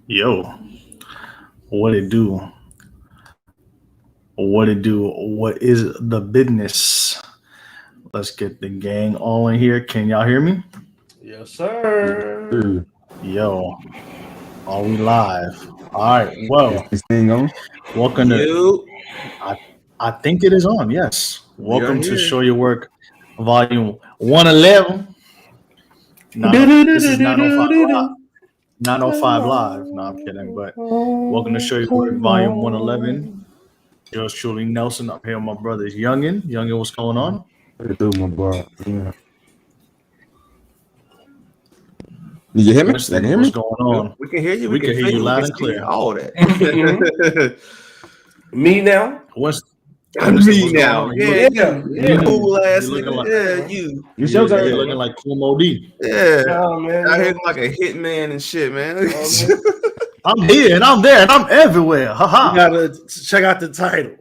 Yo, what it do? What it do? What is the business? Let's get the gang all in here. Can y'all hear me? Yes, sir. Yo, are we live? All right. Well, This thing on? welcome to. I think it is on. Yes. Welcome to Show Your Work, Volume 111. This is 905 Live. 905 Live. No, I'm kidding. But welcome to Show Your Work, Volume 111. Yours truly, Nelson. Up here with my brothers, Youngin. Youngin, what's going on? What do, my boy? Yeah. You hear me? Winston, what's going on? We can hear you. We can hear you loud and clear. All that. Me now? Winston, Me now. Yeah. Cool ass You looking nigga. like- Yeah, you. You You're looking like Cool OD. Yeah. Oh, man. Out here like a hitman and shit, man. I'm here and I'm there and I'm everywhere. Haha. You gotta check out the title.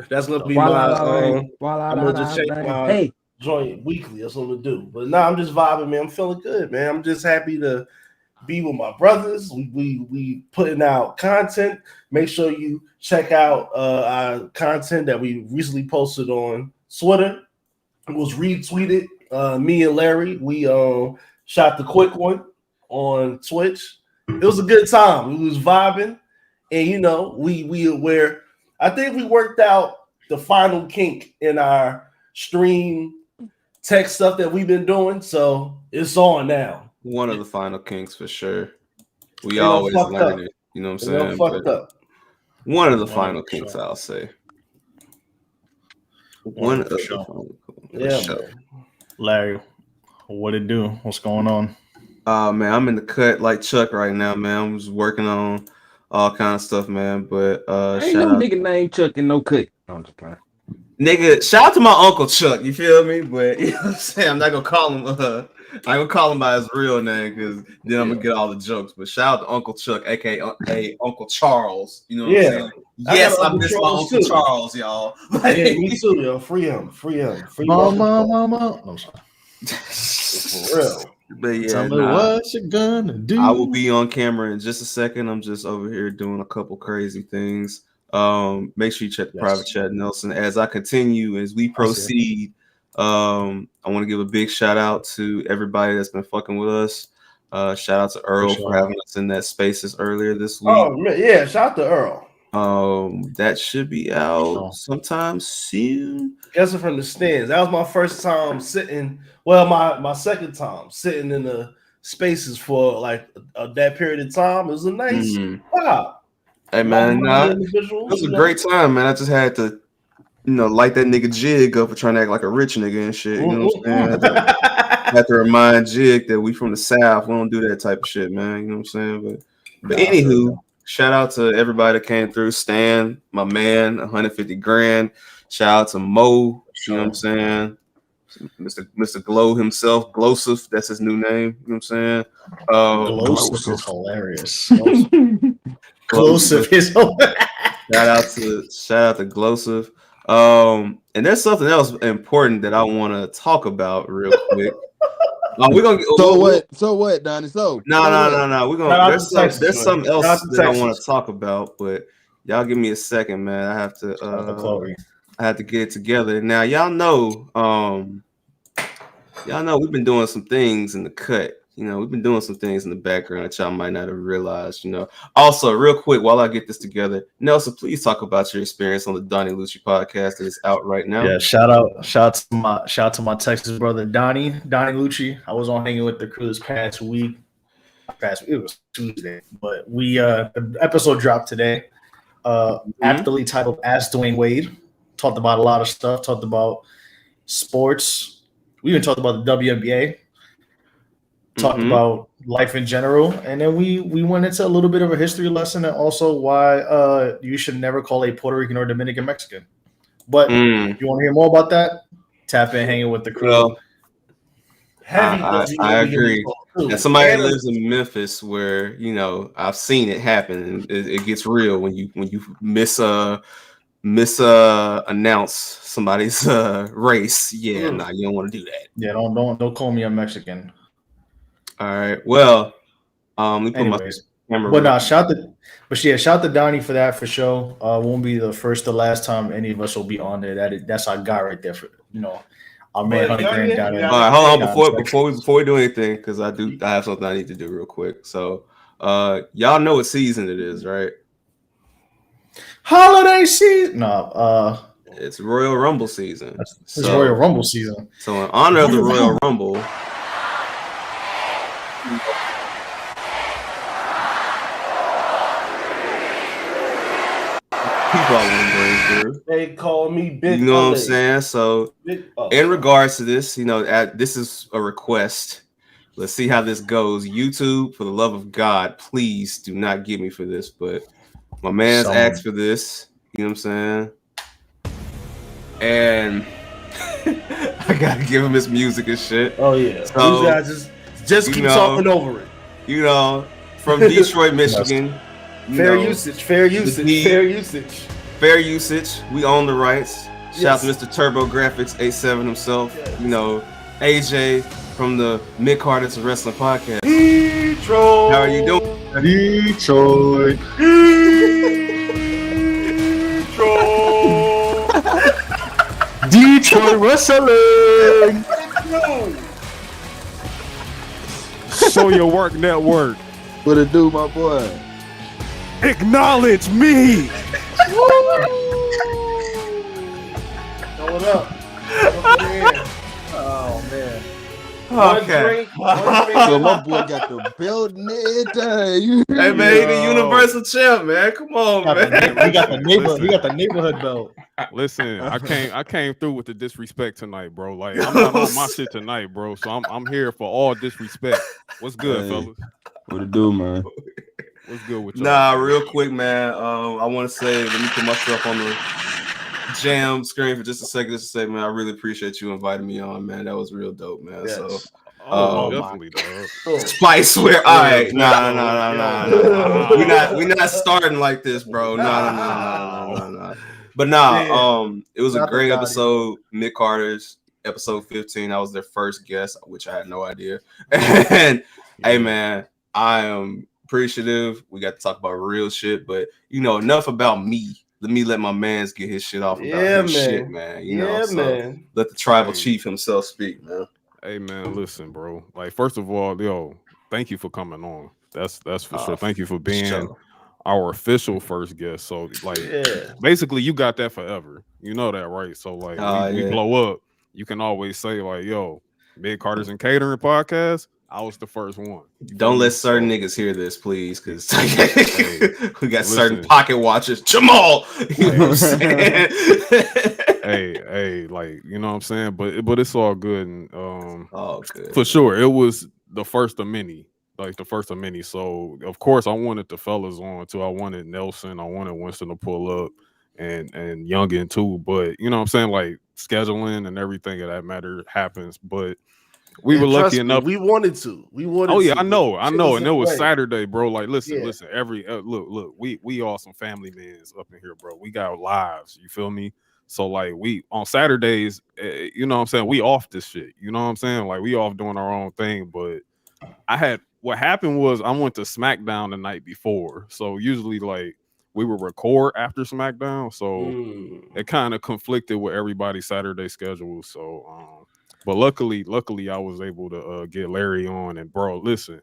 That's gonna be my. I'm gonna just check my joint weekly. That's what I'm gonna do. But now I'm just vibing, man. I'm feeling good, man. I'm just happy to be with my brothers. We putting out content. Make sure you check out our content that we recently posted on Twitter. It was retweeted. Me and Larry, we shot the quick one on Twitch. It was a good time. We was vibing, and you know, we were. I think we worked out the final kink in our stream tech stuff that we've been doing. So it's on now. One of the final kinks for sure. We Ain't no always fucked learn up. it. You know what I'm You know, saying? fucked But up. one of the One final for kinks, sure. I'll say. One for the sure. final Yeah, sure. man. Larry, what it do? What's going on? Man, I'm in the cut like Chuck right now, man. I'm just working on all kind of stuff, man. But Ain't shout no out, nigga named Chuck and no cut. No, I'm just playing. nigga. Shout out to my uncle Chuck. You feel me? But you know what I'm saying. I'm not gonna call him. I ain't gonna call him by his real name because then I'm gonna get all the jokes. But shout out to Uncle Chuck, aka Uncle Charles. You know what I'm saying? Yes, I miss my Uncle Charles, y'all. Yeah, me too, yo. Free him. Free Mama. I'm sorry. For real. But yeah, Tell me what you gonna do. I will be on camera in just a second. I'm just over here doing a couple crazy things. Make sure you check the private chat, Nelson. As I continue, as we proceed, I want to give a big shout out to everybody that's been fucking with us. Shout out to Earl for having us in that spaces earlier this week. Oh man, yeah, shout out to Earl. That should be out sometime soon. Guessing from the stands. That was my first time sitting. Well, my second time sitting in the spaces for like that period of time. It was a nice wow. Hey man, it was a great time, man. I just had to, light that nigga Jig up for trying to act like a rich nigga and shit. You know what I'm saying? I had to remind Jig that we from the South. We don't do that type of shit, man. You know what I'm saying? But anywho, shout out to everybody that came through. Stan, my man, 150 grand. Shout out to Mo. You know what I'm saying? Mr. Glow himself, Glowsif, that's his new name. You know what I'm saying? Glowsif is hilarious. Glowsif is hilarious. Shout out to Glowsif. And there's something else important that I want to talk about real quick. We're gonna So what, Donnie? No. We're gonna there's something else that I want to talk about, but y'all give me a second, man. I have to get it together. Now, y'all know we've been doing some things in the cut. We've been doing some things in the background that y'all might not have realized. Also, real quick, while I get this together, Nelson, please talk about your experience on the Donnie Lucci podcast that is out right now. Yeah, shout out to my Texas brother Donnie Lucci. I was on hanging with the crew this past week. It was Tuesday, but the episode dropped today. Aptly titled "Ask Dwayne Wade." Talked about a lot of stuff. Talked about sports. We even talked about the WNBA. talked about life in general, and then we went into a little bit of a history lesson and also why you should never call a Puerto Rican or Dominican Mexican. But you want to hear more about that? Tap in, hanging with the crew. Well, I agree. And somebody lives in Memphis, where I've seen it happen, and it gets real when you announce somebody's race. Yeah, nah, you don't want to do that. Yeah, don't call me a Mexican. All right. Well, let me put my camera. But nah, shout to Donnie for that for sure. Won't be the first or last time any of us will be on there. That's our guy right there for our man $100,000 down there. All right, hold on before we do anything, because I have something I need to do real quick. So y'all know what season it is, right? Holiday season. No, it's Royal Rumble season. It's Royal Rumble season. So in honor of the Royal Rumble, people I want to bring through. They call me Big. You know what I'm saying? So in regards to this, this is a request. Let's see how this goes. YouTube, for the love of God, please do not get me for this, but my man's asked for this. You know what I'm saying? And I gotta give him his music and shit. Oh yeah. So these guys just keep talking over it. From Detroit, Michigan. Fair usage. We own the rights. Shout out to Mr. TurboGrafx 87 himself. Yes. AJ from the Midcarders Wrestling Podcast. Detroit. How are you doing? Detroit. Detroit Wrestling. Show Your Work Network. What it do, my boy? Acknowledge me. Throw it up. Oh man. Okay. So my boy got the belt in it. Hey man, he the Universal Champ, man. Come on, man. We got the neighborhood belt. Listen, I came through with the disrespect tonight, bro. Like I'm not on my shit tonight, bro. So I'm here for all disrespect. What's good, fellas? What it do, man? What's good with you? Nah, real quick, man. I want to say, let me put myself on the jam screen for just a second. Just to say, man, I really appreciate you inviting me on, man. That was real dope, man. Yes. So, definitely, dog. Spice, all right, nah. We not starting like this, bro. Nah. But it was a great episode. Midcarders, episode 15. I was their first guest, which I had no idea. And hey, man, I am appreciative. We got to talk about real shit, but enough about me. Let my mans get his shit off about his shit, man. Man. Let the tribal chief himself speak, man. Hey, man, listen, bro. Like, first of all, thank you for coming on. That's for sure. Thank you for being our official first guest. So, like, basically, you got that forever. You know that, right? So, like, we blow up. You can always say, like, yo, Midcarders and Catering podcast. I was the first one. Don't let certain niggas hear this, please, because we got certain pocket watchers. Jamal, you know what I'm saying? hey, like, you know what I'm saying? But it's all good. And good. For sure, it was the first of many. So of course I wanted the fellas on too. I wanted Nelson, I wanted Winston to pull up, and Youngin too. But you know what I'm saying? Like scheduling and everything of that matter happens. But we were lucky enough. We wanted to. I know. And it was Saturday, bro. Like, listen. Every look. We all some family mans up in here, bro. We got lives. You feel me? So like, we on Saturdays, you know what I'm saying? We off this shit. You know what I'm saying? Like, we off doing our own thing. But what happened was I went to SmackDown the night before. So usually, like, we would record after SmackDown. So it kind of conflicted with everybody's Saturday schedule. So but luckily I was able to get Larry on. And bro, listen,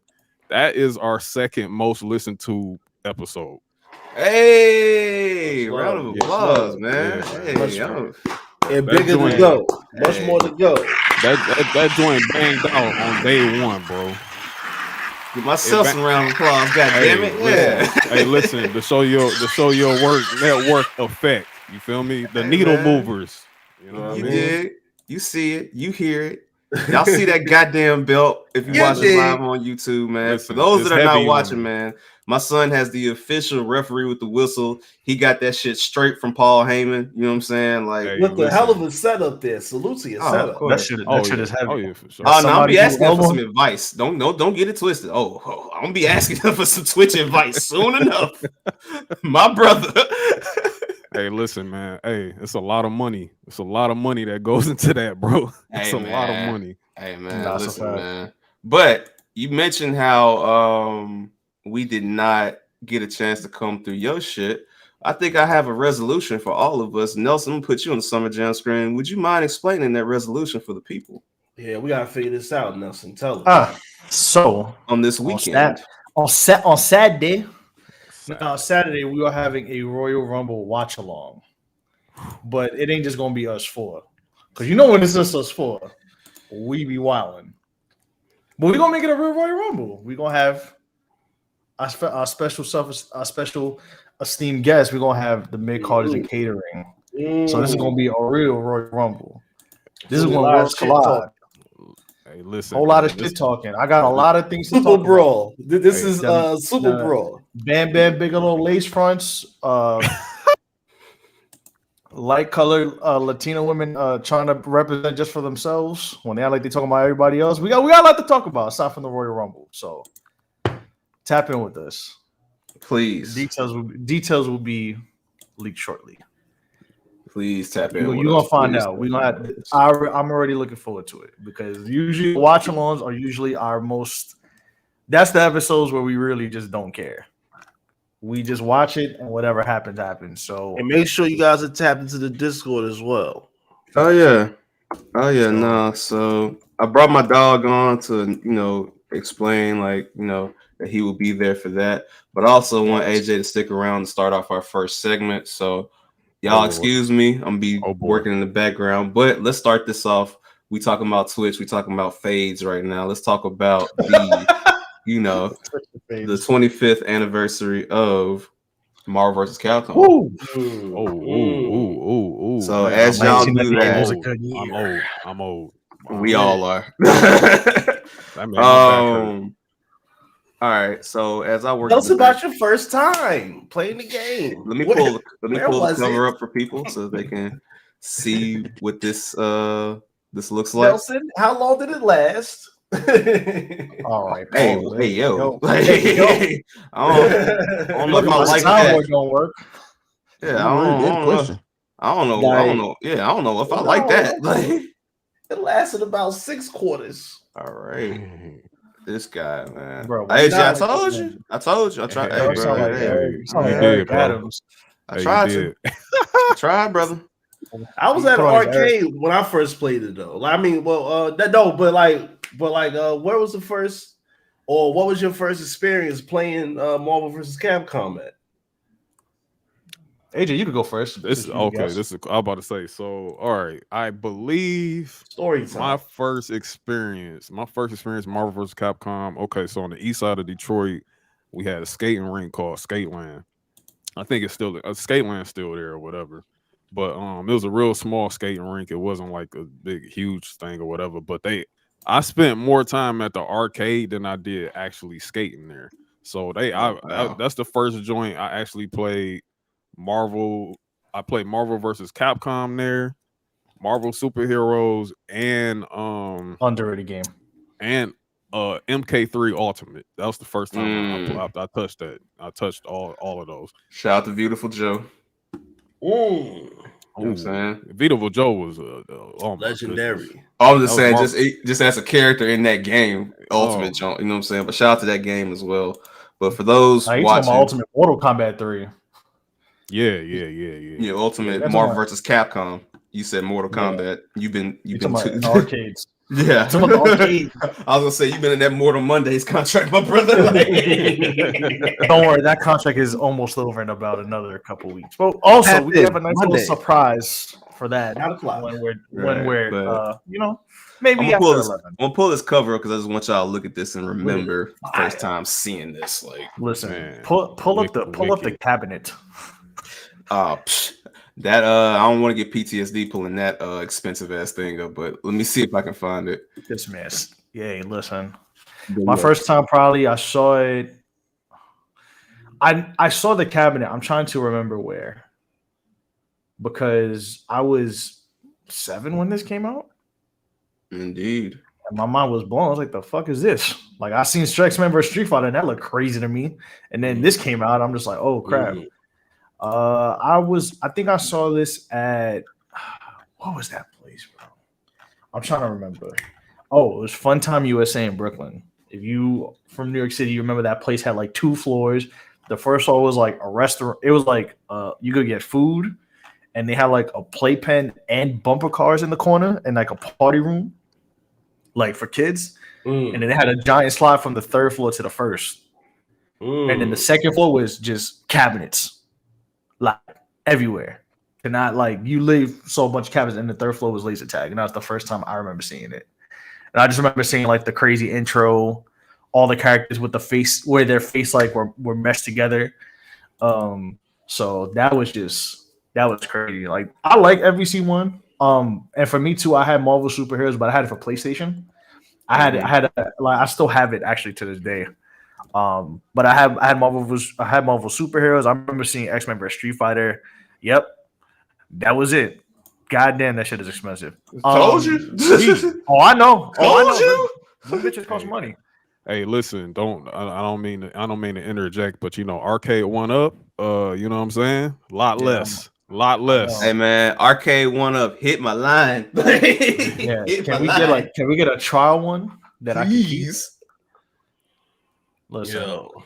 that is our second most listened to episode. Hey, round of applause, man. And bigger to go. Much more to go. That joint banged out on day one, bro. Give myself some round of applause. God damn it. Hey, listen, the show your work network effect. You feel me? The needle movers. You know what I mean? Did. You see it, you hear it. Y'all see that goddamn belt if you watch it live on YouTube, man. Listen, for those that are not watching, me. man, my son has the official referee with the whistle. He got that shit straight from Paul Heyman. You know what I'm saying? Like, what the hell of a setup there. Salute to your setup. That shit is heavy. Oh, yeah, for sure. Oh, no, I'll be asking him for some advice. Don't get it twisted. I'm gonna be asking him for some Twitch advice soon enough. My brother. Hey, listen, man. Hey, it's a lot of money. It's a lot of money that goes into that, bro. It's a lot of money. Hey, man, listen, man. But you mentioned how we did not get a chance to come through your shit. I think I have a resolution for all of us. Nelson, I'm gonna put you on the Summer Jam screen. Would you mind explaining that resolution for the people? Yeah, we gotta figure this out, Nelson. Tell us. So on this weekend, on Saturday. Now, Saturday, we are having a Royal Rumble watch along, but it ain't just gonna be us four, because you know when it's just us four, we be wilding. But we're gonna make it a real Royal Rumble. We're gonna have our special esteemed guest. We're gonna have the Midcarders and Catering. So this is gonna be a real Royal Rumble. This is when worlds collide. Hey, listen, whole lot of shit talking. I got a lot of things to talk about. Brawl. This is Super Brawl. Bam Bigelow lace fronts. Light colored Latino women trying to represent just for themselves when they act like they talking about everybody else. We got a lot to talk about aside from the Royal Rumble. So tap in with us, please. Details will be leaked shortly. Please tap in. You're gonna find out. We gonna. I'm already looking forward to it because usually watch-alongs are usually our most. That's the episodes where we really just don't care. We just watch it and whatever happens, happens. So and make sure you guys are tapped into the Discord as well. Oh yeah. So I brought my dog on to explain that he will be there for that, but I also want AJ to stick around and start off our first segment. So y'all excuse me, I'm gonna be working in the background, but let's start this off. We talking about Twitch, we talking about fades right now. Let's talk about the the 25th anniversary of Marvel vs. Capcom. So man, as y'all do that, I'm old. We all are. All right, so as I work, tell us about your first time playing the game. Let me pull the cover up for people so they can see what this looks like. Nelson, how long did it last? All right, hey, yo. I don't know if I like that. Gonna work. Yeah, I don't know. Yeah, I don't know if I like that. It lasted about 6 quarters. All right. This guy, man. Bro, I told you. I tried. I tried, brother. I was at an arcade when I first played it, though. I mean, where was the first, or what was your first experience playing Marvel vs. Capcom at? AJ, you could go first. I'm about to say. So, all right. I believe my first experience, Marvel vs. Capcom. Okay, so on the east side of Detroit, we had a skating rink called Skateland. I think it's still Skateland's still there or whatever. But it was a real small skating rink. It wasn't like a big, huge thing or whatever. But I spent more time at the arcade than I did actually skating there. So that's the first joint I actually played. Marvel. I played Marvel versus Capcom there, Marvel Superheroes, and underrated game, and MK3 Ultimate. That was the first time I touched that. I touched all of those. Shout out to Beautiful Joe. You know what I'm saying? Beautiful Joe was legendary. I was just saying, just as a character in that game, Ultimate Joe. You know what I'm saying? But shout out to that game as well. But for those watching, Ultimate Mortal Kombat 3. Yeah. Ultimate Marvel versus Capcom. You said Mortal Kombat. You've been to arcades. Yeah. I was gonna say you've been in that Mortal Mondays contract, my brother. Don't worry, that contract is almost over in about another couple weeks. But also, we have a nice little surprise for that when we're maybe after 11. I'm gonna pull this cover up because I just want y'all to look at this and remember the first time seeing this. Like, listen, pull up the cabinet. That I don't want to get PTSD pulling that expensive ass thing up, but let me see if I can find it. This mess. Yeah, listen. My first time probably I saw it. I saw the cabinet. I'm trying to remember where. Because I was 7 when this came out. Indeed. And my mind was blown. I was like, the fuck is this? Like, I seen Strexman vs. Street Fighter, and that looked crazy to me. And then this came out. I'm just like, oh crap. I think I saw this at what was that place, bro? I'm trying to remember. Oh, it was Funtime USA in Brooklyn. If you from New York City, you remember that place had like 2 floors. The first floor was like a restaurant. It was like you could get food, and they had like a playpen and bumper cars in the corner and like a party room, like for kids. And then they had a giant slide from the 3rd floor to the 1st. And then the 2nd floor was just cabinets. Like everywhere. And not like you saw a bunch of cabinets, and the 3rd floor was laser tag. And that was the first time I remember seeing it. And I just remember seeing like the crazy intro, all the characters with the face where their face like were meshed together. So that was crazy. Like I like FVC one. And for me too, I had Marvel Superheroes, but I had it for PlayStation. I still have it actually to this day. But I had Marvel Superheroes. I remember seeing X-Men vs. Street Fighter. Yep. That was it. God damn, that shit is expensive. Told you. Oh, I know. Told you. Them bitches cost money. Hey, listen, I don't mean to interject, but Arcade 1-Up, you know what I'm saying? A lot less. Hey man, Arcade 1-Up hit my line. Yeah. Can we get a trial one that I can keep? Listen. Yo.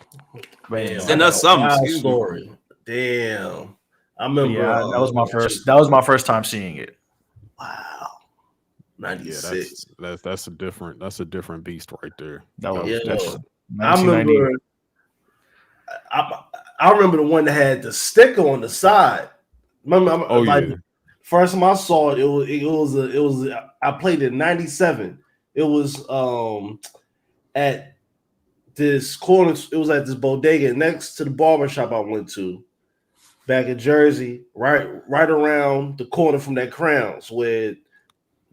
Man, send us something. Story. Damn. I remember. Yeah, that was my first. That was my first time seeing it. Wow. 96. Yeah, that's a different beast right there. I remember. I remember the one that had the sticker on the side. Remember? First time I saw it, it was. I played it in 97. It was at this corner. It was at this bodega next to the barbershop I went to. Back in Jersey, right around the corner from that Crowns where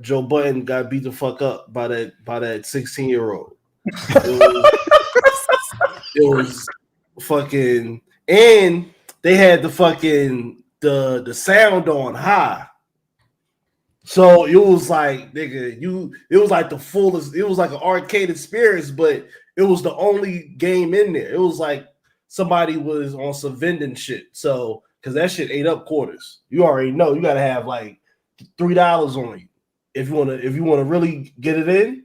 Joe Budden got beat the fuck up by that 16-year-old. It was fucking, and they had the fucking the sound on high. So it was like, nigga, it was like the fullest, it was like an arcade experience, but it was the only game in there. It was like somebody was on some vending shit. So, because that shit ate up quarters. You already know you gotta have like $3 on you if you wanna really get it in.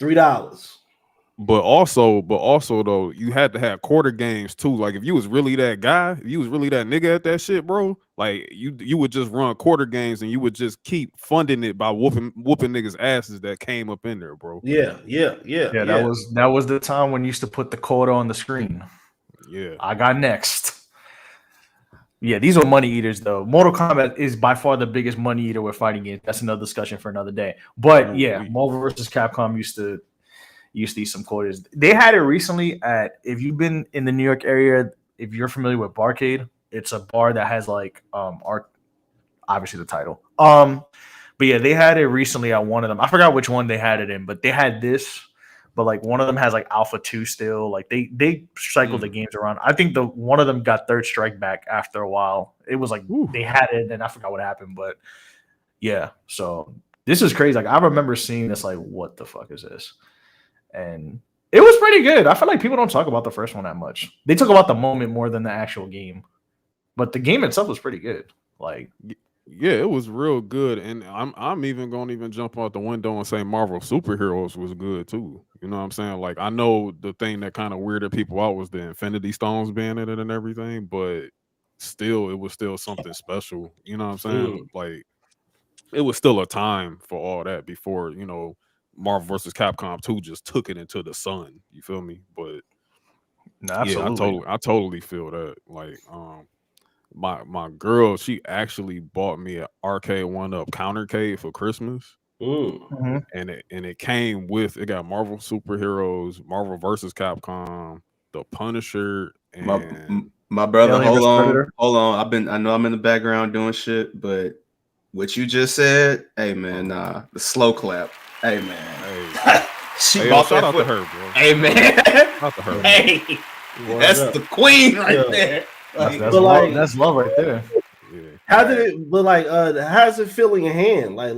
$3. But also though, you had to have quarter games too. Like if you was really that guy, if you was really that nigga at that shit, bro, like you would just run quarter games and you would just keep funding it by whooping niggas asses that came up in there, bro. Yeah. That was the time when you used to put the quarter on the screen. Yeah. I got next. Yeah, these are money eaters though. Mortal Kombat is by far the biggest money eater we're fighting in. That's another discussion for another day. But yeah, Marvel vs. Capcom used to eat some quarters. They had it recently at, if you've been in the New York area, if you're familiar with Barcade, it's a bar that has like obviously the title. But yeah, they had it recently at one of them. I forgot which one they had it in, but they had this. But like one of them has like Alpha 2 still. Like they cycle the games around. I think one of them got Third Strike back after a while. It was like they had it and I forgot what happened. But yeah, so this is crazy. Like I remember seeing this, like, what the fuck is this? And it was pretty good. I feel like people don't talk about the first one that much. They talk about the moment more than the actual game. But the game itself was pretty good. Like, yeah, it was real good. And I'm even going to jump out the window and say Marvel Superheroes was good too. You know what I'm saying? Like, I know the thing that kind of weirded people out was the Infinity Stones being in it and everything, but still, it was still something special. You know what I'm saying? Like, it was still a time for all that before, Marvel vs. Capcom 2 just took it into the sun. You feel me? But absolutely. Yeah, I totally feel that. Like, my girl, she actually bought me an Arcade 1-Up countercade for Christmas. Mm-hmm. And it came with, it got Marvel Superheroes, Marvel vs. Capcom, The Punisher, and My brother, hold on. I know I'm in the background doing shit, but what you just said, hey man, the slow clap. Hey man. Hey. Shout out to her, bro. Hey man. Shout out to her. Hey. That's the queen right there. That's love right there. Yeah. How did it? But like, how's it feel in your hand? Like,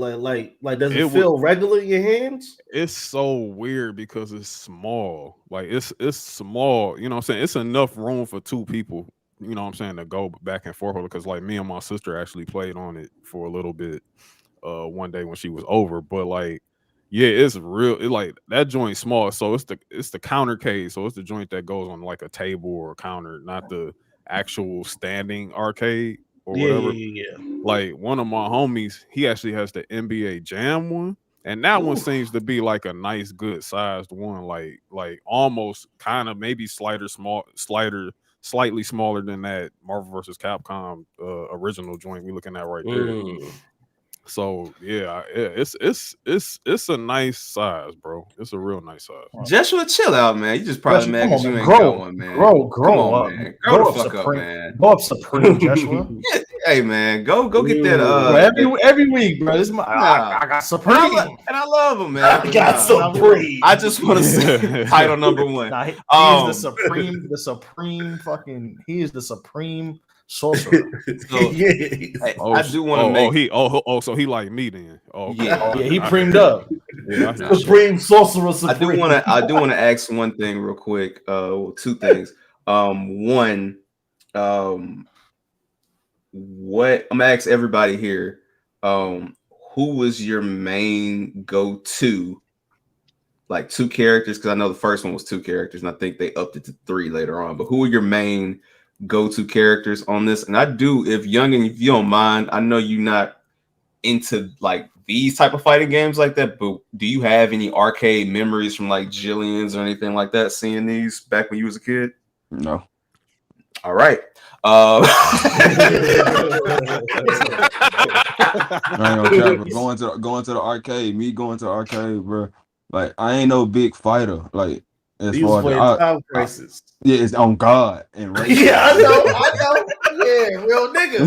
does it feel regular in your hands? It's so weird because it's small. Like it's small. You know what I'm saying? It's enough room for two people. You know what I'm saying, to go back and forth because like me and my sister actually played on it for a little bit one day when she was over. But like, yeah, it's real. It like that joint small. So it's the counter case. So it's the joint that goes on like a table or a counter, not the actual standing arcade or whatever. Yeah. Like one of my homies, he actually has the NBA Jam one. And that one seems to be like a nice, good sized one, like almost kind of maybe slightly smaller than that Marvel vs. Capcom original joint we looking at right there. So yeah, it's a nice size, bro. It's a real nice size. Joshua, chill out, man. You just probably mad because you ain't got one, man. Grow on, up, man. Grow the fuck up, man. Go up Supreme, Joshua. Yeah, hey, man, go get that. Every week, bro. This is I got Supreme, and I love him, man. I got Supreme. I just want to say title number one. He is the supreme fucking. He is the supreme sorcerer. So, I do want to make. So he like me then. Yeah, he premed up. Yeah, supreme sorcerer. Supreme. I do want to ask one thing real quick. Two things. One, what I'm gonna ask everybody here. Who was your main go-to? Like two characters, because I know the first one was two characters, and I think they upped it to 3 later on. But who are your main go-to characters on this? And I do, if you don't mind, I know you're not into like these type of fighting games like that, but do you have any arcade memories from like Jillian's or anything like that, seeing these back when you was a kid? No. All right. I ain't gonna going to the arcade, bro. Like I ain't no big fighter. Like as far as Time Crisis. Yeah, it's on God and right. Yeah, I know. Yeah, real nigga.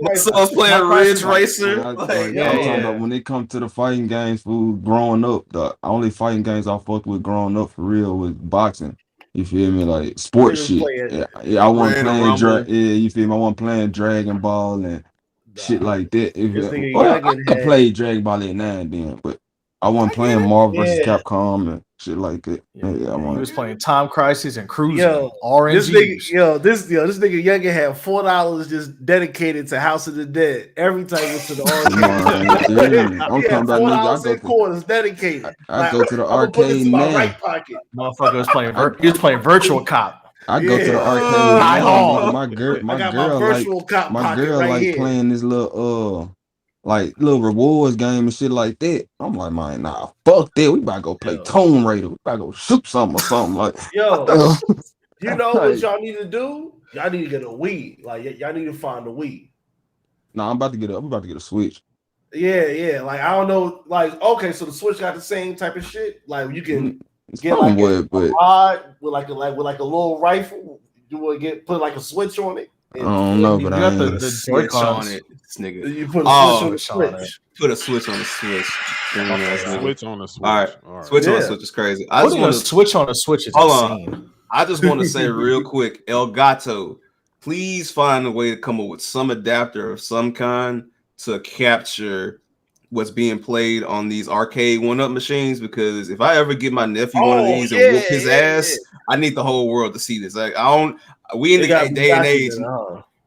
My son's playing Ridge Racer. I'm talking about when it comes to the fighting games, food growing up, the only fighting games I fucked with growing up for real was boxing. You feel me? Like sports shit. I wasn't playing you feel me? I wasn't playing Dragon Ball and shit like that. I played Dragon Ball at 9 then, but I wasn't playing Marvel vs. Capcom and shit like that. He was playing Time Crisis and Cruising. This nigga Youngin had $4 just dedicated to House of the Dead every time he went to the arcade. I'm talking about $4 quarters dedicated. I go to the arcade now. Right pocket. Motherfucker was playing. He was playing Virtual Cop. I go to the arcade. My girl like playing this little rewards game and shit like that. I'm like, man, nah, fuck that. We about to go play Tomb Raider. We about to go shoot something or something like. You know what y'all need to do? Y'all need to get a Wii. Like y'all need to find a Wii. Nah, I'm about to get a Switch. Yeah. Like I don't know. Like okay, so the Switch got the same type of shit. Like you can get like a rod with like a little rifle. You would put like a switch on it. I don't know, but I got the switch on it. This nigga. You put a switch on the Switch. Put a switch on the Switch. Switch on the Switch. All right. Switch on the Switch is crazy. I just want to switch on the Switch. Hold on. I just want to say real quick, El Gato, please find a way to come up with some adapter of some kind to capture what's being played on these arcade one-up machines, because if I ever get my nephew one of these and whoop his ass, I need the whole world to see this. Like we in the day and age.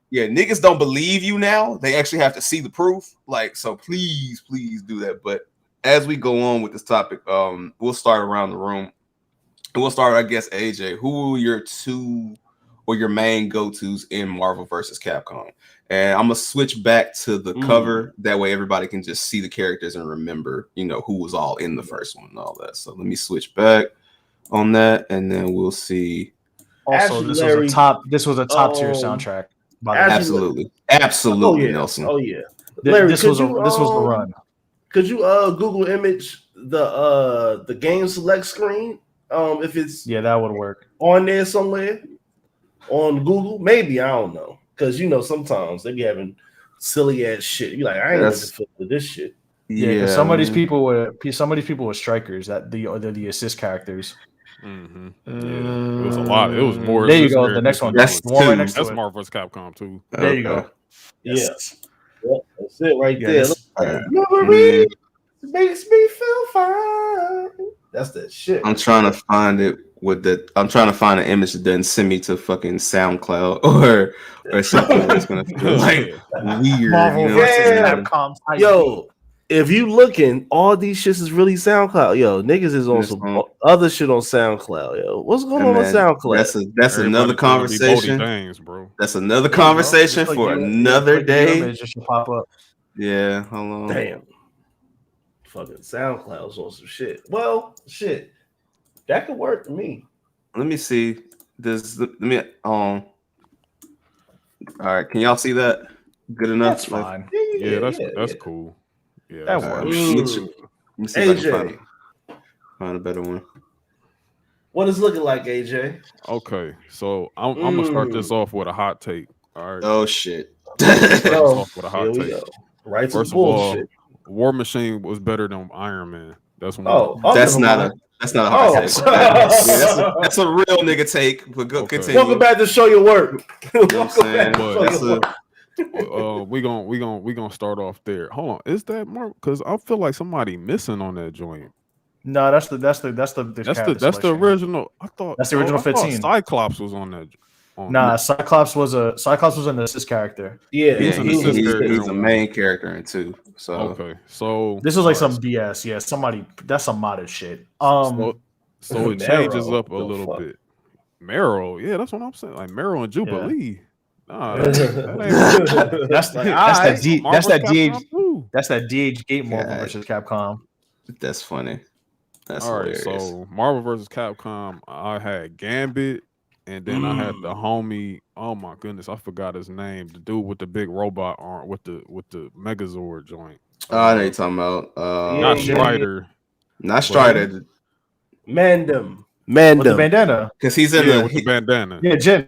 Yeah, niggas don't believe you now. They actually have to see the proof. Like, so please do that. But as we go on with this topic, we'll start around the room. And we'll start, I guess, AJ. Who are your two or your main go-tos in Marvel vs. Capcom? And I'm gonna switch back to the cover. That way everybody can just see the characters and remember, who was all in the first one and all that. So let me switch back on that, and then we'll see. Also, this was a top tier soundtrack. Absolutely, Nelson. Oh yeah, Larry, this was the run. Could you Google image the game select screen? If it's that would work. on there somewhere on Google? Maybe, I don't know. Because sometimes they be having silly ass shit. You like, I ain't looking for this shit. Yeah, because some of these people were strikers that the assist characters. Mm-hmm. Yeah, it was a lot. It was more. There you go. The next one. That's one right next to That's it. Marvel vs. Capcom 2. There you go. Yes. Yeah, that's it right there. Memories makes me feel fine. That's that shit. I'm trying to find it I'm trying to find an image that doesn't send me to fucking SoundCloud or something that's gonna feel like weird. Marvel versus Capcom. Yo, if you looking, all these shits is really SoundCloud. Yo, niggas is on some other shit on SoundCloud. Yo, what's going on SoundCloud? That's another conversation, bro. That's another conversation for another day. It just should pop up. Yeah, hold on. Damn. Fucking SoundCloud's on some shit. Well, shit. That could work for me. Let me see. All right, can y'all see that? Good enough? That's fine. Yeah, that's cool. Yeah, that works. Let me see if I can find a better one. What is looking like, AJ? Okay, so I'm gonna start this off with a hot take. All right. Oh shit. Off with a hot take. Right. First of all, War Machine was better than Iron Man. That's one. That's not a hot take. That's a real nigga take. But go continue. Welcome back to Show Your Work. We gonna start off there. Hold on, is that Mark? Because I feel like somebody missing on that joint. No, that's the original. I thought that's the original 15. Cyclops was on that. Nah, Cyclops was an assist character. Yeah, he's a main character in 2. So okay, so this was like some BS. Yeah, that's some modded shit. So it changes up a little bit. Marrow, yeah, that's what I'm saying. Like Marrow and Jubilee. Nah, that's that DH Gate Marvel versus Capcom. That's funny. That's all hilarious. Right. So Marvel versus Capcom, I had Gambit, and then I had the homie. Oh my goodness, I forgot his name. The dude with the big robot arm with the Megazord joint. I know you're talking about. Not Strider. Not Strider. Mandem. With the bandana. Because he's in the bandana. Yeah, Jin.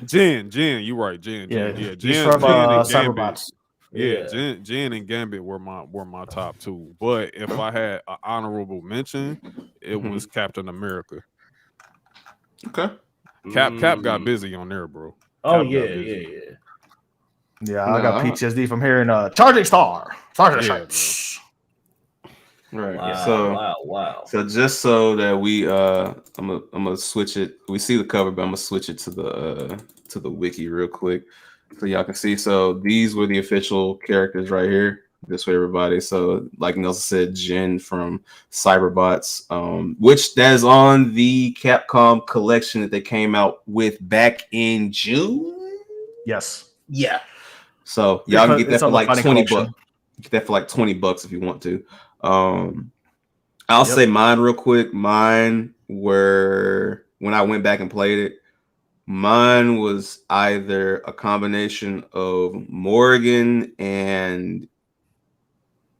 Jin. You right, Jin. Yeah, Jin. He's from Cyberbots. Yeah, Jin and Gambit were my top 2. But if I had an honorable mention, it was Captain America. Okay. Cap got busy on there, bro. Oh Cap yeah. I got PTSD from hearing Charging Star. Right. Wow. So just so that we I'm gonna switch it. We see the cover, but I'm gonna switch it to the wiki real quick so y'all can see. So these were the official characters right here. This way, everybody. So like Nelson said, Jin from Cyberbots, which that is on the Capcom collection that they came out with back in June. Yes. Yeah. So y'all can get that for like $20. Get that for like $20 if you want to. I'll say mine real quick. Mine were, when I went back and played it, mine was either a combination of Morgan and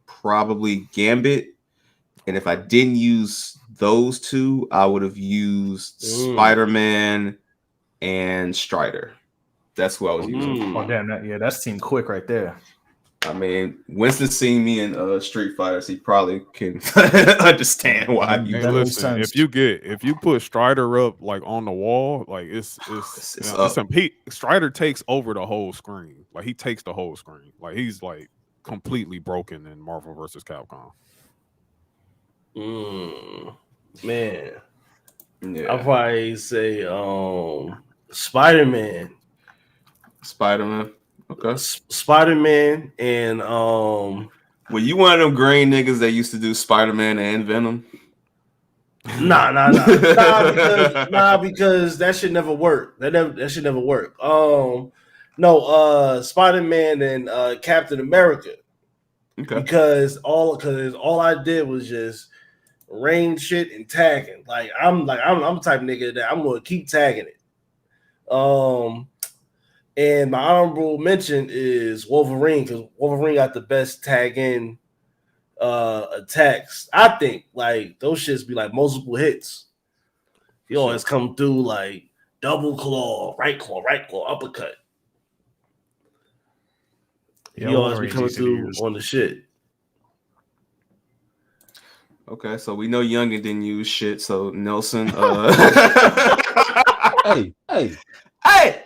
probably Gambit. And if I didn't use those 2, I would have used Spider-Man and Strider. That's who I was using. Oh damn! That seemed quick right there. I mean, Winston seen me in Street Fighter, so he probably can understand why. Listen, if you put Strider up like on the wall, like it's Strider takes over the whole screen. Like he takes the whole screen. Like he's like completely broken in Marvel versus Capcom. Man, I'll probably say Spider-Man. Okay. Spider-Man and were you one of them green niggas that used to do Spider-Man and Venom? Nah, because that should never work. That should never work. No, Spider-Man and Captain America. Okay. Because all I did was just rain shit and tagging. I'm the type of nigga that I'm gonna keep tagging it. And my honorable mention is Wolverine, because Wolverine got the best tag in attacks. I think like those shits be like multiple hits. He always come through like double claw, right claw, uppercut. He always be coming through on the shit. Okay, so we know Youngin didn't use shit, so Nelson. Hey,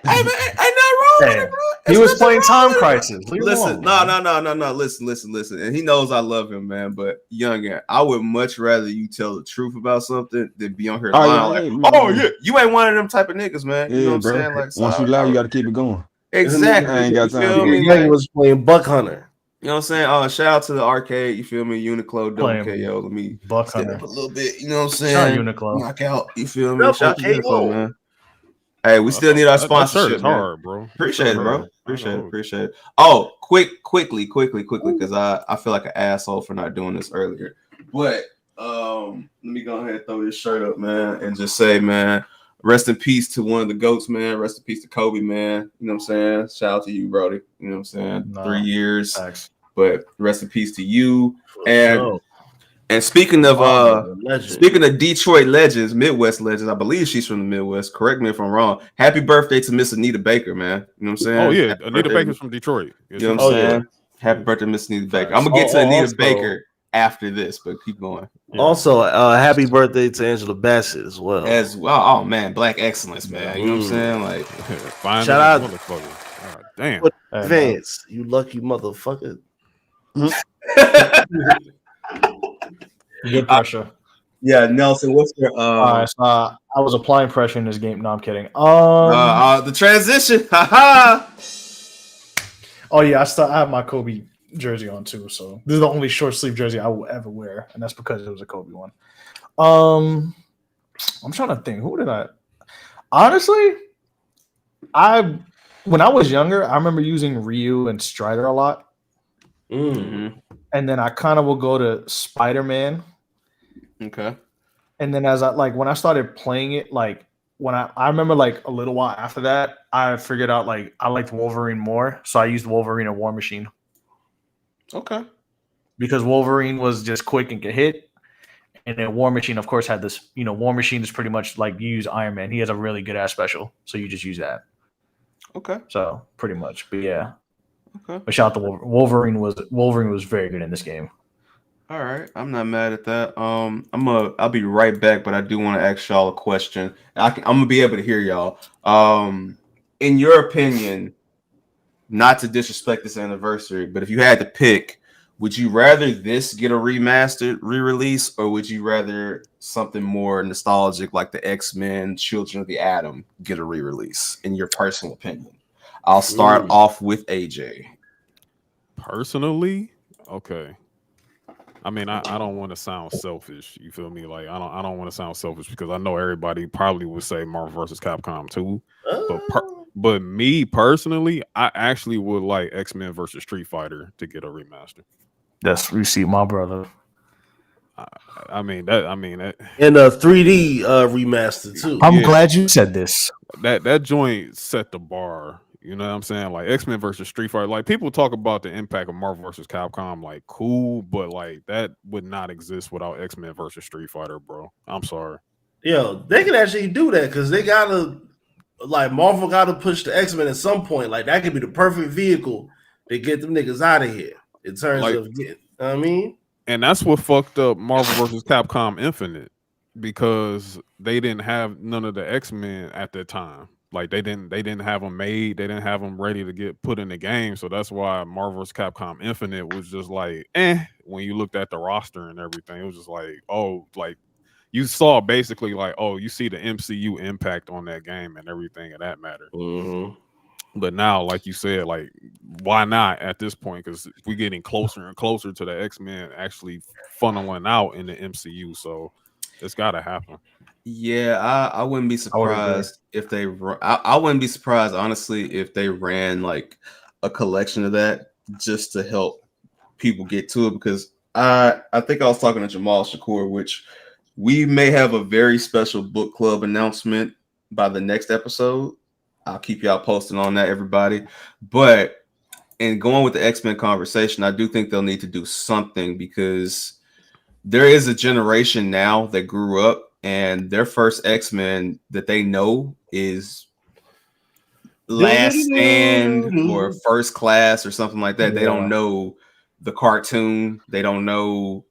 man, ain't nothing wrong. He was playing Time Crisis. Listen, no. Listen. And he knows I love him, man. But Youngin, I would much rather you tell the truth about something than be on here lying you ain't one of them type of niggas, man. You know what I'm saying? Like, once you lie, you got to keep it going. Exactly. I ain't got time. Youngin was playing Buck Hunter. You know what I'm saying? Shout out to the arcade, you feel me? Uniqlo, double KO. Let me step up a little bit, you know what I'm saying? Shout Uniqlo. Knock out, you feel me? Shout out to Uniqlo, man. Hey, we still need our sponsorship, that hard, bro. Appreciate it, bro. Appreciate it. Oh, quickly, because I feel like an asshole for not doing this earlier. But let me go ahead and throw this shirt up, man, and just say, man, rest in peace to one of the GOATs, man. Rest in peace to Kobe, man. You know what I'm saying? Shout out to you, Brody. You know what I'm saying? 3 years. Thanks. But rest in peace to you. And speaking of Detroit legends, Midwest legends, I believe she's from the Midwest. Correct me if I'm wrong. Happy birthday to Miss Anita Baker, man. You know what I'm saying? Oh yeah, Anita Baker's from Detroit. You know what I'm saying? Happy birthday, Miss Anita Baker. I'm gonna get to Anita Baker after this, but keep going. Also, happy birthday to Angela Bassett as well. Oh man, Black excellence, man. You know what I'm saying? Like, shout out, God, damn, Vance, you lucky motherfucker. Good pressure. Yeah, Nelson, what's your I was applying pressure in this game. No, I'm kidding. The transition. Oh yeah, I have my Kobe jersey on too. So this is the only short sleeve jersey I will ever wear, and that's because it was a Kobe one. I'm trying to think. Who did I? Honestly, when I was younger, I remember using Ryu and Strider a lot. Mm-hmm. And then I kind of will go to Spider-Man. Okay. And then when I started playing it, like when I remember like a little while after that, I figured out like I liked Wolverine more. So I used Wolverine and War Machine. Okay. Because Wolverine was just quick and could hit. And then War Machine, of course, had this, War Machine is pretty much like you use Iron Man. He has a really good ass special. So you just use that. Okay. So pretty much. But yeah. Okay. But shout out to Wolverine was very good in this game. All right, I'm not mad at that. I'll be right back, but I do want to ask y'all a question. I'm gonna be able to hear y'all. In your opinion, not to disrespect this anniversary, but if you had to pick, would you rather this get a remastered re-release, or would you rather something more nostalgic like the X-Men Children of the Atom get a re-release? In your personal opinion, I'll start off with AJ. Personally, okay. I mean, I don't want to sound selfish. You feel me? Like I don't want to sound selfish because I know everybody probably would say Marvel vs. Capcom 2. But me personally, I actually would like X-Men versus Street Fighter to get a remaster. That's receipt, my brother. I mean that and a 3D remaster too. I'm glad you said this. That joint set the bar. You know what I'm saying? Like X-Men versus Street Fighter. Like people talk about the impact of Marvel versus Capcom, like cool, but like that would not exist without X-Men versus Street Fighter, bro. I'm sorry. Yo, they can actually do that because they gotta Marvel gotta push the X-Men at some point. Like that could be the perfect vehicle to get them niggas out of here in terms of getting. I mean, and that's what fucked up Marvel versus Capcom Infinite because they didn't have none of the X-Men at that time. Like they didn't have them made, they didn't have them ready to get put in the game. So that's why Marvel vs. Capcom Infinite was just like, when you looked at the roster and everything, it was just like, oh, like you saw basically like, oh, you see the MCU impact on that game and everything of that matter. Mm-hmm. But now, like you said, like why not at this point? Because we're getting closer and closer to the X-Men actually funneling out in the MCU. So it's gotta happen. Yeah, I wouldn't be surprised if they. I wouldn't be surprised, honestly, if they ran like a collection of that just to help people get to it. Because I think I was talking to Jamal Shakur, which we may have a very special book club announcement by the next episode. I'll keep y'all posted on that, everybody. But in going with the X-Men conversation, I do think they'll need to do something because there is a generation now that grew up and their first X-Men that they know is Last Stand or First Class or something like that. They don't know the cartoon. They don't know,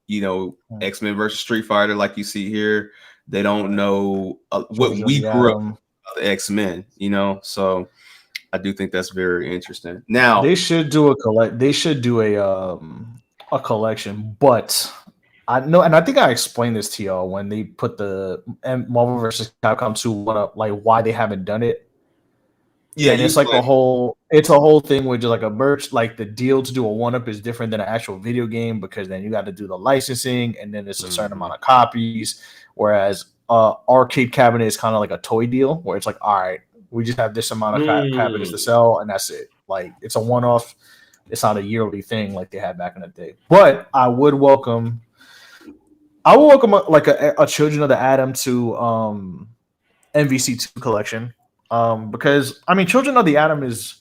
X-Men versus Street Fighter like you see here. They don't know what we grew up with the X-Men, So I do think that's very interesting. Now they should do a collection, but I know, and I think I explained this to y'all when they put the Marvel vs. Capcom 2 one up, like why they haven't done it. Yeah, and it's like a whole thing with just like a merch, like the deal to do a one up is different than an actual video game because then you got to do the licensing and then it's a certain amount of copies. Whereas arcade cabinet is kind of like a toy deal where it's like, all right, we just have this amount of cabinets to sell and that's it. Like it's a one off. It's not a yearly thing like they had back in the day. But I would welcome like a Children of the Atom to MVC2 collection. Because I mean, Children of the Atom is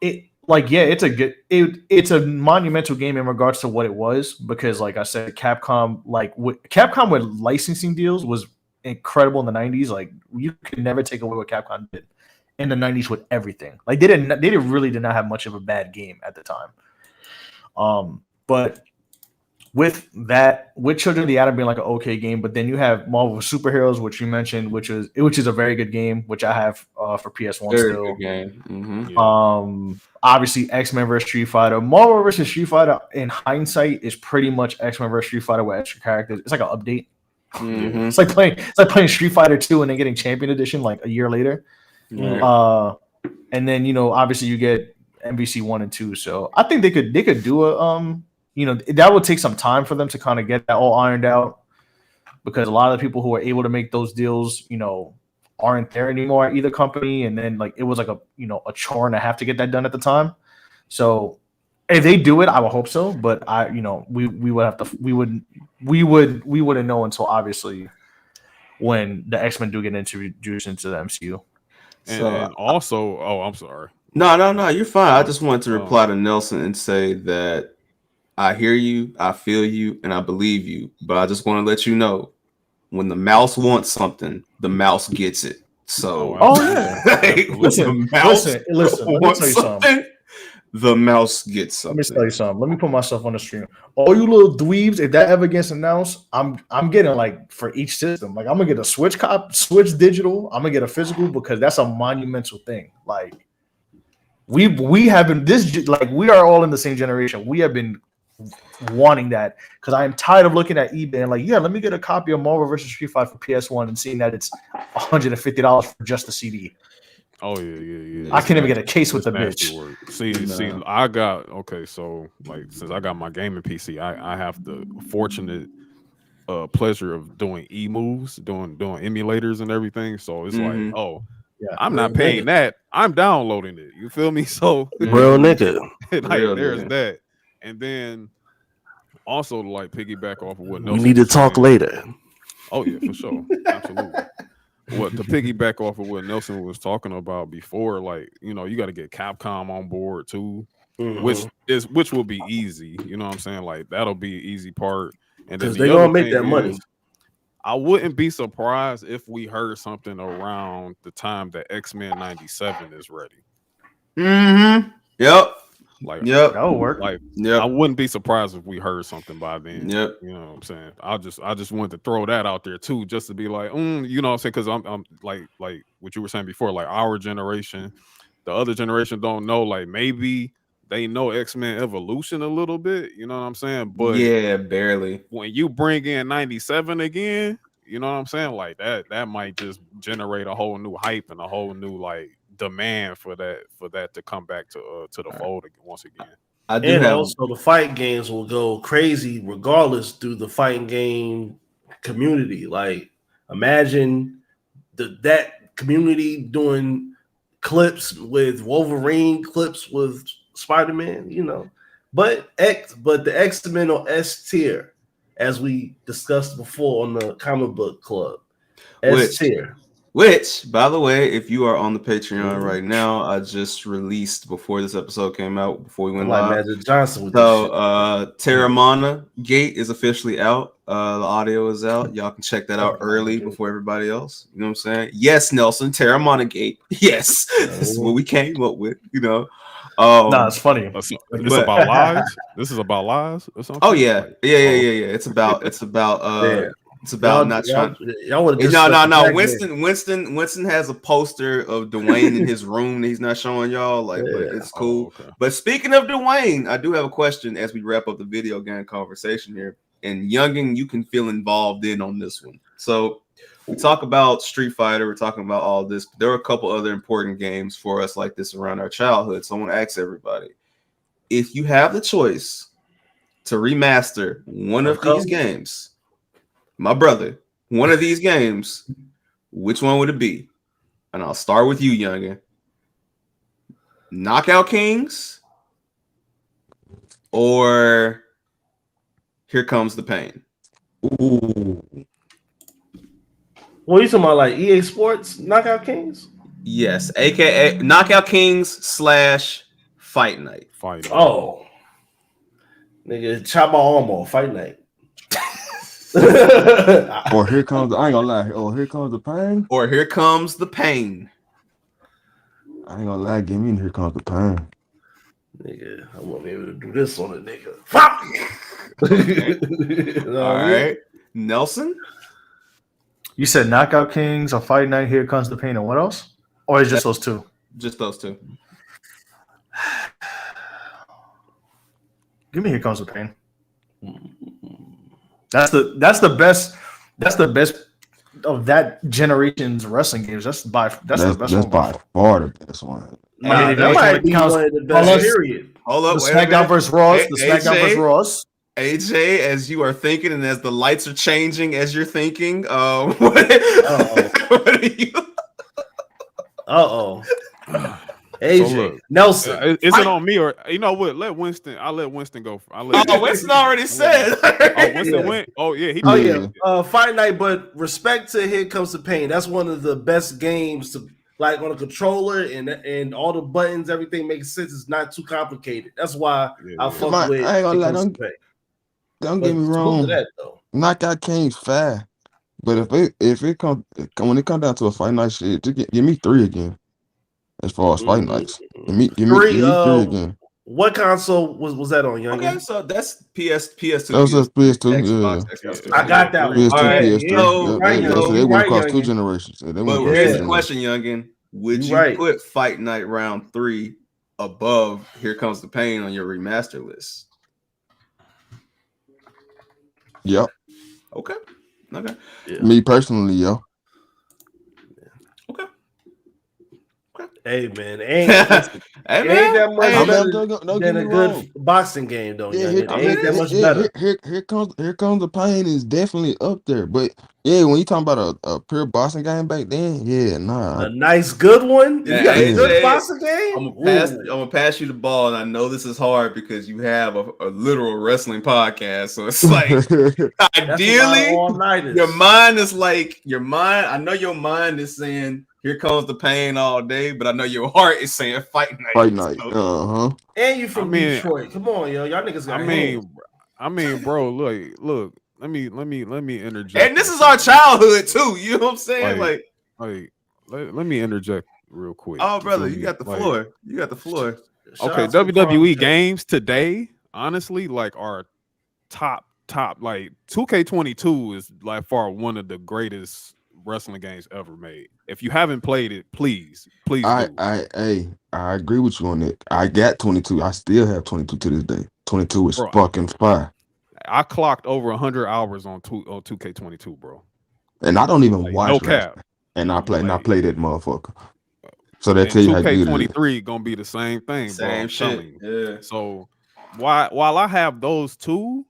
it's a monumental game in regards to what it was. Because, like I said, Capcom with licensing deals was incredible in the 90s. Like you could never take away what Capcom did in the 90s with everything. Like they really did not have much of a bad game at the time. But with Children of the Atom being like an okay game, but then you have Marvel Superheroes, which you mentioned, which is a very good game, which I have for PS1 very still. Good game. Mm-hmm. Obviously X-Men vs. Street Fighter. Marvel vs. Street Fighter, in hindsight, is pretty much X-Men vs. Street Fighter with extra characters. It's like an update. Mm-hmm. It's like playing Street Fighter 2 and then getting Champion Edition like a year later. Yeah. And then obviously you get MVC 1 and 2. So I think they could do a that would take some time for them to kind of get that all ironed out because a lot of the people who are able to make those deals, aren't there anymore at either company. And then like it was like a chore and a half to get that done at the time. So if they do it, I would hope so. But we wouldn't know until obviously when the X-Men do get introduced into the MCU. And also, I'm sorry. No, you're fine. I just wanted to reply to Nelson and say that I hear you, I feel you, and I believe you. But I just want to let you know, when the mouse wants something, the mouse gets it. So, listen. Let me tell you something. The mouse gets something. Let me tell you something. Let me put myself on the stream. All you little dweebs, if that ever gets announced, I'm getting like for each system. Like I'm gonna get a Switch digital. I'm gonna get a physical because that's a monumental thing. Like we have been we are all in the same generation. We have been wanting that because I am tired of looking at eBay and let me get a copy of Marvel vs. Street Fighter for PS1 and seeing that it's $150 for just the CD. Oh yeah. I can't even get a case with the bitch. See, I got so since I got my gaming PC, I have the fortunate pleasure of doing moves, doing emulators and everything. So it's I'm not paying that. I'm downloading it. You feel me? So real nigga. There's that. And then also piggyback off of what Nelson we need to talk later. Oh yeah, for sure. Absolutely. To piggyback off of what Nelson was talking about before, you got to get Capcom on board too, which will be easy. You know what I'm saying? That'll be an easy part. And because they're gonna make that money. I wouldn't be surprised if we heard something around the time that X-Men 97 is ready. Mm-hmm. Yep. That'll work. I wouldn't be surprised if we heard something by then. Yep. You know what I'm saying? I just wanted to throw that out there too, just to be you know what I'm saying? Because I'm like what you were saying before, our generation, the other generation don't know. Maybe they know X-Men Evolution a little bit. You know what I'm saying? But yeah, barely. When you bring in 97 again, you know what I'm saying? That might just generate a whole new hype and a whole new demand for that to come back to the fold once again. Also the fight games will go crazy regardless through the fighting game community. Imagine that community doing clips with Wolverine, clips with Spider-Man, but the X-Men are S tier, as we discussed before on the comic book club. S tier. Which, by the way, if you are on the Patreon right now, I just released before this episode came out, before we went live. Magic Johnson with so, Terramana Gate is officially out. The audio is out. Y'all can check that out early before everybody else. You know what I'm saying? Yes, Nelson, Terramana Gate. Yes, this is what we came up with. You know. Nah, it's funny. It's about lies. This is about lies or something. Oh yeah. It's about It's about not trying. No. Winston has a poster of Dwayne in his room that he's not showing y'all. But it's cool. Okay. But speaking of Dwayne, I do have a question as we wrap up the video game conversation here. And Youngin, you can feel involved in on this one. So we talk about Street Fighter. We're talking about all this. But there are a couple other important games for us like this around our childhood. So I want to ask everybody, if you have the choice to remaster one of these games, my brother, one of these games, which one would it be? And I'll start with you, Youngin. Knockout Kings or Here Comes the Pain? Ooh. What are you talking about, like EA Sports Knockout Kings? Yes, aka Knockout Kings / Fight Night. Oh, nigga, chop my arm off. Fight Night. Or Here Comes, I ain't gonna lie. Or Here Comes the Pain. Or Here Comes the Pain. I ain't gonna lie. Give me Here Comes the Pain. Nigga, I won't be able to do this on a nigga. Fuck. All right, Nelson. You said Knockout Kings or Fight Night, Here Comes the Pain, and what else? Or is just those two? Just those two. Give me Here Comes the Pain. That's the best of that generation's wrestling games. That's the best one. That's by far the best one. I mean, that might be one of the best. Period. Hold up, the SmackDown versus Raw. The SmackDown versus Raw. AJ, as you are thinking, and as the lights are changing, as you're thinking, what are you? AJ, so look, Nelson, is it on me or you know what? Let Winston. I'll let Winston go. Winston already said. Winston went. Oh yeah, he. Fight Night. But respect to Here Comes the Pain. That's one of the best games to like on a controller and all the buttons. Everything makes sense. It's not too complicated. That's why I fuck with. I ain't gonna lie. Don't get me wrong. Knockout King's fast, but if it comes when it comes down to a Fight Night shit, just give me 3 again. As far as Fight Nights, give me 3 again. What console was that on, Young? Okay, so that's PS2. That was PS2. Xbox. I got that one. PS2, PS3. They went across 2 generations. But here's the question, Youngin. Would you put Fight Night Round 3 above Here Comes the Pain on your remaster list? Yep. Okay. Yeah. Me personally, yo. Okay. Hey man, ain't that much better than a good boxing game though. Yeah, ain't that much better. Here comes the Pain is definitely up there, but yeah, when you talking about a pure boxing game back then, a nice good one. If you got a good boxing game, I'm gonna pass you the ball, and I know this is hard because you have a literal wrestling podcast, so it's like ideally your mind is like I know your mind is saying Here Comes the Pain all day, but I know your heart is saying Fight Night. Fight Night. So. And you from Detroit. Come on, yo. Y'all niggas got I mean, bro, look. Let me interject. And this is our childhood too. You know what I'm saying? Let me interject real quick. Oh, brother, you got the floor. You got the floor. Okay, WWE games today, honestly, like are top. Like 2K22 is like far one of the greatest wrestling games ever made. If you haven't played it, please. I agree with you on that. I got 22. I still have 22 to this day. 22 is fucking fire. I clocked over 100 hours on 2K22, bro. And I don't even watch no cap. And I play that motherfucker. So that tell you how good it is. 2K23 gonna be the same thing, same shit. Yeah. So while I have those two,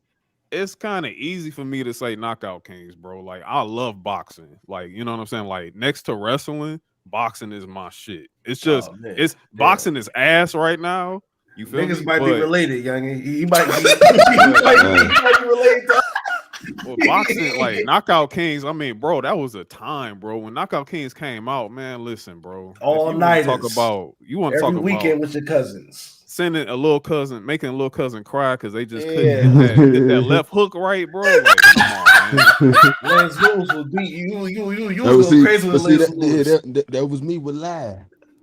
it's kind of easy for me to say Knockout Kings, bro. Like I love boxing. Like, you know what I'm saying? Like next to wrestling, boxing is my shit. It's just boxing is ass right now. You feel niggas me? Might be related, young. He might be related. boxing, like Knockout Kings. I mean, bro, that was a time, bro. When Knockout Kings came out, man, listen, bro. All night. Talk about every weekend with your cousins. Sending a little cousin, making a little cousin cry because they just couldn't hit that left hook right, bro. Like, come on, man. Lance Lewis will beat you. You was going crazy with Lance Lewis. That was me with live.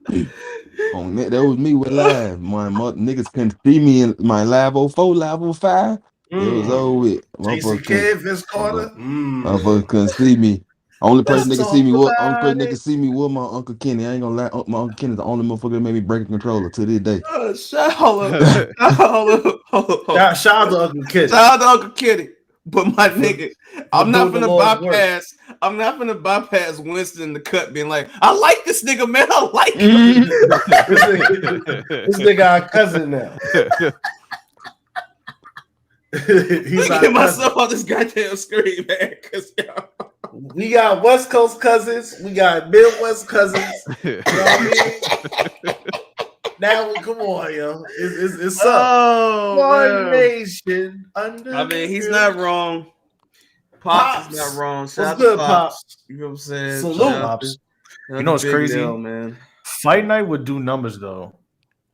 That was me with live. My niggas couldn't see me in my live 04, live 05. It was over with. Jason Kidd, Vince Carter. Motherfuckers couldn't see me. Only person that can see me was my Uncle Kenny. I ain't gonna lie. My Uncle Kenny is the only motherfucker that made me break a controller to this day. Shout out to Uncle Kenny. Shout out to Uncle Kenny. But my nigga, I'm not gonna bypass Winston in the cut being like, I like this nigga, man. I like him. This nigga our cousin now. He's get myself on this goddamn screen, man. Cause we got West Coast cousins, we got Midwest cousins. You know what I mean? Now, come on, yo. It's up. One nation under. I mean, he's not wrong. Pops is not wrong. What's good, Pops? You know what I'm saying? Salute, Pops. You know what's crazy, man? Fight Night would do numbers though.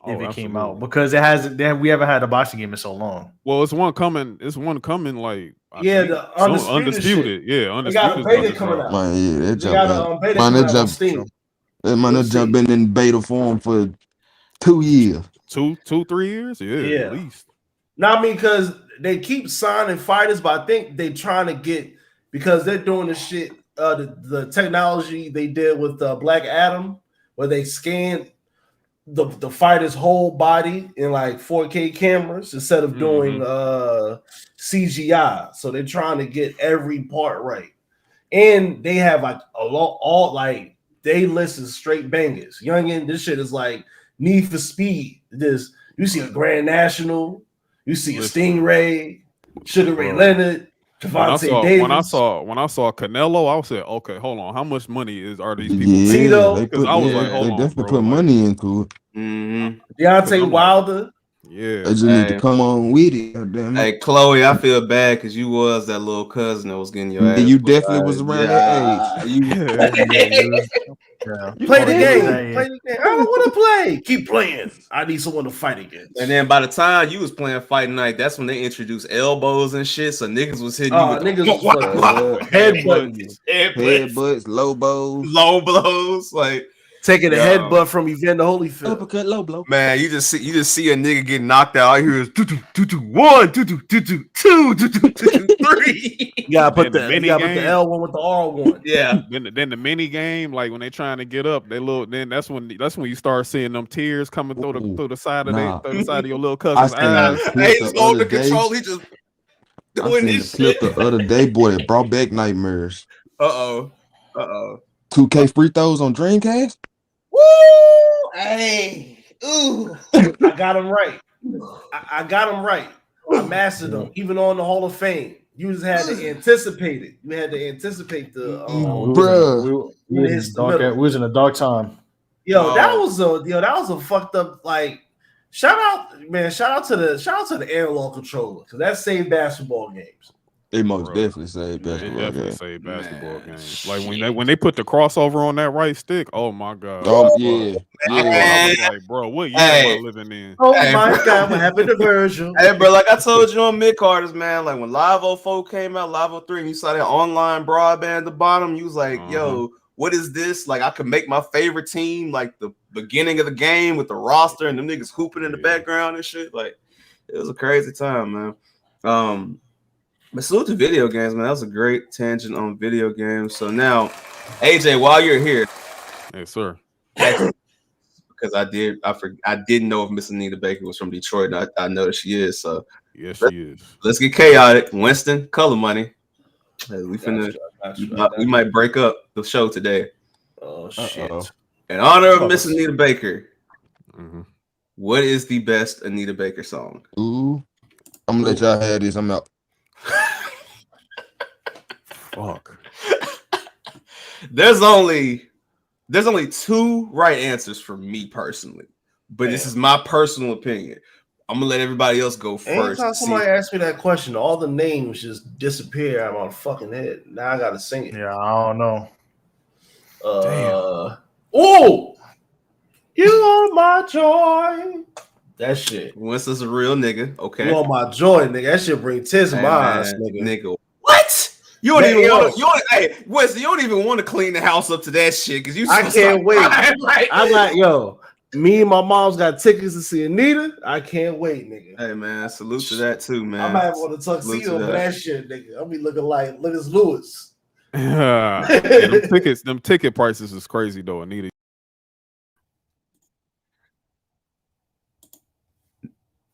If it came out, because we haven't had a boxing game in so long. Well, it's one coming. Like the undisputed. Yeah, undisputed. They got a beta coming out. Man, they jump in beta form for 2 years. 3 years? Yeah, at least. No, I mean, because they keep signing fighters, but I think they trying to get, because they're doing the shit, the technology they did with Black Adam, where they scanned the fighter's whole body in like 4K cameras instead of doing CGI. So they're trying to get every part right. And they have like they listen straight bangers. Youngin, this shit is like Need for Speed. You see a Grand National, you see a Stingray, Sugar Ray Leonard, Javante Davis. When I saw Canelo, I said, okay, hold on, how much money are these people? Yeah, because I was like, hold on, they definitely put money into it. Deontay Wilder. Yeah, they just need to come on with it. Damn it. Hey, Chloe, I feel bad because you was that little cousin that was getting your ass. You definitely was around that age. Play the game. Play the game. I don't want to play. Keep playing. I need someone to fight against. And then by the time you was playing Fight Night, that's when they introduced elbows and shit. So niggas was hitting you with headbutts, low blows, like taking a headbutt from Evander Holyfield. Uppercut, low blow. Man, you just see a nigga get knocked out. All you hear is 1, 2, 2, 3. You gotta put the L1 with the R1. Yeah. Then the mini game, like when they trying to get up, then that's when you start seeing them tears coming through the side of the side of your little cousin's eyes. Hey, he's holding the control. He just doing this shit. The other day, boy, it brought back nightmares. 2K free throws on Dreamcast. Woo! Hey, ooh! I got him right. I got him right. I mastered them, even on the Hall of Fame. You just had to anticipate it. You had to anticipate the. We was in a dark time. That was a fucked up. Like, shout out to the analog controller, because that saved basketball games. They most definitely saved basketball games. Like when they put the crossover on that right stick, oh my god. Oh yeah. I was like, bro, what year am I living in? Oh my god, what happened to Virgil? Hey, bro, like I told you on Midcarders, man, like when Live 04 came out, Live 03, and you saw that online broadband at the bottom, you was like, yo, what is this? Like I could make my favorite team like the beginning of the game with the roster and them niggas hooping in the background and shit. Like it was a crazy time, man. But salute to video games, man. That was a great tangent on video games. So now, AJ, while you're here, yes, sir. Because I didn't know if Miss Anita Baker was from Detroit. And I know that she is. So yes, she is. Let's get chaotic. Winston, color money. We might break up the show today. Oh shit! In honor of Miss Anita Baker, what is the best Anita Baker song? Ooh, I'm gonna let y'all have this. I'm out. Fuck. There's only 2 right answers for me personally, but this is my personal opinion. I'm gonna let everybody else go first. Anytime somebody asks me that question, all the names just disappear out of my fucking head. Now I gotta sing it. Yeah, I don't know. Oh, you are my joy. That shit. Winston's a real nigga. Okay. You are my joy, nigga. That shit bring tears in my eyes, nigga. What? You don't even want to. Hey, Winston, you don't even want to clean the house up to that shit because you. I can't wait. I got me and my mom's got tickets to see Anita. I can't wait, nigga. Hey man, salute to that too, man. I might have on a tuxedo for that shit, nigga. I'll be looking like Lucas Lewis. Them ticket prices is crazy though, Anita.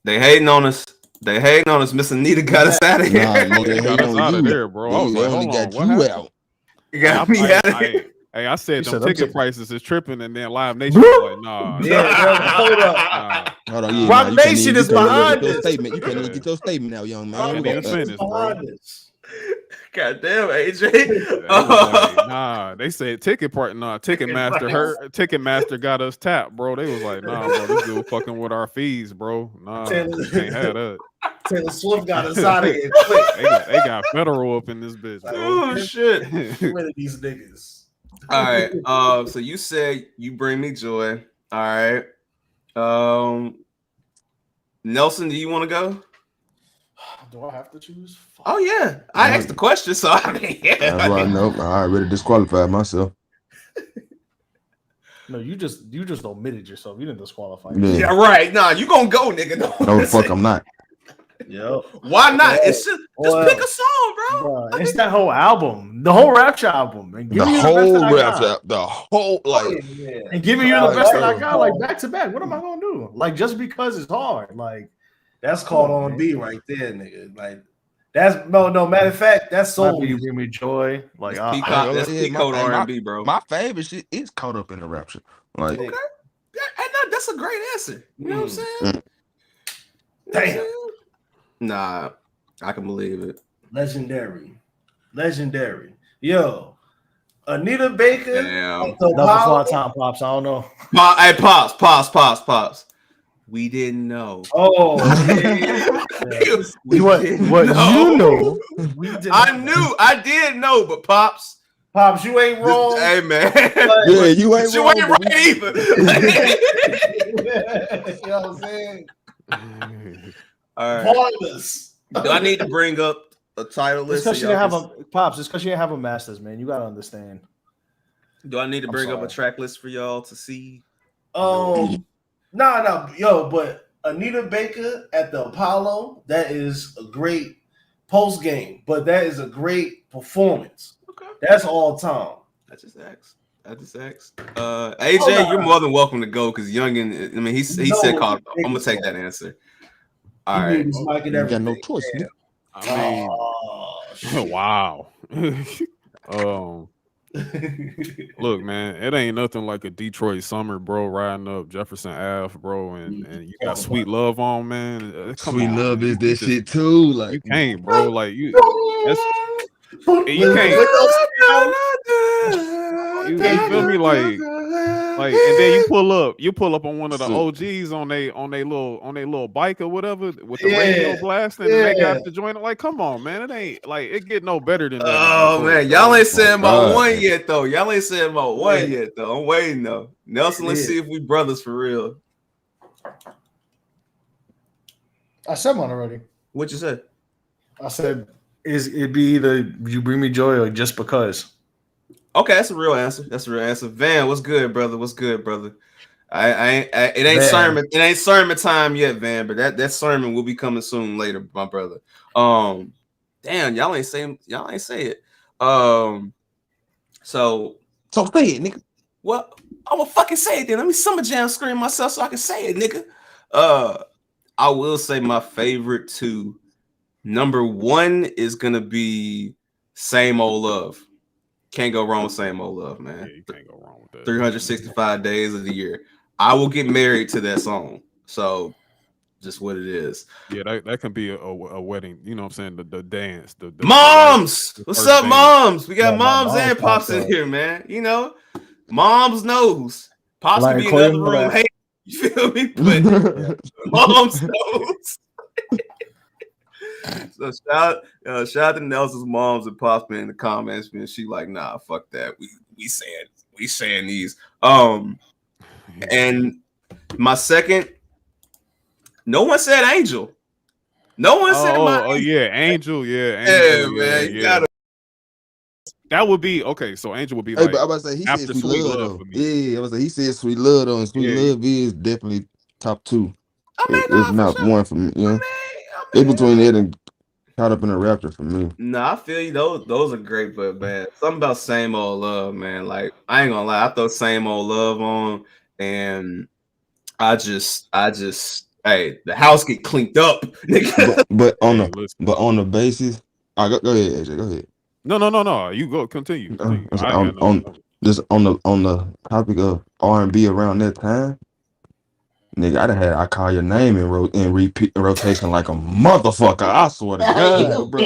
They hating on us. Miss Anita got us out of here. They got us out of there, bro. I was like, hold on, what happened? You got me out of here. Hey, I said them ticket prices is tripping, and then Live Nation was like, nah. Hold up. Hold on, Live Nation is behind this. Statement. You can't even get your statement now, young man. I didn't even finish, bro. God damn, AJ. Nah, they said Ticketmaster got us tapped, bro. They was like, nah, bro, this dude fucking with our fees, bro. Nah, can't have that. Taylor Swift got us out of here. They got federal up in this bitch, bro. Oh shit. Rid of these niggas. All right. So you said you bring me joy. All right. Nelson, do you want to go? Do I have to choose? Fuck. Oh yeah, I asked the question, so I mean, yeah. Right, nope. I already disqualified myself. No, you just omitted yourself. You didn't disqualify. Yeah, right. Nah, you gonna go, nigga? No, the fuck, I'm not. Yo, why not? It's just pick a song, bro. It's that whole album, the whole Rapture album, and The whole like, and giving you the best that I got, like back to back. What am I gonna do? Like just because it's hard, like. That's called R&B right there, nigga. Like that's no. Matter of fact, that's soul. You bring me joy. Like that's P-code R&B, bro. My favorite shit is caught up in the Rapture. Like, okay. That's a great answer. You know what I'm saying? Damn. Nah, I can believe it. Legendary. Yo, Anita Baker. Damn. Before time, Pops. I don't know. Hey, Pops. We didn't know. Oh, what you know? I did know, but Pops, you ain't wrong. Hey man, yeah, you ain't wrong. You ain't right either. You know what I'm saying? All right. Do I need to bring up a title list? It's because you didn't have a Pops. It's because you didn't have a Masters, man. You gotta understand. Do I need to bring up a track list for y'all to see? No, yo, but Anita Baker at the Apollo, that is a great post game, but that is a great performance. Okay, that's all time. I just asked. AJ, you're more than welcome to go because Youngin. I mean, he said call. I'm gonna take that answer. All right, you got no choice. Man. I mean, wow. Look, man, it ain't nothing like a Detroit summer, bro, riding up Jefferson Ave, bro, and you got Sweet Love on, man. Sweet Love is that shit too. Like you can't, bro. Like you can't. You feel me? Like, and then you pull up on one of the OGs on they little bike or whatever with the radio blasting, and they got to join it. Like, come on, man, it ain't like it get no better than that. Oh man, y'all ain't saying about one yet though. I'm waiting though. Nelson, let's see if we brothers for real. I said one already. What you said? I said it'd be either You Bring Me Joy or Just Because. Okay, that's a real answer. Van, what's good, brother? It ain't sermon. It ain't sermon time yet, Van. But that sermon will be coming soon later, my brother. Damn, y'all ain't say it. So say it, nigga. Well, I'm gonna fucking say it then. Let me summer jam scream myself so I can say it, nigga. I will say my favorite two. Number one is gonna be Same Old Love. Can't go wrong with Same Old Love, man. Yeah, you can't go wrong with that. 365 days of the year. I will get married to that song. So just what it is. Yeah, that can be a wedding. You know what I'm saying? The dance. The moms! What's up, moms? We got moms and pops in here, man. You know, moms knows. Pops can be in the other room. Hey, You feel me? But mom's knows. So shout out to Nelson's moms and pops in the comments, man. She like, nah, fuck that. We saying these. And my second, no one said Angel. No one said Angel. Angel. Yeah, man. You gotta. That would be okay. So Angel would be hey, like, but I was say he said Sweet Love though. For me. Yeah, I was like he said Sweet Love though, and Sweet Love is definitely top 2. It's not sure. One for me. Yeah, it's between it and Caught Up in a Raptor for me. Nah, I feel you. Those are great, but man, something about Same Old Love, man. Like I ain't gonna lie, I throw Same Old Love on, and I just, hey, the house get clinked up, nigga. but on the basis, go ahead, AJ, go ahead. No. You go, continue. On the topic of R&B around that time, nigga, I'd have had I Call Your Name in rotation like a motherfucker. I swear to God, bro.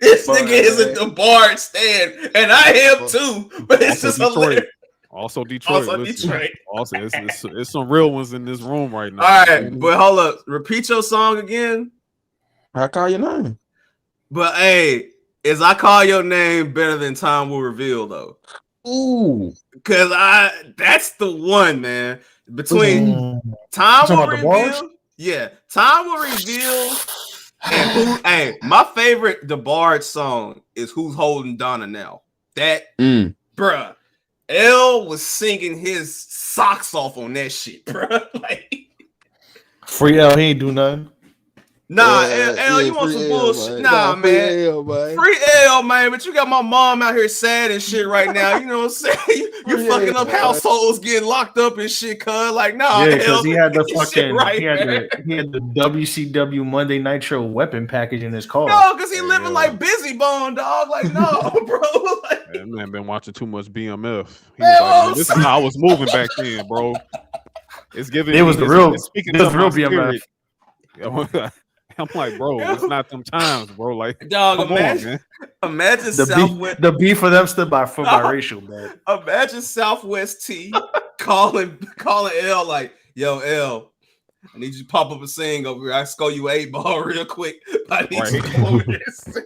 This nigga is a DeBarge stand, and I am too. But it's just hilarious. Also Detroit. Also, it's some real ones in this room right now. All right, but hold up. Repeat your song again. I Call Your Name. But hey, is I Call Your Name better than Time Will Reveal though? Ooh, because that's the one, man. Between Time Will Reveal, Time Will Reveal, and my favorite DeBarge song is Who's Holding Donna Now. That bruh, L was singing his socks off on that shit, bruh. Like, Free L, he ain't do nothing. Nah, L, you want some bullshit? Nah, man. Free L, man. But you got my mom out here sad and shit right now. You know what I'm saying? You're fucking up households getting locked up and shit, cuz. Like, nah, yeah, because he had the fucking right, he had the WCW Monday Nitro weapon package in his car. No, because he living like Busy Bone, dog. Like, no, bro. Like, that man been watching too much BMF. He was like, this is how I was moving back then, bro. It's giving. It was the real BMF. I'm like, bro, it's not them times, bro. Like, dog, imagine Southwest. The B for them stood by for biracial, man. Imagine Southwest T calling L like, yo, L, I need you to pop up and sing over here. I score you 8-ball real quick. I need you to come over here and sing.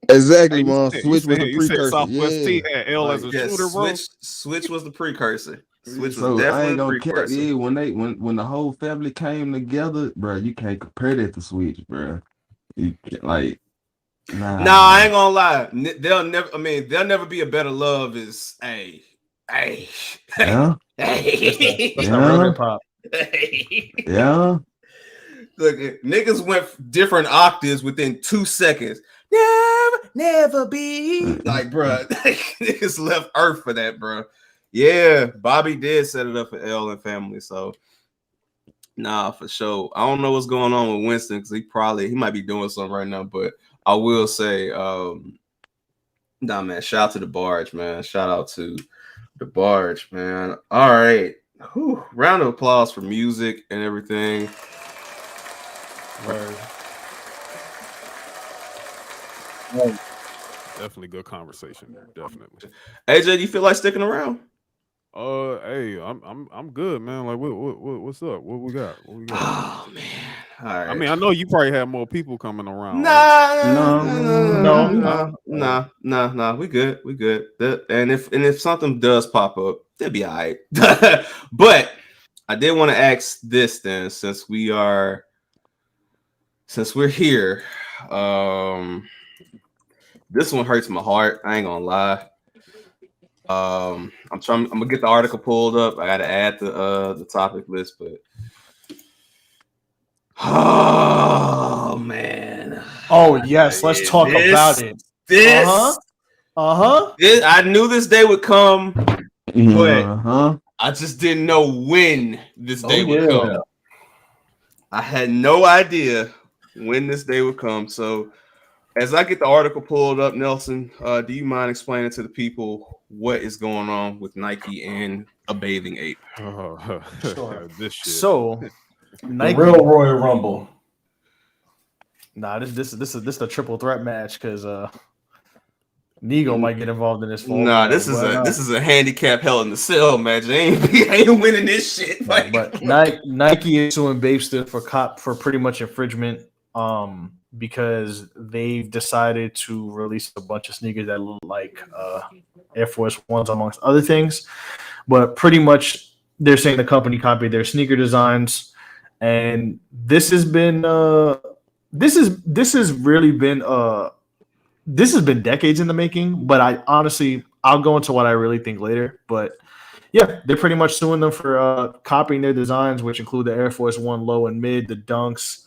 Exactly, man. Switch was the precursor. Southwest T had L as a shooter, bro. Switch was the precursor. Switch so was definitely the precursor. Yeah, when the whole family came together, bro, you can't compare that to Switch, bro. You like, nah, I ain't gonna lie. They'll never be a better love. Is hey, yeah, real pop. Yeah. Look, niggas went different octaves within 2 seconds. Never be like, bro. Niggas left Earth for that, bro. Yeah, Bobby did set it up for L and family. So, nah, for sure. I don't know what's going on with Winston because he might be doing something right now. But I will say, nah, man. Shout out to DeBarge, man. Shout out to DeBarge, man. All right, round of applause for music and everything. Word. Definitely good conversation there. Definitely. AJ, do you feel like sticking around? Hey, I'm good, man. Like, what's up? What we got? Oh man, all right. I mean, I know you probably have more people coming around. Nah. We good. And if something does pop up, they'll be all right. But I did want to ask this then, since we're here. This one hurts my heart. I ain't gonna lie. I'm gonna get the article pulled up. I gotta add the topic list, but oh man. Oh yes, let's talk about it. I knew this day would come, but I just didn't know when this day would come. I had no idea when this day would come. So as I get the article pulled up, Nelson, do you mind explaining to the people what is going on with Nike and a bathing ape? Sure. This shit. So, Nike, the real Royal Rumble. Nah, this is the triple threat match because Nigo might get involved in this. Nah, this is a handicap hell in the cell match. I ain't winning this shit. Like, but Nike is suing Bapester for pretty much infringement. Because they've decided to release a bunch of sneakers that look like Air Force Ones, amongst other things. But pretty much, they're saying the company copied their sneaker designs, and this has been this has been decades in the making. But I'll go into what I really think later. But yeah, they're pretty much suing them for copying their designs, which include the Air Force One low and mid, the dunks.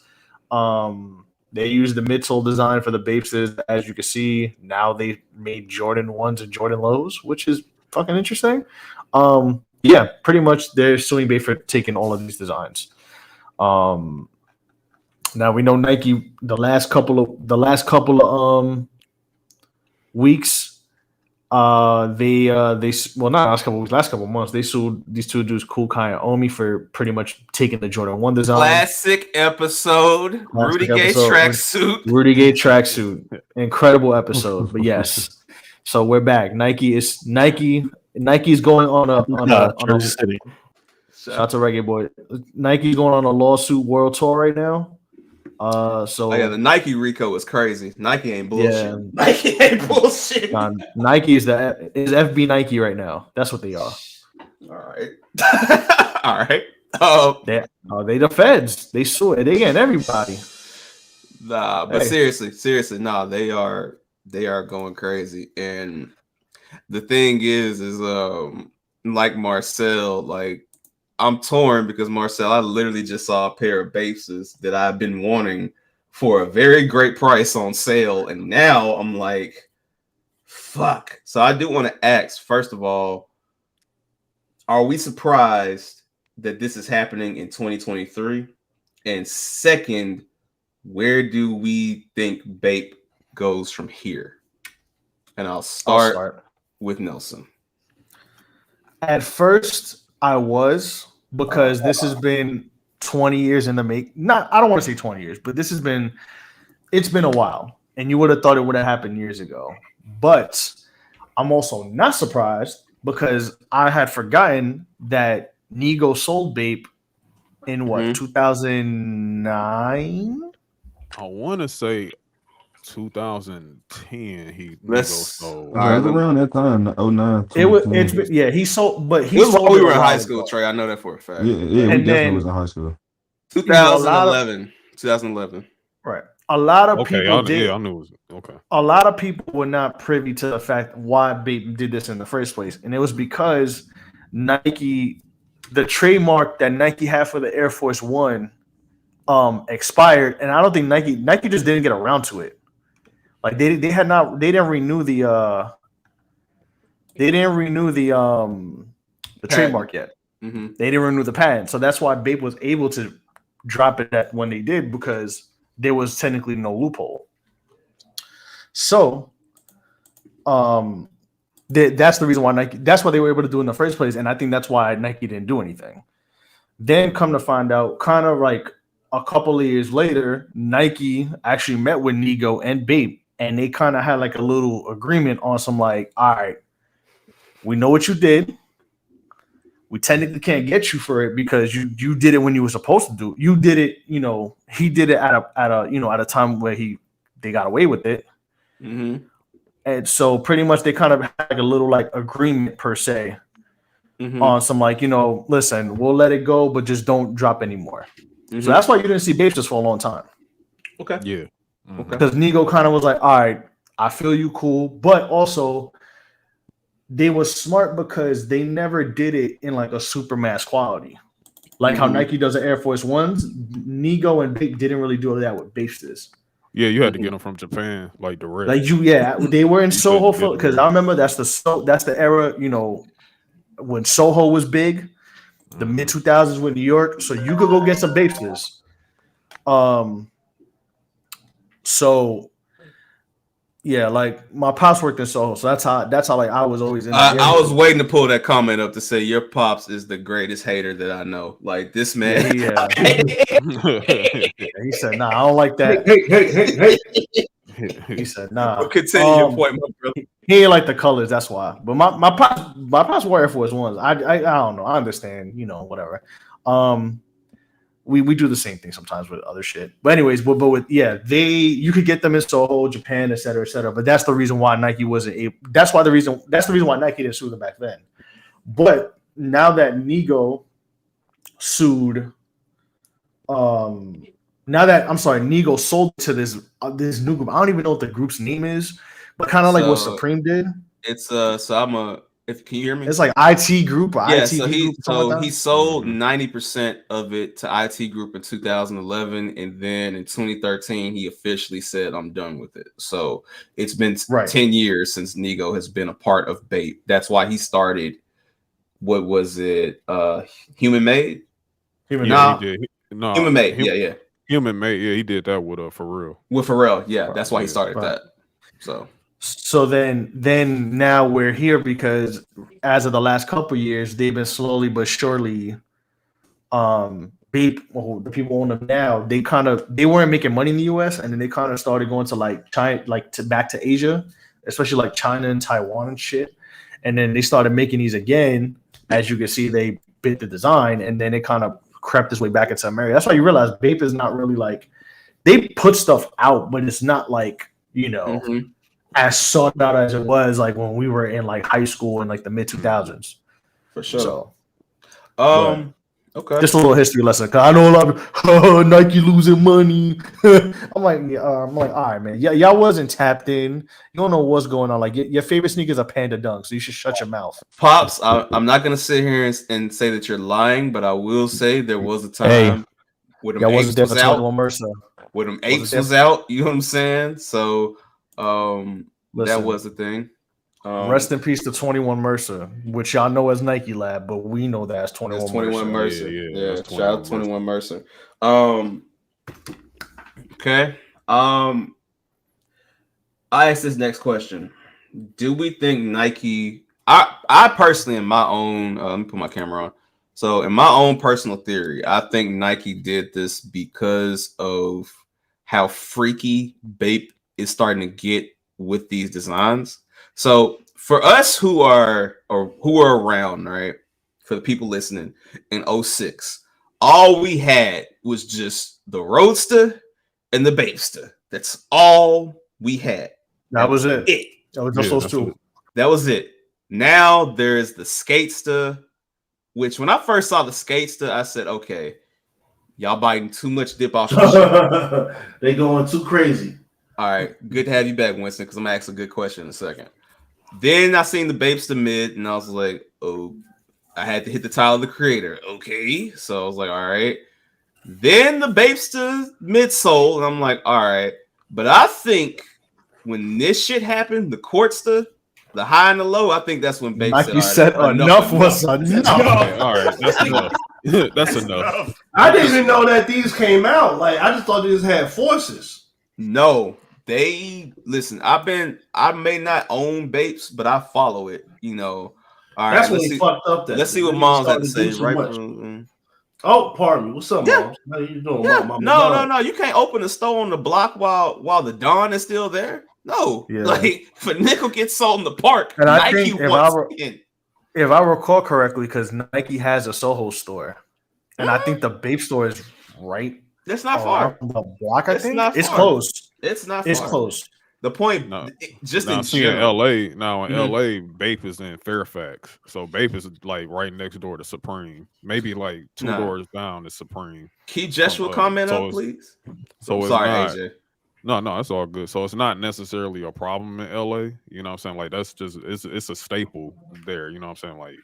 They used the midsole design for the Bapes, as you can see. Now they made Jordan 1s and Jordan lows, which is fucking interesting. Yeah, pretty much they're suing Bape for taking all of these designs. Now we know Nike the last couple of weeks. Last couple of months, they sued these two dudes, Kool Kai and Omi, for pretty much taking the Jordan 1 design. Classic episode. Rudy Gay tracksuit. Incredible episode. But yes. So we're back. Nike's going on a shout out to Reggae Boy. Nike's going on a lawsuit world tour right now. The Nike Rico is crazy. Nike ain't bullshit. Yeah. Nike ain't bullshit. Nike is FB Nike right now. That's what they are. All right. All right. They the feds. They sue it. They getting everybody. Nah, but seriously, nah, they are going crazy. And the thing is like Marcel, like, I'm torn because Marcel, I literally just saw a pair of Bapes that I've been wanting for a very great price on sale, and now I'm like, fuck. So I do want to ask, first of all, are we surprised that this is happening in 2023? And second, where do we think Bape goes from here? And I'll start with Nelson. At first, I was, because this has been 20 years in the make. I don't want to say 20 years, but it's been a while, and you would have thought it would have happened years ago. But I'm also not surprised, because I had forgotten that Nigo sold Bape in 2009. I want to say 2010. He sold. Around that time, 09. He sold, but it was while we were in high school, Trey. I know that for a fact. Yeah, we definitely was in high school. 2011. Right. A lot of people did. Yeah, I knew it was okay. A lot of people were not privy to the fact why Bape did this in the first place, and it was because Nike, the trademark that Nike had for the Air Force One, expired, and I don't think Nike just didn't get around to it. Like they didn't renew the trademark yet. Mm-hmm. They didn't renew the patent, so that's why Bape was able to drop it when they did, because there was technically no loophole. So, that's the reason why Nike. That's what they were able to do in the first place, and I think that's why Nike didn't do anything. Then come to find out, kind of like a couple of years later, Nike actually met with Nigo and Bape, and they kind of had like a little agreement on some like, all right, we know what you did. We technically can't get you for it because you did it when you were supposed to do. You did it, he did it at a time where they got away with it. Mm-hmm. And so pretty much they kind of had like a little like agreement per se on some like, listen, we'll let it go, but just don't drop anymore. Mm-hmm. So that's why you didn't see Bapes for a long time. Okay. Yeah. Mm-hmm. Okay. Because Nigo kind of was like, all right, I feel you, cool, but also they were smart because they never did it in like a super mass quality. Like how Nike does the Air Force Ones, Nigo and Bape didn't really do that with Bapes. Yeah, you had to get them from Japan, like direct. They were in Soho because I remember that's the era, when Soho was big, the mid 2000s with New York, so you could go get some Bapes. So yeah, like my pops worked in Soho, so that's how like I was always in. I was waiting to pull that comment up to say your pops is the greatest hater that I know. Like this man, yeah. He said, "Nah, I don't like that." Hey. He said, "Nah." Continue your point, my brother. He ain't like the colors, that's why. But my pops wore Air Force Ones. I don't know. I understand, whatever. We do the same thing sometimes with other shit. But anyways, but with you could get them in Soho, Japan, et cetera, et cetera. But that's the reason why Nike wasn't able. That's the reason why Nike didn't sue them back then. But now that Nego sued, Nego sold to this new group. I don't even know what the group's name is, but kind of like what Supreme did. It's can you hear me? It's like IT Group. He sold 90% of it to IT Group in 2011, and then in 2013 he officially said, "I'm done with it." So it's been 10 years since Nego has been a part of BAPE. That's why he started. What was it? Human Made. Human Made. Yeah. Human Made. Yeah, he did that with Pharrell. With Pharrell, yeah. That's why he started that. So then now we're here because as of the last couple of years, they've been slowly but surely, BAPE, the people own them now. They weren't making money in the US, and then they kind of started going to like China, back to Asia, especially like China and Taiwan and shit. And then they started making these again. As you can see, they bit the design, and then it kind of crept its way back into America. That's why you realize BAPE is not really like, they put stuff out, but it's not like, as sought out as it was like when we were in like high school in like the mid 2000s. For sure. So, okay. Just a little history lesson, because I know a lot of Nike losing money. I'm like, all right, man. Yeah, y'all wasn't tapped in. You don't know what's going on. Like your favorite sneaker is a Panda Dunk, so you should shut your mouth. Pops, I'm not gonna sit here and say that you're lying, but I will say there was a time where them apes was out. Where them apes was out. You know what I'm saying? So that was the thing. Rest in peace to 21 Mercer, which y'all know as Nike Lab, but we know that as 21 Mercer. Yeah. Shout out to 21 Mercer. Okay. I asked this next question. Do we think Nike? I personally, in my own, let me put my camera on. So, in my own personal theory, I think Nike did this because of how freaky BAPE is starting to get with these designs. So for us who are around, right, for the people listening in 06, all we had was just the Roadster and the Bapester. That's all we had. That was it. That was just those two. That was it. Now there's the Skatester, which when I first saw the Skatester, I said, okay, y'all biting too much dip off the shit. They going too crazy. All right, good to have you back, Winston, because I'm gonna ask a good question in a second. Then I seen the Bapester mid, and I was like, oh, I had to hit the Tyler the Creator. Okay, so I was like, all right. Then the Bapester midsole, and I'm like, all right. But I think when this shit happened, the Courtster, the high and the low, I think that's when BAPE said enough was enough. All right, that's enough. That's enough. I didn't even know that these came out. Like, I just thought they just had forces. No. Listen, I may not own BAPEs, but I follow it, All right, that's when he fucked up. Let's see what Mom's had to say, right? Oh, pardon me. What's up, Mom? How you doing, Mom? No. You can't open a store on the block while the Dawn is still there. No, like if a nickel gets sold in the park, and I think if I recall correctly, because Nike has a Soho store, and I think the BAPE store is right. That's not far. The block, I think it's close. It's not. It's close. The point, in LA now. In LA, BAPE is in Fairfax, so BAPE is like right next door to Supreme. Maybe like two doors down is Supreme. Keep Joshua comment up, please. So it's sorry, not, AJ. No, it's all good. So it's not necessarily a problem in LA. You know what I'm saying? Like that's just it's a staple there. You know what I'm saying? Like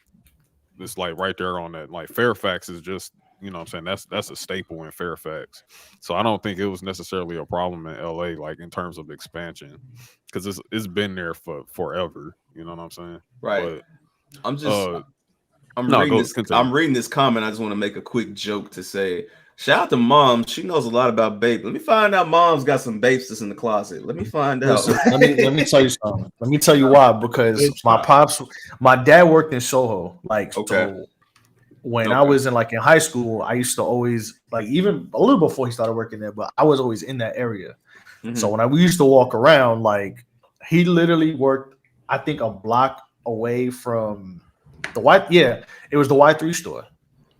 it's like right there on that. Like Fairfax is just. You know what I'm saying? That's a staple in Fairfax. So I don't think it was necessarily a problem in LA, like in terms of expansion, because it's been there for forever. You know what I'm saying? Right. But, I'm reading this comment. I just want to make a quick joke to say, shout out to Mom. She knows a lot about BAPE. Let me find out Mom's got some BAPes that's in the closet. Let me find out. let me tell you something. Let me tell you why. Because my dad worked in Soho. Like, so when I was in high school, I used to always even a little before he started working there, but I was always in that area. Mm-hmm. So when we used to walk around, he literally worked I think a block away from the Y. Yeah, it was the Y3 store.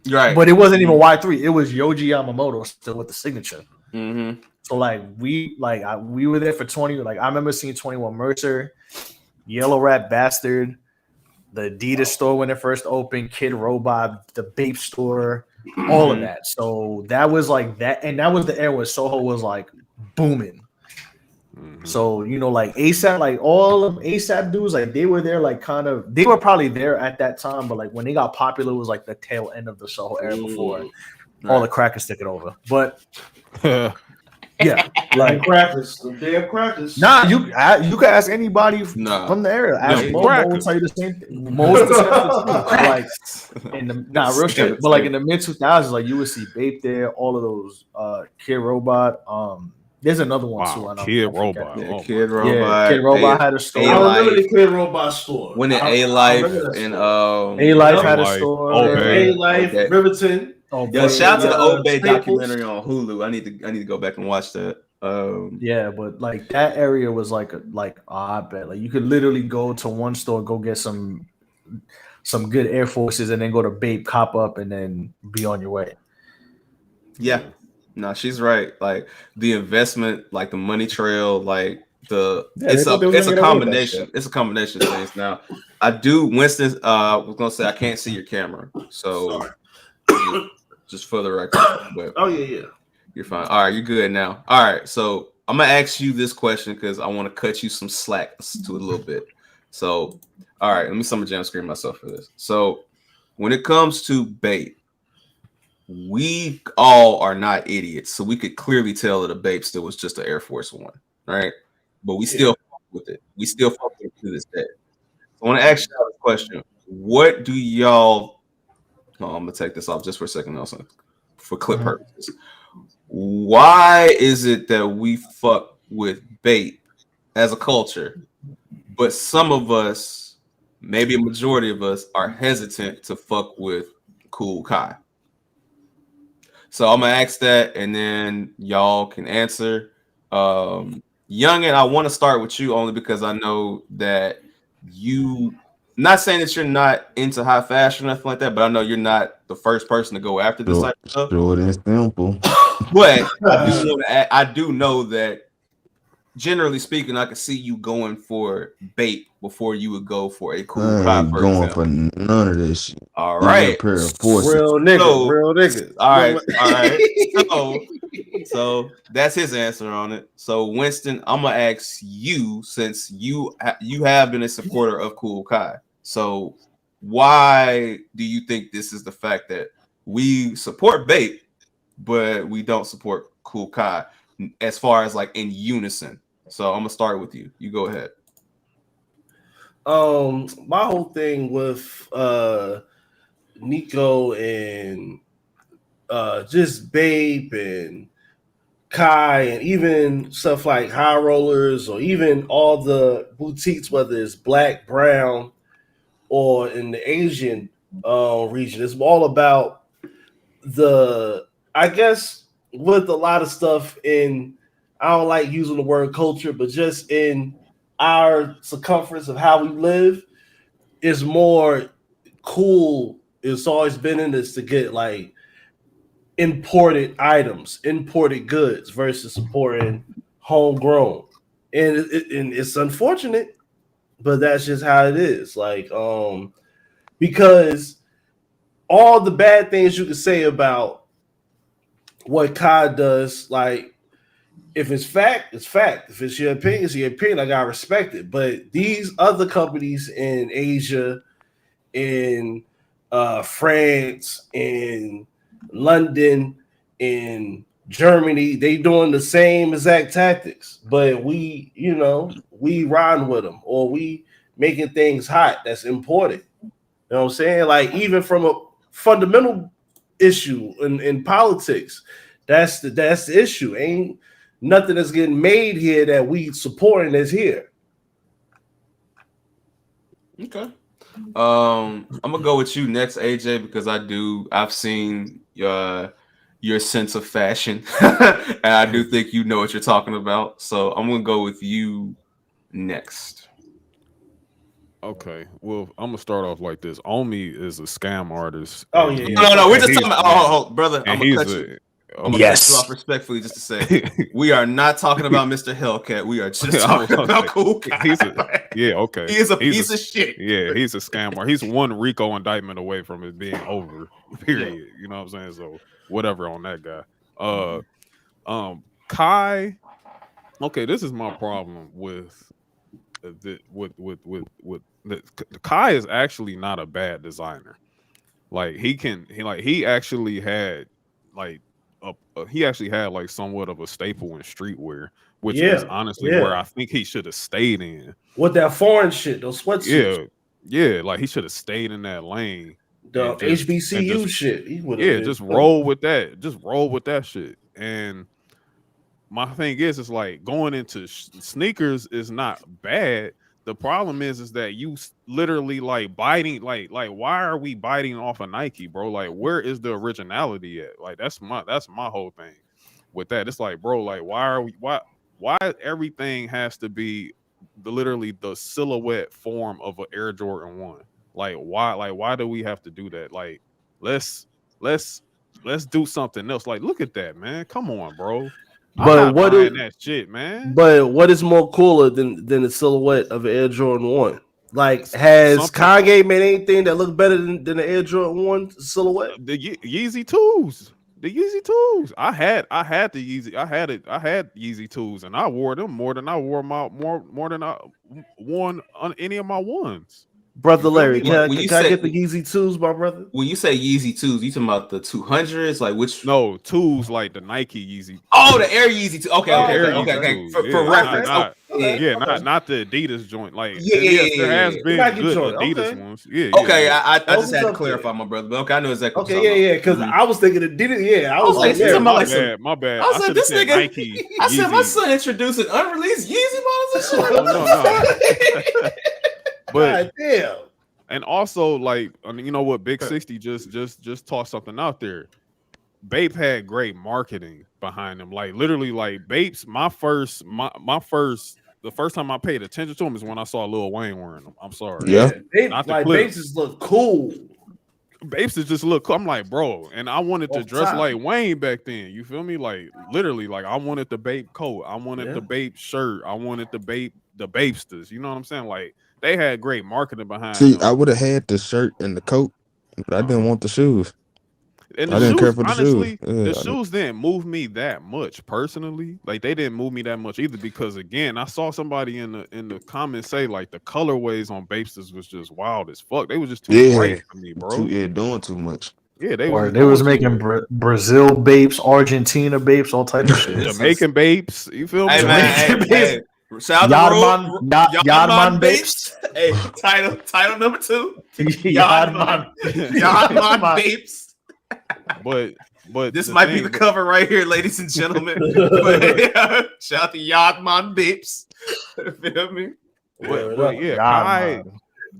Right. But it wasn't even Y3. It was Yoji Yamamoto still with the signature. Mm-hmm. So like we were there for 20. Like I remember seeing 21 Mercer, Yellow Rat Bastard, the Adidas store when it first opened, Kid Robot, the BAPE store, all of that. So that was like that, and that was the era where Soho was like booming. So like ASAP, like all of ASAP dudes, like they were there, like they were probably there at that time, but like when they got popular, it was like the tail end of the Soho era before all the crackers took it over. But yeah, like crackers, the damn crackers. Nah, you can ask anybody from the area. Ask Mo will tell you the same thing. Most like in the real shit, but like in the mid 2000s, like you would see BAPE there, all of those Kid Robot. There's another one too. Kid Robot. Yeah, Kid Robot. Kid Robot had a store. I remember the Kid Robot store. When the A Life and A Life had a store. A Life, Riverton. Yo, shout out to the Obey documentary on Hulu. I need to go back and watch that. Yeah, but like that area was like I bet like you could literally go to one store, go get some good Air Forces, and then go to BAPE, cop up, and then be on your way. Yeah, no, she's right. Like the investment, like the money trail, like it's a combination. It's a combination of things. Now, I do. Winston was gonna say I can't see your camera, so just for the record. But, yeah. You're fine. All right, you're good now. All right, so I'm gonna ask you this question because I want to cut you some slack to a little bit. So, all right, let me summer jam screen myself for this. So, when it comes to BAPE, we all are not idiots, so we could clearly tell that a BAPE still was just an Air Force One, right? But we still fuck with it. We still fuck with it to this day. So I want to ask you this question: what do y'all? Oh, I'm gonna take this off just for a second, also, for clip purposes. Why is it that we fuck with BAPE as a culture, but some of us, maybe a majority of us, are hesitant to fuck with Cool Kai? So I'm gonna ask that, and then y'all can answer. Youngin, I want to start with you only because I know that you. Not saying that you're not into high fashion or nothing like that, but I know you're not the first person to go after this type of stuff. Short and simple. But I do know that, generally speaking, I can see you going for BAPE before you would go for a Cool Kai. Going for none of this shit. All right, real nigga. All right. So that's his answer on it. So Winston, I'm gonna ask you, since you have been a supporter of Cool Kai. So why do you think this is the fact that we support BAPE, but we don't support Cool Kai as far as like in unison? So I'm gonna start with you. You go ahead. My whole thing with Nico and just BAPE and Kai and even stuff like High Rollers or even all the boutiques, whether it's black, brown, or in the Asian region, it's all about I guess with a lot of stuff in, I don't like using the word culture, but just in our circumference of how we live is more cool. It's always been in this to get like imported items, imported goods versus supporting homegrown. And it's unfortunate, but that's just how it is. Like, because all the bad things you can say about what Kai does, like, if it's fact, it's fact. If it's your opinion, it's your opinion. I gotta respect it. But these other companies in Asia, in France, in London, in Germany, they doing the same exact tactics. But we riding with them, or we making things hot that's imported. You know what I'm saying? Like, even from a fundamental issue in politics, that's the issue. Ain't nothing that's getting made here that we supporting is here. Okay. I'm gonna go with you next, AJ, because I've seen your sense of fashion, and I do think you know what you're talking about. So I'm gonna go with you next. Okay, well, I'm gonna start off like this. Omi is a scam artist. Oh yeah, no, we're just talking about. Oh, brother, I'm gonna cut you. I'm gonna cut you off respectfully just to say we are not talking about Mr. Hellcat. We are just talking about Cool Guy. Okay. He is a piece of shit. Yeah, he's a scammer. He's one RICO indictment away from it being over. Period. Yeah. You know what I'm saying? So whatever on that guy. Kai. Okay, this is my problem with Kai is actually not a bad designer. Like he actually had like he actually had like somewhat of a staple in streetwear, which is honestly where I think he should have stayed in. With that foreign shit, those sweatsuits. Yeah, like he should have stayed in that lane. The HBCU shit. Just roll with that. Just roll with that shit. And my thing is like going into sneakers is not bad. The problem is that you literally like biting, like why are we biting off of Nike, bro? Like where is the originality at? Like that's my whole thing with that. It's like, bro, like why everything has to be literally the silhouette form of an Air Jordan 1? Like why do we have to do that? Like let's do something else. Like look at that, man. Come on, bro. But what is that shit, man? But what is more cooler than the silhouette of an Air Jordan 1? Like, has Kanye made anything that look better than the Air Jordan 1 silhouette? The Yeezy 2s. The Yeezy 2s. I had the Yeezy. I had Yeezy 2s, and I wore them more than I wore more than I worn on any of my ones. Brother Larry, can I get the Yeezy 2s, my brother? When you say Yeezy 2s, you talking about the 200s? Like which? No, 2s like the Nike Yeezy. Oh, the Air Yeezy 2. Okay. For reference. Not the Adidas joint. Like there has been good Adidas ones. Yeah. Okay, I just had to clarify, my brother. But okay, I know exactly. Okay, because I was thinking Adidas. Yeah, I was like, my bad. I was like, this nigga. Nike, I said my son introducing unreleased Yeezy models and shit. But God damn. And also, like, you know what, Big 60 just tossed something out there. BAPE had great marketing behind them. Like literally, like BAPEs, the first time I paid attention to them is when I saw Lil Wayne wearing them. I'm sorry. Yeah. BAPEs just look cool. BAPEs just look cool. I'm like, bro, and I wanted to dress like Wayne back then. You feel me? Like literally, like I wanted the BAPE coat. I wanted the BAPE shirt. I wanted the BAPEsters. You know what I'm saying? Like they had great marketing behind them. I would have had the shirt and the coat, but I didn't want the shoes. And I didn't care for the shoes. The shoes didn't move me that much personally. Like they didn't move me that much either because again, I saw somebody in the comments say like the colorways on BAPEs was just wild as fuck. They was just too bright for me, bro. Doing too much. Yeah, they was making Brazil BAPEs, Argentina BAPEs, all types of shit. Jamaican BAPEs, you feel me? Hey, shout out to Yardman BAPEs. Hey, title number 2. Yardman BAPEs. But this might be the cover right here, ladies and gentlemen. Shout out to Yardman BAPEs. Feel me? But yeah,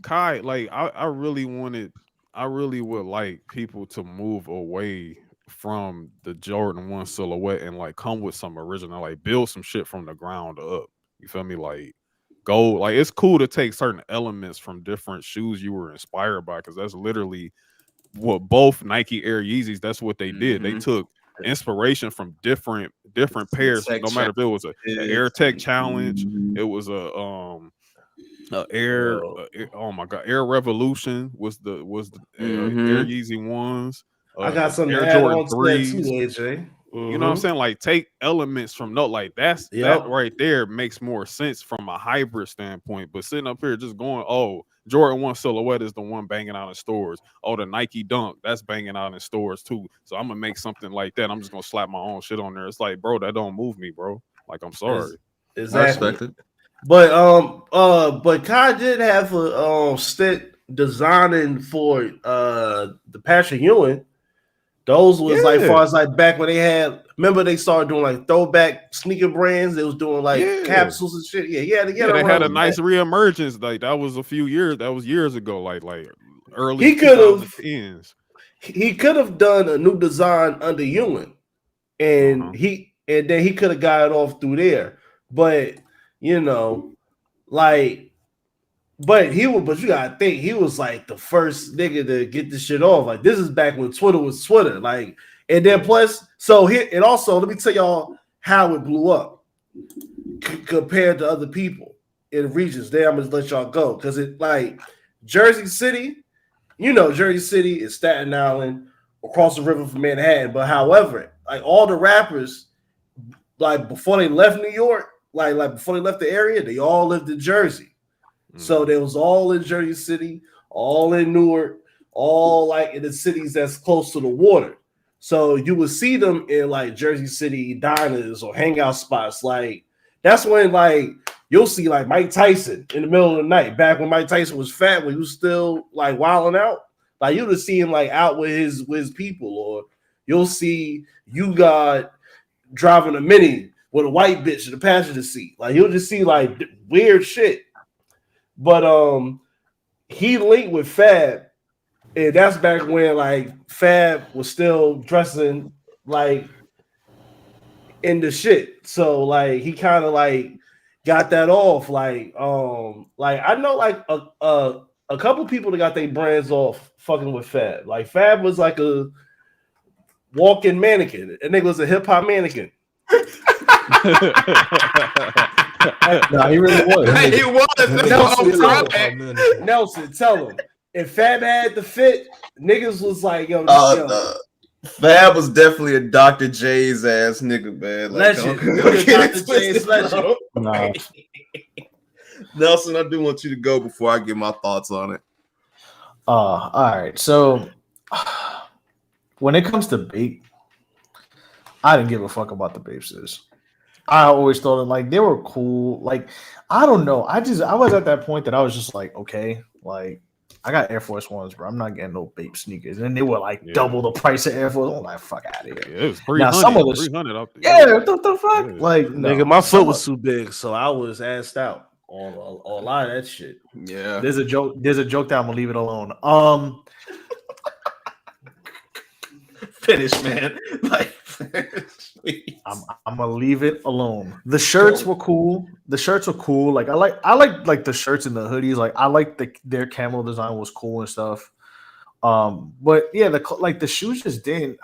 Kai, like I really would like people to move away from the Jordan 1 silhouette and like come with some original, like build some shit from the ground up. You feel me? Like go, like it's cool to take certain elements from different shoes you were inspired by, because that's literally what both Nike Air Yeezys, that's what they did. They took inspiration from different pairs, no matter if it was an Air Tech Challenge, it was a Air oh my god, Air Revolution was the Air Yeezy ones. I got some Air Jordan 3s too, AJ. You know what I'm saying? Like take elements from that right there makes more sense from a hybrid standpoint. But sitting up here just going, oh, Jordan 1 silhouette is the one banging out in stores. Oh, the Nike Dunk, that's banging out in stores too. So I'm gonna make something like that. I'm just gonna slap my own shit on there. It's like, bro, that don't move me, bro. Like, I'm sorry. Exactly. But Kai did have a stint designing for the Patrick Ewing. Those was like far as like back when they had. Remember they started doing like throwback sneaker brands. They was doing like capsules and shit. They had a nice reemergence. Like that was a few years. That was years ago. Like early. He could have done a new design under Ewing, and then he could have got it off through there. But you know, like But you gotta think he was like the first nigga to get this shit off. Like this is back when Twitter was Twitter. Like, and then plus, so here and also let me tell y'all how it blew up compared to other people in regions. There, I'm gonna let y'all go because it like Jersey City, Jersey City is Staten Island across the river from Manhattan. But however, like all the rappers, like before they left New York, like before they left the area, they all lived in Jersey. So they was all in Jersey City, all in Newark, all like in the cities that's close to the water. So you would see them in like Jersey City diners or hangout spots. Like that's when like you'll see like Mike Tyson in the middle of the night, back when Mike Tyson was fat, when he was still like wilding out. Like you'll just see him like out with his people, or you'll see you got driving a Mini with a white bitch in the passenger seat. Like you'll just see like weird shit. But he linked with Fab, and that's back when like Fab was still dressing like in the shit. So like he kind of like got that off. Like I know like a couple people that got their brands off fucking with Fab. Like Fab was like a walking mannequin. And nigga was a hip hop mannequin. No, he really was. He was. Nelson, tell him if Fab had the fit, niggas was like, yo. Fab was definitely a Dr. J's ass nigga, man. Like, legend. Dr. J's legend. No. Nelson, I do want you to go before I give my thoughts on it. All right. So when it comes to BAPE, I didn't give a fuck about the BAPEs. I always thought like they were cool. Like, I don't know. I was at that point that I was just like, okay, like I got Air Force Ones, bro. I'm not getting no BAPE sneakers. And they were like double the price of Air Force. I'm like, fuck out of here. Yeah, it was 300. Now, some of us, 300 up there. Yeah, what the fuck? Yeah. Like, no, nigga, my foot was too big, so I was asked out on a lot of that shit. Yeah. There's a joke that I'm gonna leave it alone. Finish, man. Like, I'm gonna leave it alone. The shirts were cool. Like I like the shirts and the hoodies. Like I like their camo design was cool and stuff. But yeah, the shoes just didn't.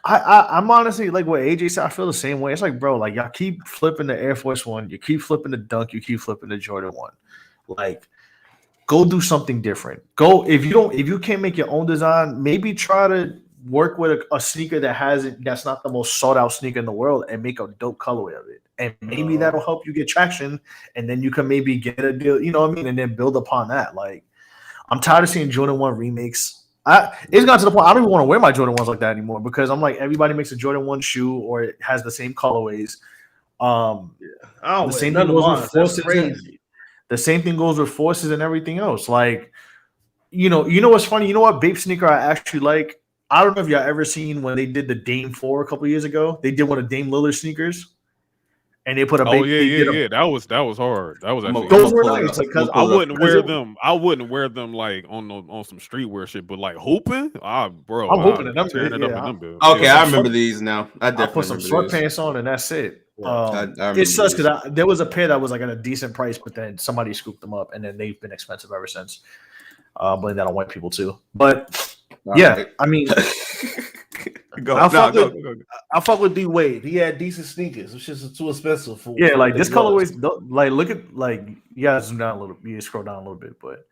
I'm honestly like what AJ said. I feel the same way. It's like, bro, like y'all keep flipping the Air Force One, you keep flipping the Dunk, you keep flipping the Jordan 1. Like, go do something different. Go if you can't make your own design, maybe try to work with a sneaker that's not the most sought out sneaker in the world and make a dope colorway of it. And maybe that'll help you get traction. And then you can maybe get a deal, you know what I mean? And then build upon that. Like, I'm tired of seeing Jordan 1 remakes. It's gotten to the point I don't even want to wear my Jordan 1s like that anymore because I'm like, everybody makes a Jordan 1 shoe or it has the same colorways. The same thing goes with Forces. The same thing goes with Forces and everything else. Like, you know what's funny? You know what BAPE sneaker I actually like? I don't know if y'all ever seen when they did the Dame 4 a couple years ago. They did one of Dame Lillard sneakers, and they put a. Oh yeah. That was hard. That was actually. Those were nice. Like, I wouldn't wear them. I wouldn't wear them like on some streetwear shit, but like hooping, bro. I'm hooping in them. Okay, I remember these now. I put some sweatpants on, and that's it. It sucks because there was a pair that was like at a decent price, but then somebody scooped them up, and then they've been expensive ever since. Blame that on white people too, but. Yeah, I mean, I fuck with D Wade. He had decent sneakers. It's just too expensive for. Yeah, like this colorways. Like, look at like you gotta zoom down a little. You scroll down a little bit, but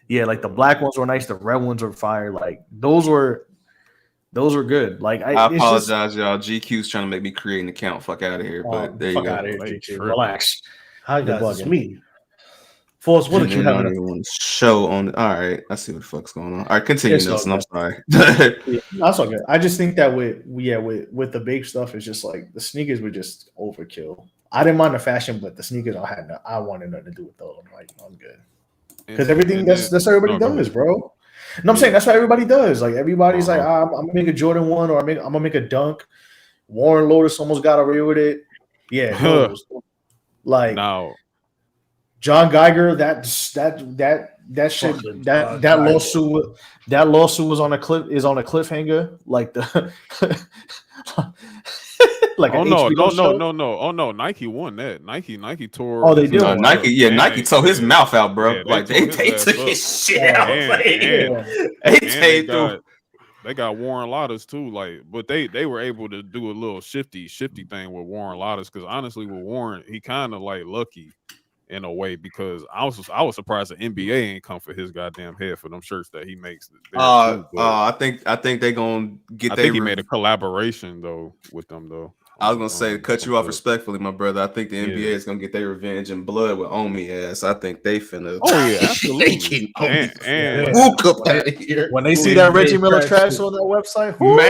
yeah, like the black ones were nice. The red ones were fire. Like those were good. Like I apologize, y'all. GQ's trying to make me create an account. Fuck out of here. But there you go. Out of here, GQ. Relax. Hi guys, it's me. Force, what did you have? Show on. All right, I see what the fuck's going on. All right, continue, Nelson. I'm sorry. That's all good. I just think that with the BAPE stuff, it's just like the sneakers were just overkill. I didn't mind the fashion, but the sneakers I wanted nothing to do with those. I'm like, I'm good because everything that's what everybody does, bro. And I'm saying that's what everybody does. Like everybody's like, I'm gonna make a Jordan 1 or I'm gonna make a Dunk. Warren Lotus almost got away with it. Yeah, like now. John Geiger, that lawsuit was on a cliffhanger. Like the Like oh no. Oh no, Nike won that. Nike tore. Oh, they did. Nike, yeah, Nike tore his mouth out, bro. Yeah, like they took his shit out. They got Warren Lotas too, like, but they were able to do a little shifty thing with Warren Lotas, because honestly, with Warren, he kind of like lucky in a way, because I was surprised the NBA ain't come for his goddamn head for them shirts that he makes. I think they gonna get. I think he made a collaboration though with them though. I was gonna say, cut you off respectfully, my brother. I think the NBA is gonna get their revenge in blood with Omi ass. I think they finna. Oh yeah, absolutely. and when they see that Reggie Miller tracksuit on that website, man,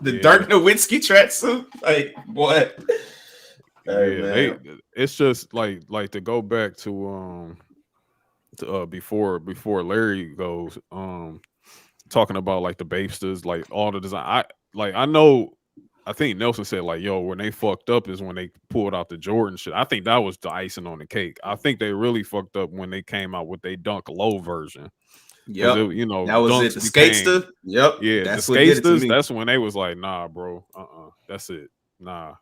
the Dirk Nowitzki tracksuit, like what? Hey, it's just like to go back to before Larry goes talking about like the Bapesters, like all the design. I think Nelson said like, yo, when they fucked up is when they pulled out the Jordan shit. I think that was the icing on the cake. I think they really fucked up when they came out with their Dunk Low version. Yep. That was it. The Skatester. Yep. Yeah, that's the Skatesters. That's when they was like, nah, bro. That's it. Nah,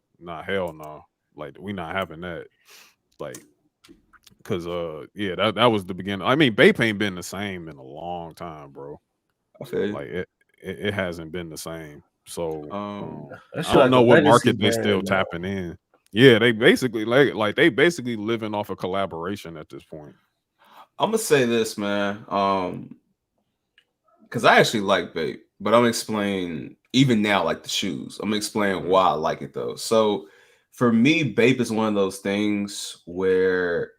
hell no. Like, we not having that. Like, cause that was the beginning. I mean, BAPE ain't been the same in a long time, bro. Okay. Like it hasn't been the same. So I don't know what market they still tapping in. Yeah, they basically they basically living off a collaboration at this point. I'm gonna say this, man, because I actually like BAPE, but I'm gonna explain even now, like the shoes. I'm gonna explain why I like it though. So for me, BAPE is one of those things where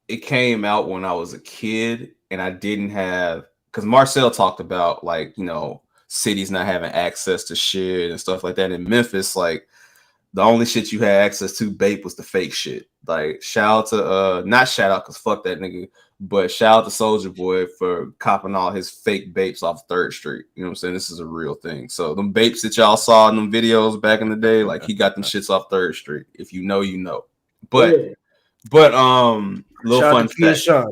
it came out when I was a kid and I didn't have, because Marcel talked about like, cities not having access to shit and stuff like that. In Memphis, like the only shit you had access to, BAPE, was the fake shit. Like shout out to not shout out because fuck that nigga, but shout out to Soulja Boy for copping all his fake BAPEs off 3rd Street. You know what I'm saying? This is a real thing. So them BAPEs that y'all saw in them videos back in the day, like he got them shits off 3rd Street. If you know, you know. But little fun fact. Shout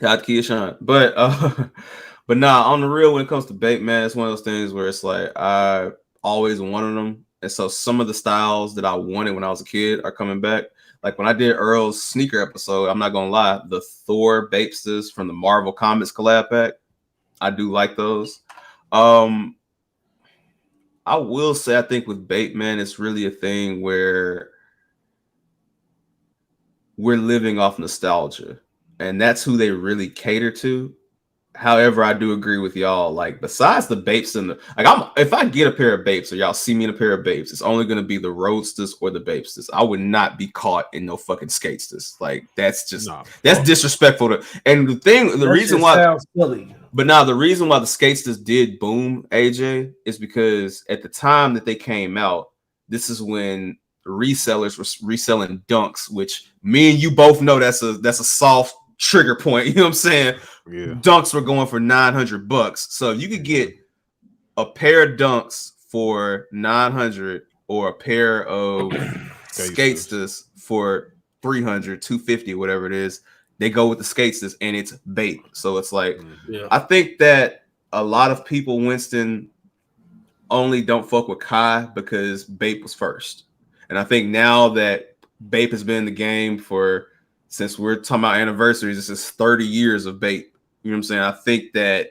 out to Kia Sean. But nah, on the real, when it comes to BAPE, man, it's one of those things where it's like I always wanted them. And so some of the styles that I wanted when I was a kid are coming back. Like when I did Earl's sneaker episode, I'm not going to lie, the Thor Bapesters from the Marvel Comics collab pack, I do like those. I will say, I think with BAPE, man, it's really a thing where we're living off nostalgia. And that's who they really cater to. However, I do agree with y'all. Like, besides the BAPEs and if I get a pair of BAPEs or y'all see me in a pair of BAPEs, it's only going to be the Roadsters or the Bapesters. I would not be caught in no fucking Skatesters. Like, that's just that's disrespectful. And the reason why sounds silly. But now the reason why the Skatesters did boom, AJ, is because at the time that they came out, this is when resellers were reselling Dunks, which me and you both know that's a soft trigger point. You know what I'm saying? Yeah. Dunks were going for $900. So you could get a pair of Dunks for $900 or a pair of Skatesters for $300, $250, whatever it is. They go with the Skatesters and it's BAPE. So it's like, I think that a lot of people, Winston, only don't fuck with Kai because BAPE was first. And I think now that BAPE has been in the game since we're talking about anniversaries, this is 30 years of BAPE. You know what I'm saying? I think that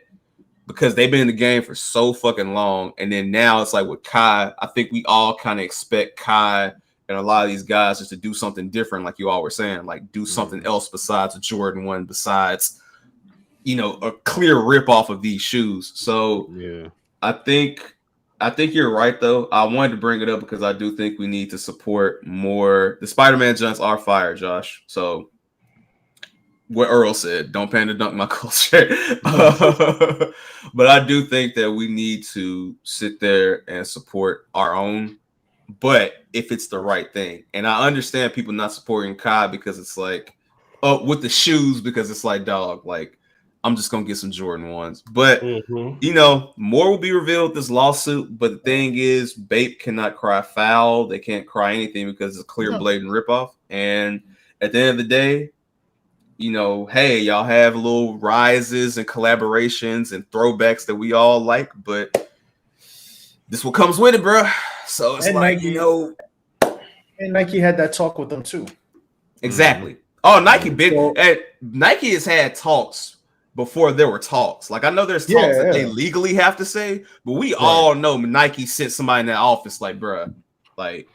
because they've been in the game for so fucking long, and then now it's like with Kai, I think we all kind of expect Kai and a lot of these guys just to do something different, like you all were saying, like do something else besides a Jordan 1, besides, a clear rip off of these shoes. So yeah, I think you're right though. I wanted to bring it up because I do think we need to support more. The Spider-Man junks are fire, Josh. So what Earl said, don't panda dunk my culture. But I do think that we need to sit there and support our own, but if it's the right thing. And I understand people not supporting Kai because it's like, with the shoes, because it's like, dog, like, I'm just gonna get some Jordan 1s. But more will be revealed with this lawsuit. But the thing is, BAPE cannot cry foul. They can't cry anything because it's a clear blatant ripoff. And at the end of the day, hey, y'all have little rises and collaborations and throwbacks that we all like, but this what comes with it, bro. So it's and like, Nike, you know, and Nike had that talk with them too. Exactly. Oh, Nike has had talks before there were talks. Like I know there's talks that they legally have to say, but we all know Nike sent somebody in that office like, bruh, like,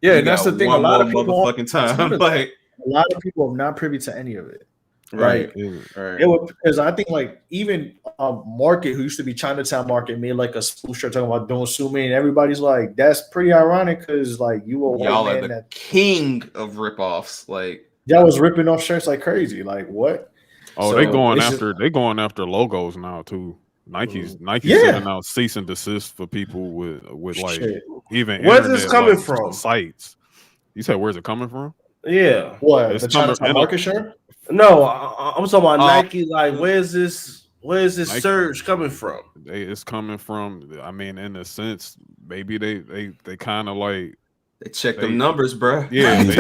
and that's the thing. A lot of people motherfucking time. Like a lot of people are not privy to any of it. Right. It was because I think like even Market, who used to be Chinatown Market, made like a spoof shirt talking about "Don't Sue Me," and everybody's like, "That's pretty ironic," because like you were y'all are the king of ripoffs. Like y'all was ripping off shirts like crazy. Like what? Oh, so they going after logos now too. Nike's sending out cease and desist for people with like even where's this coming from? Sites. You said where's it coming from? Yeah, what it's the Chinatown Market shirt? No, I'm talking about Nike. Like, where's this surge coming from? It's coming from. I mean, in a sense, maybe they kind of like they check them numbers, bro. Yeah, they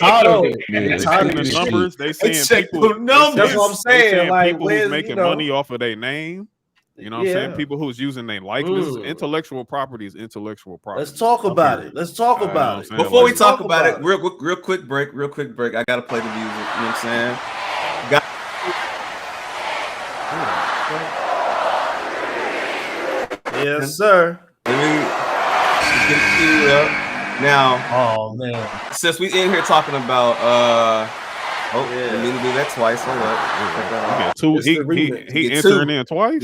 tired of the numbers. They saying people. That's what I'm saying. Like people who's making money off of their name. You know what I'm saying? People who's using their likeness. Intellectual property is intellectual property. Let's talk about it. Before we talk about it, real quick break. I gotta play the music. You know what I'm saying? Yes, sir. Let me get it queued up. Now, oh man, since we in here talking about we need to do that twice. Hold up. He entering in twice.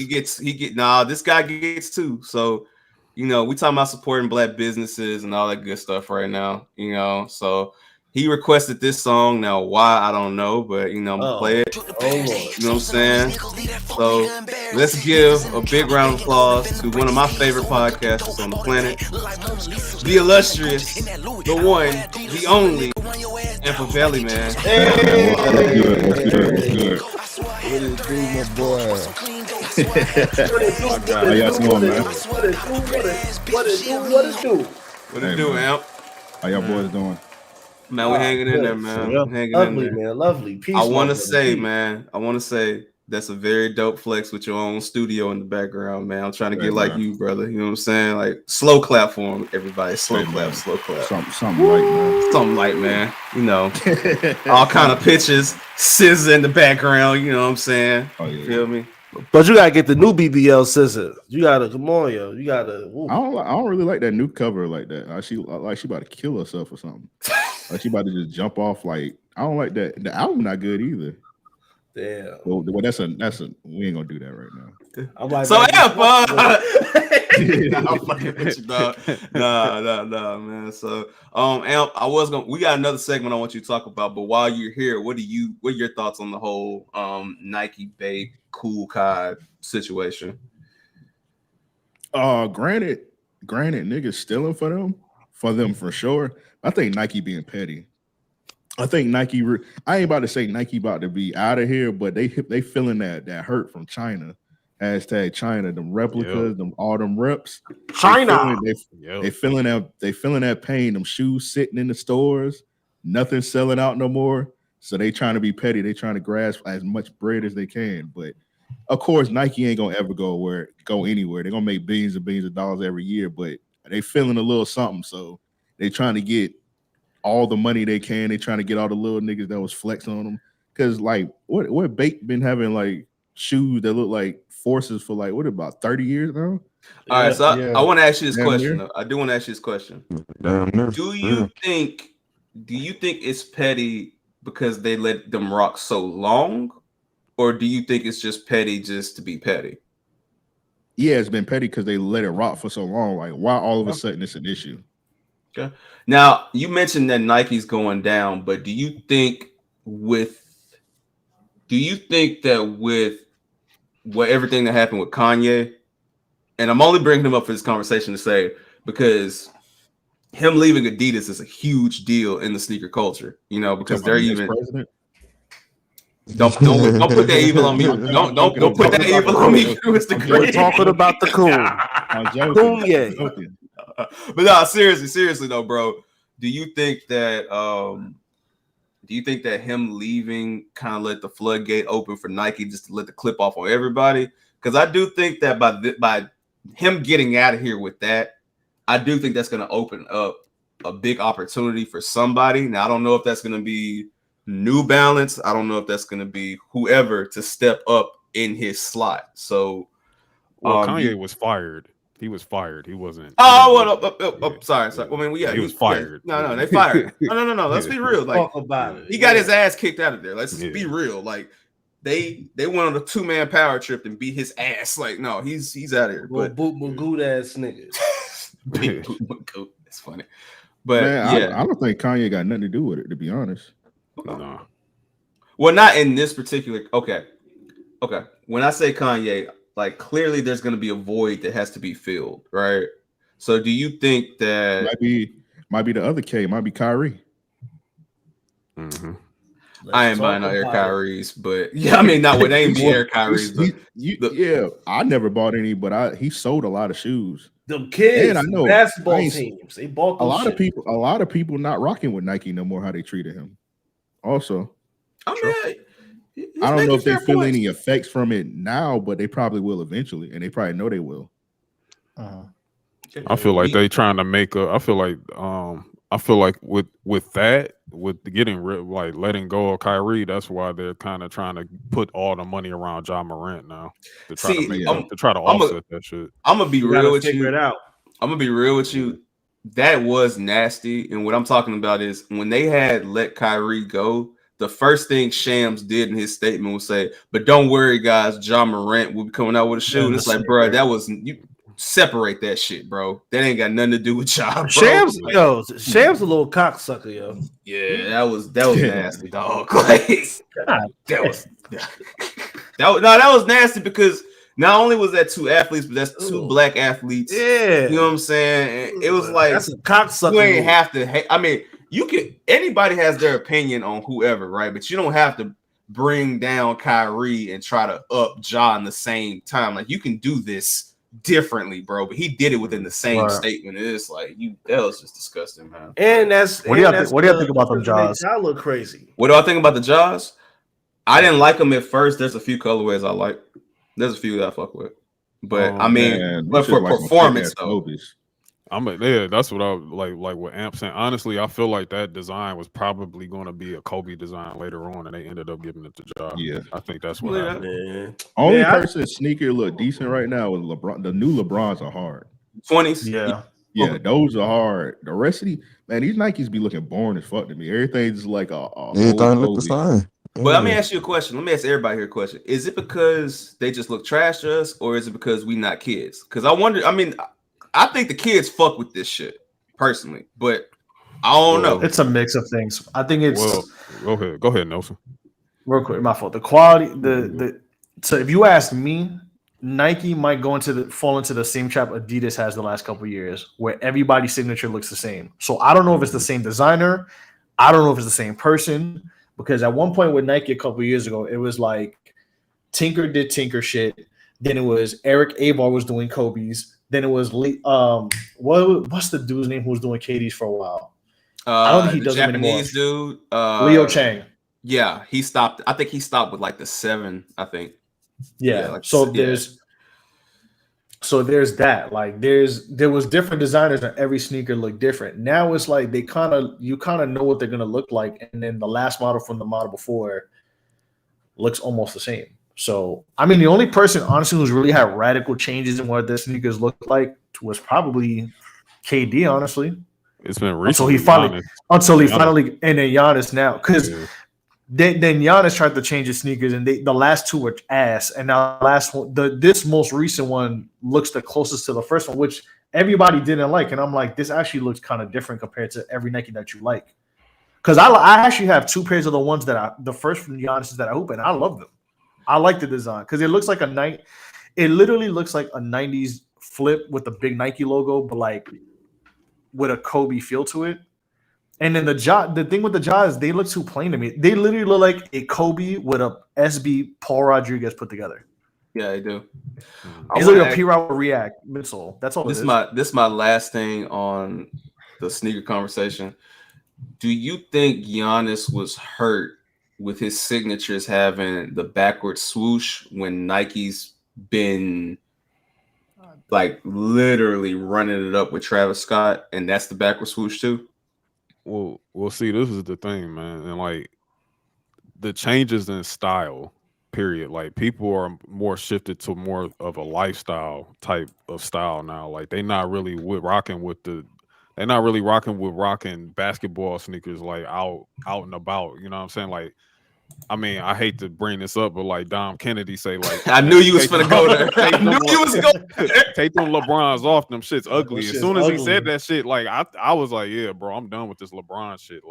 This guy gets two. So, you know, we talking about supporting Black businesses and all that good stuff right now. You know, so he requested this song. Now, why I don't know, but you know, I'm gonna play it. You know what I'm saying? So let's give a big round of applause to one of my favorite podcasters on the planet, the illustrious, the one, the only, Ampaveli, man. Hey. How y'all doing, man? What it do, Amp? How y'all boys doing? Man, we're hanging in there, man. Lovely. Peace. I want to say that's a very dope flex with your own studio in the background, man. I'm trying to get like you, brother. You know what I'm saying? Like slow clap for him, everybody. Slow clap. Something like, man. You know, all kind of pitches, scissors in the background. You know what I'm saying? Oh yeah. Feel me? But you gotta get the new BBL scissors. You gotta come on, yo. You gotta. Ooh. I don't really like that new cover like that. She about to kill herself or something. Like she about to just jump off. Like I don't like that. The album not good either. Damn. Well, that's a. We ain't gonna do that right now. I'm like, so Amp, I'm fucking with you, dog. Nah, man. So, Amp, we got another segment I want you to talk about. But while you're here, what are your thoughts on the whole Nike BAPE Cool Cod situation? Granted, niggas stealing for them for sure. I think Nike being petty. I think Nike. I ain't about to say Nike about to be out of here, but they feeling that hurt from China. Hashtag China. Them replicas, all them reps. China. They feeling that pain. Them shoes sitting in the stores, nothing selling out no more. So they trying to be petty. They trying to grasp as much bread as they can. But of course, Nike ain't gonna ever go anywhere. They're gonna make billions of dollars every year, but they feeling a little something. So they trying to get all the money they can. They trying to get all the little niggas that was flexing on them. Cause like what BAPE been having like shoes that look like Forces for like what about 30 years now? All right, so I want to ask you this question. I do want to ask you this question. Do you think it's petty because they let them rock so long, or do you think it's just petty just to be petty? Yeah, it's been petty because they let it rock for so long. Like, why all of a sudden it's an issue? Okay. Now you mentioned that Nike's going down, but do you think with what everything that happened with Kanye, and I'm only bringing him up for this conversation to say because him leaving Adidas is a huge deal in the sneaker culture, you know, because they're even don't put that evil on me. Don't put that evil on me. We're talking about the coon. But no, seriously though, bro. Do you think that him leaving kind of let the floodgate open for Nike just to let the clip off on everybody? Because I do think that by him getting out of here with that, I do think that's going to open up a big opportunity for somebody. Now, I don't know if that's going to be New Balance. I don't know if that's going to be whoever to step up in his slot. So, Kanye was fired. He was fired. He wasn't. Sorry. I mean, he was fired. No, they fired. No. Let's be real. Like, talk about it. He got his ass kicked out of there. Let's just be real. Like, they went on a 2-man power trip and beat his ass. Like, no, he's out of here. But boot Magoo ass nigga. Big boot Magoo. That's funny. But man, I don't think Kanye got nothing to do with it, to be honest. No. Well, not in this particular. Okay. When I say Kanye, like clearly there's going to be a void that has to be filled, right? So, do you think that might be the other K? Might be Kyrie. Mm-hmm. I ain't buying no Air Kyries, but yeah, I mean, not with names Air Kyries. Yeah, I never bought any, but he sold a lot of shoes. Them kids, and I know basketball teams, they bought a lot of people. A lot of people not rocking with Nike no more. How they treated him. Also, I don't know if they feel any effects from it now, but they probably will eventually, and they probably know they will. I feel like they trying to make a. I feel like with that, with getting rid, like letting go of Kyrie, that's why they're kind of trying to put all the money around Ja Morant now to try to offset that shit. I'm gonna be real with you. I'm gonna be real with you. That was nasty, and what I'm talking about is when they had let Kyrie go. The first thing Shams did in his statement was say, "But don't worry, guys, Ja Morant will be coming out with a shoe." And it's like, bro, that was you. Separate that shit, bro. That ain't got nothing to do with y'all, bro. Shams a little cocksucker, yo. Yeah, that was nasty, dog. Like, that was nasty because not only was that 2 athletes, but that's 2 black athletes. Yeah, you know what I'm saying? It was like that's a cocksucker. You ain't have to. I mean, you can. Anybody has their opinion on whoever, right? But you don't have to bring down Kyrie and try to up Ja in the same time. Like you can do this differently, bro, but he did it within the same statement. It's like that was just disgusting, man. And what do you think about them Jaws? I look crazy. What do I think about the Jaws? I didn't like them at first. There's a few colorways I like. There's a few that I fuck with, but I mean, but for performance though. That's what I like with Amp saying. Honestly, I feel like that design was probably going to be a Kobe design later on, and they ended up giving it to Ja. Yeah, I think that's what happened. Only person sneaker look decent right now is LeBron. The new LeBrons are hard. 20s, yeah, those are hard. The rest of these Nikes be looking boring as fuck to me. Everything's like everything look the same. But let me ask you a question. Let me ask everybody here a question. Is it because they just look trash to us, or is it because we not kids? Because I wonder. I mean, I think the kids fuck with this shit personally, but I don't know. It's a mix of things. I think it's. Well, go ahead, Nelson. Real quick, my fault. The quality, so if you ask me, Nike might fall into the same trap Adidas has the last couple of years, where everybody's signature looks the same. So I don't know if it's the same designer. I don't know if it's the same person, because at one point with Nike a couple of years ago, it was like Tinker did Tinker shit. Then it was Eric Abar was doing Kobe's. Then it was what's the dude's name who was doing KD's for a while? I don't think he does Japanese anymore. Dude, Leo Chang. Yeah, he stopped. I think he stopped with like the 7. I think. Yeah. There's that. Like there was different designers and every sneaker looked different. Now it's like you kind of know what they're gonna look like, and then the last model from the model before looks almost the same. So, I mean, the only person, honestly, who's really had radical changes in what their sneakers look like was probably KD, honestly. It's been recent. Until he finally, and then Giannis now. Because then Giannis tried to change his sneakers, and the last 2 were ass. And now this most recent one looks the closest to the first one, which everybody didn't like. And I'm like, this actually looks kind of different compared to every Nike that you like. Because I actually have 2 pairs of the ones the first from Giannis that I hoop, and I love them. I like the design because it looks like it literally looks like a 90s flip with the big Nike logo, but like with a Kobe feel to it. And then the thing with the Jaws, they look too plain to me. They literally look like a Kobe with a SB Paul Rodriguez put together. Yeah, they do. It's like a P-Route React midsole. That's all. This is my last thing on the sneaker conversation. Do you think Giannis was hurt with his signatures having the backward swoosh when Nike's been like literally running it up with Travis Scott, and that's the backward swoosh too. Well, see, this is the thing, man, and like the changes in style. Period. Like people are more shifted to more of a lifestyle type of style now. Like they're not really rocking with rocking basketball sneakers like out and about. You know what I'm saying? Like, I mean, I hate to bring this up, but like Dom Kennedy say, like I knew you was gonna go there. I knew you was going there. Take them LeBrons off. Them shit's ugly. As soon as he said that shit, like I was like, yeah, bro, I'm done with this LeBron shit.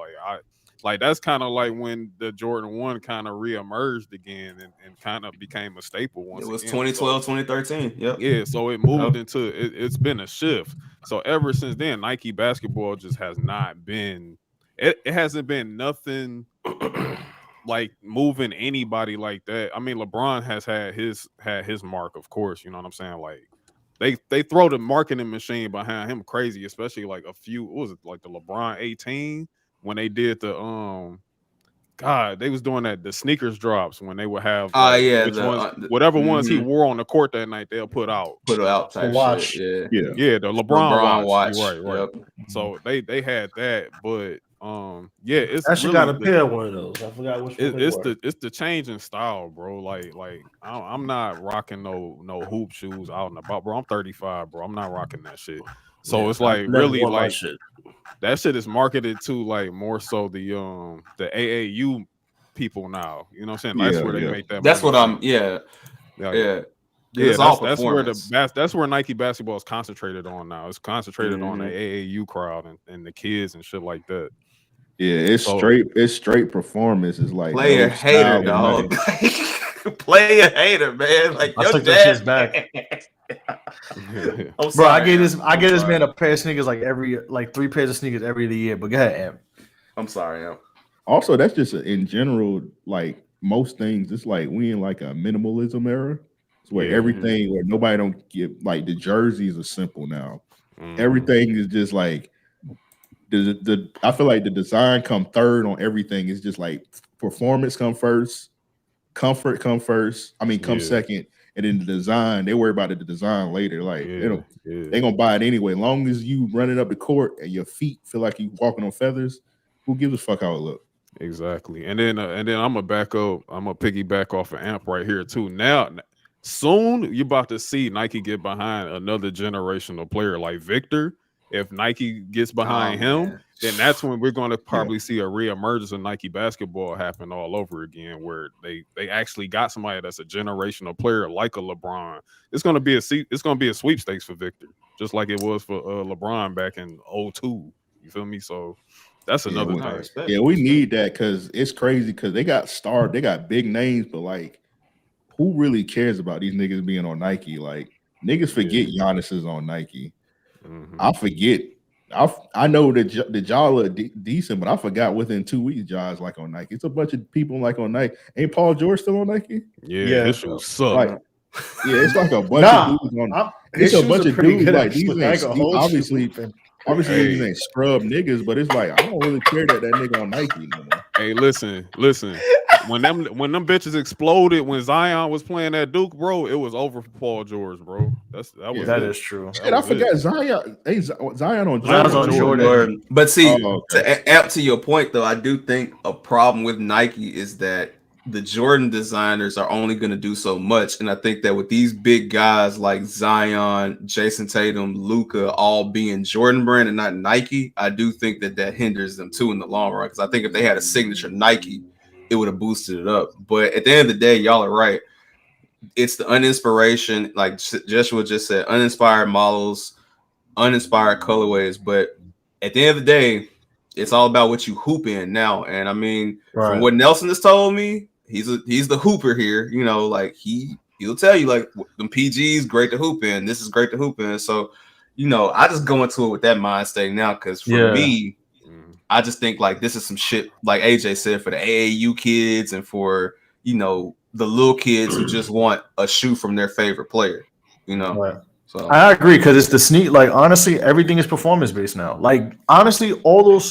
Like that's kind of like when the Jordan 1 kind of reemerged again and kind of became a staple once again. It was 2012, 2013. Yep. Yeah, so it moved into it's been a shift. So ever since then, Nike basketball just has not been it hasn't been nothing like moving anybody like that. I mean, LeBron has had his mark, of course, you know what I'm saying? Like they throw the marketing machine behind him crazy, especially like a few, what was it, like the LeBron 18 when they did the they was doing that the sneakers drops when they would have whatever ones he wore on the court that night they'll put out type watch shit. Yeah, the LeBron watch. Right. Yep. So they had that, but it's actually really got a pair of one of those. I forgot which one. It's the change in style, bro. Like I'm not rocking no hoop shoes out and about, bro. I'm 35, bro. I'm not rocking that shit. So it's like really like that shit is marketed to like more so the AAU people now. You know what I'm saying? That's where they make that. That's what I'm. That's where Nike basketball is concentrated on now. It's concentrated on the AAU crowd and the kids and shit like that. Yeah, it's straight performance. It's like player hater, dog. Player hater, man. Like I took that shit back. Bro, I get this man a pair of sneakers like 3 pairs of sneakers every year. But go ahead, Am. I'm sorry, Am. Also, that's just in general, like most things, it's like we in like a minimalism era. It's where everything, where nobody don't get, like the jerseys are simple now. Everything is just like I feel like the design come third on everything. It's just like performance come first, comfort come first. I mean, come second, and then the design. They worry about the design later. Like they gonna buy it anyway. As long as you running up the court and your feet feel like you walking on feathers, who gives a fuck how it look? Exactly. And then I'm gonna back up. I'm gonna piggyback off of Amp right here too. Now, soon you're about to see Nike get behind another generational player like Victor. If Nike gets behind him, then that's when we're going to probably see a reemergence of Nike basketball happen all over again, where they actually got somebody that's a generational player like a LeBron. It's going to be a sweepstakes for Victor, just like it was for LeBron back in 2002. You feel me? So that's another thing. Yeah, we need that because it's crazy because they got big names, but like, who really cares about these niggas being on Nike? Like, niggas forget Giannis is on Nike. I forget. I know that y'all are decent, but I forgot within 2 weeks y'all's like on Nike. It's a bunch of people like on Nike. Ain't Paul George still on Nike? Yeah, this will suck. Like, it's like a bunch of dudes on. It's a bunch of dudes like these. Obviously, these ain't scrub niggas, but it's like I don't really care that nigga on Nike no more. Hey, listen. When them bitches exploded when Zion was playing at Duke, bro, it was over for Paul George, bro. That is true. Shit, I forgot Zion. Hey, Zion on Jordan. But see, to add to your point though, I do think a problem with Nike is that the Jordan designers are only going to do so much, and I think that with these big guys like Zion, Jason Tatum, Luka, all being Jordan brand and not Nike, I do think that hinders them too in the long run. Because I think if they had a signature Nike, it would have boosted it up. But at the end of the day, y'all are right. It's the uninspiration, like Joshua just said, uninspired models, uninspired colorways. But at the end of the day, it's all about what you hoop in now. And I mean, from what Nelson has told me, he's the hooper here. You know, like he'll tell you like them PGs great to hoop in. This is great to hoop in. So, you know, I just go into it with that mind state now because for me, I just think like this is some shit, like AJ said, for the AAU kids and for, you know, the little kids who just want a shoe from their favorite player, you know. Right. So I agree because it's the sneak. Like honestly, everything is performance based now. Like honestly, all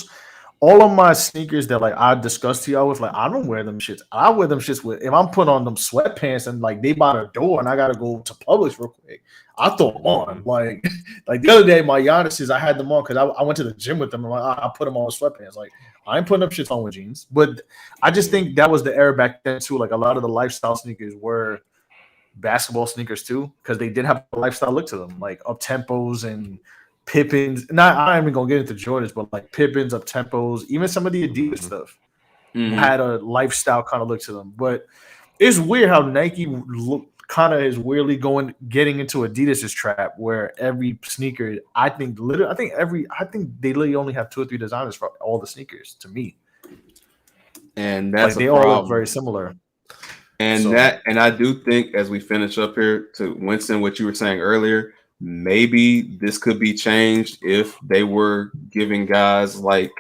of my sneakers that like I discussed to y'all with, like I don't wear them shits. I wear them shits with if I'm putting on them sweatpants and like they by the door and I gotta go to Publix real quick. I throw them on. Like the other day, my Giannis's, I had them on because I went to the gym with them. And I put them on with sweatpants. Like, I ain't putting up shit on with jeans. But I just think that was the era back then, too. Like, a lot of the lifestyle sneakers were basketball sneakers, too, because they did have a lifestyle look to them, like up-tempos and Pippins. I'm not even going to get into Jordans, but like Pippins, up-tempos, even some of the Adidas stuff had a lifestyle kind of look to them. But it's weird how Nike kind of is weirdly getting into Adidas's trap, where every sneaker, I think they literally only have 2 or 3 designers for all the sneakers. To me, and that's like, they all look very similar. And I do think, as we finish up here, to Winston, what you were saying earlier, maybe this could be changed if they were giving guys like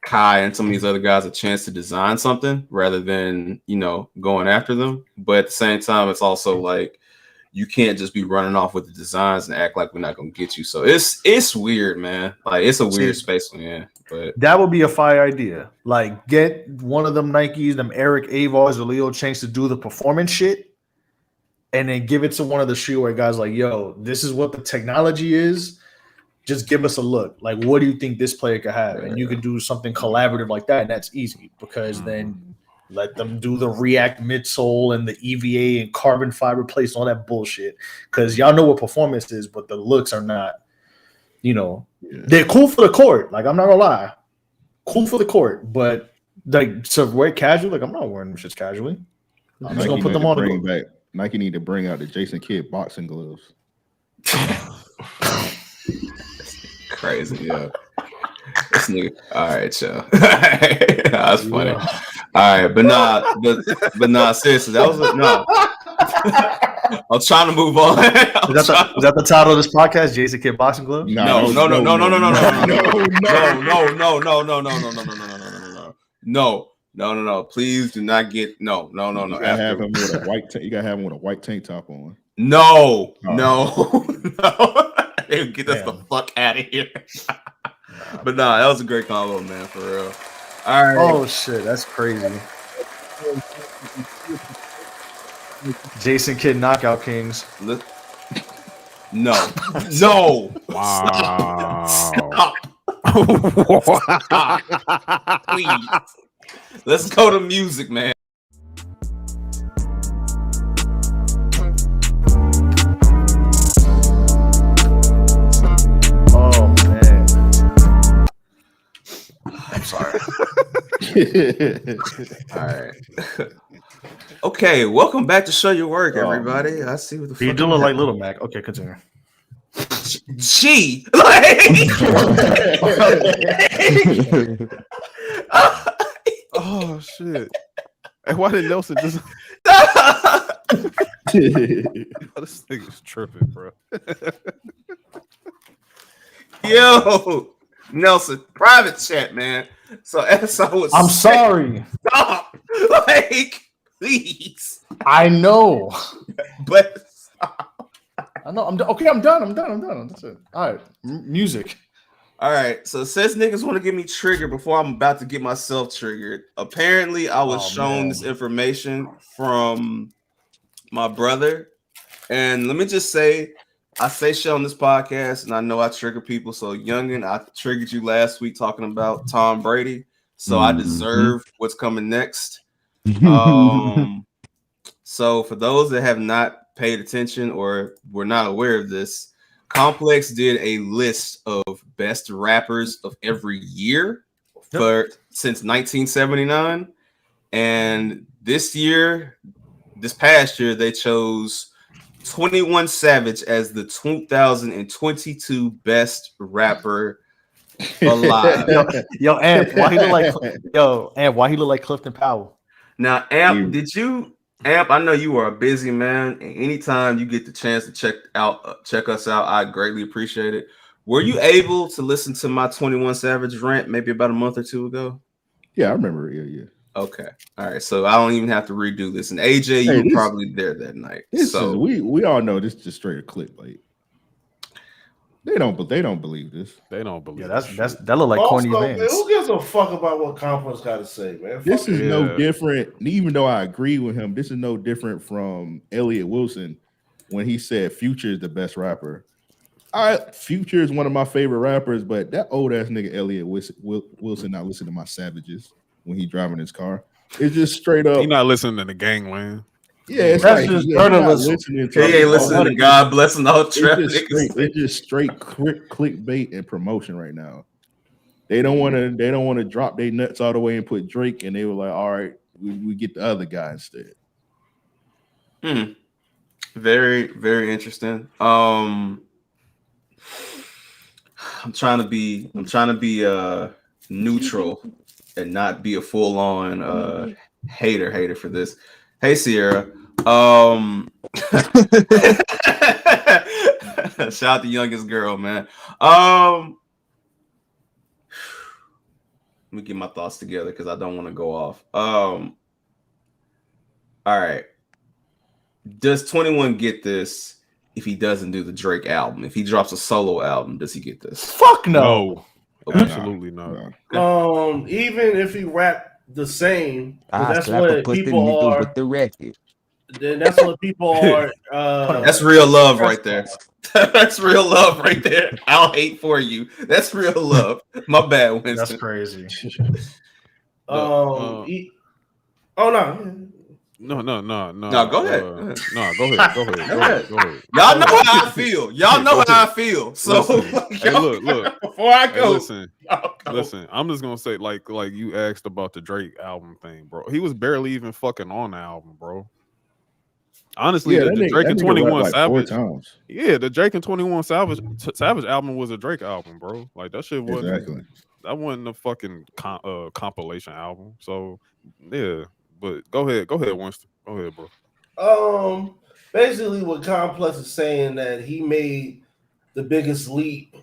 Kai and some of these other guys a chance to design something rather than, going after them. But at the same time, it's also like you can't just be running off with the designs and act like we're not gonna get you. So it's weird, man. Like, it's a weird space we're in. But that would be a fire idea. Like, get one of them Nikes, them Eric Avars or Leo Chains to do the performance shit, and then give it to one of the streetwear guys. Like, yo, this is what the technology is. Just give us a look. Like, what do you think this player could have? And you could do something collaborative like that, and that's easy, because then let them do the React midsole and the EVA and carbon fiber plates and all that bullshit. Because y'all know what performance is, but the looks are not, they're cool for the court. Like, I'm not gonna lie, cool for the court, but like, to wear casual, like, I'm not wearing them shits casually. I'm just gonna put them on. Nike need to bring out the Jason Kidd boxing gloves. Crazy, yeah. This nigga. All right, y'all. That's funny. Yeah. All right, but nah, seriously, that was no. I'm trying to move on. Is that the title of this podcast? Jason Kidd boxing gloves? No. Please do not get no. You gotta have him with a white. You gotta have him with a white tank top on. No. Get us the fuck out of here. But nah, that was a great combo, man, for real. All right. Oh shit, that's crazy. Jason Kidd knockout kings. No. Wow. Stop. Please. Let's go to music, man. Sorry. All right. Okay, welcome back to Show Your Work, everybody. I see what the fuck you do look like Little Mac. Okay, continue. Gee, oh shit! And why did Nelson just? This nigga's tripping, bro. Yo. Nelson, private chat, man. So as I was I'm sorry. Stop. Please. I know. But stop. I know. I'm done. That's it. All right. Music. All right. So since niggas want to get me triggered before I'm about to get myself triggered, apparently I was shown this information from my brother. And let me just say, I say shit on this podcast, and I know I trigger people. So, youngin, I triggered you last week talking about Tom Brady. So I deserve what's coming next. So for those that have not paid attention or were not aware of this, Complex did a list of best rappers of every year since 1979. And this past year, they chose 21 Savage as the 2022 best rapper alive. Yo, Amp, why he look like Clifton Powell? Now, Amp, Amp, I know you are a busy man, and anytime you get the chance to check us out, I greatly appreciate it. Were you able to listen to my 21 Savage rant maybe about a month or two ago? Yeah, I remember. Yeah. Okay. All right. So I don't even have to redo this. And AJ, you were probably there that night. So we all know this is just straight a clickbait. They don't believe this. They don't believe. Yeah, that look like corny Vans. Who gives a fuck about what Complex got to say, man? This is no different. Even though I agree with him, this is no different from Elliott Wilson when he said Future is the best rapper. Future is one of my favorite rappers, but that old ass nigga Elliot Wilson not listening to my Savages when he driving his car. It's just straight up. He not listening to the Gangland. Yeah, it's like he's not listening to. He ain't listening to God blessing all trap niggas. It's just straight clickbait and promotion right now. They don't want to drop their nuts all the way and put Drake, and they were like, all right, we get the other guy instead. Very, very interesting. I'm trying to be neutral and not be a full-on hater for this. Hey Sierra. Shout out the youngest girl, man. Let me get my thoughts together because I don't want to go off. All right. Does 21 get this if he doesn't do the Drake album? If he drops a solo album, does he get this? Fuck no. Absolutely not. Even if he rap the same, that's what people are. With the record. Then that's what people are. That's real love right there. That's real love right there. I'll hate for you. That's real love. My bad, Winston. That's crazy. Oh no. No, go ahead. No, go ahead. Y'all know how I feel. So hey, look. Before I go, listen. I'm just gonna say, like you asked about the Drake album thing, bro. He was barely even fucking on the album, bro. Honestly, the Drake and 21 Savage. Yeah, the Drake and 21 Savage album was a Drake album, bro. Like that shit wasn't. That wasn't a fucking compilation album. So yeah. But go ahead, Winston. Go ahead, bro. Basically, what Complex is saying that he made the biggest leap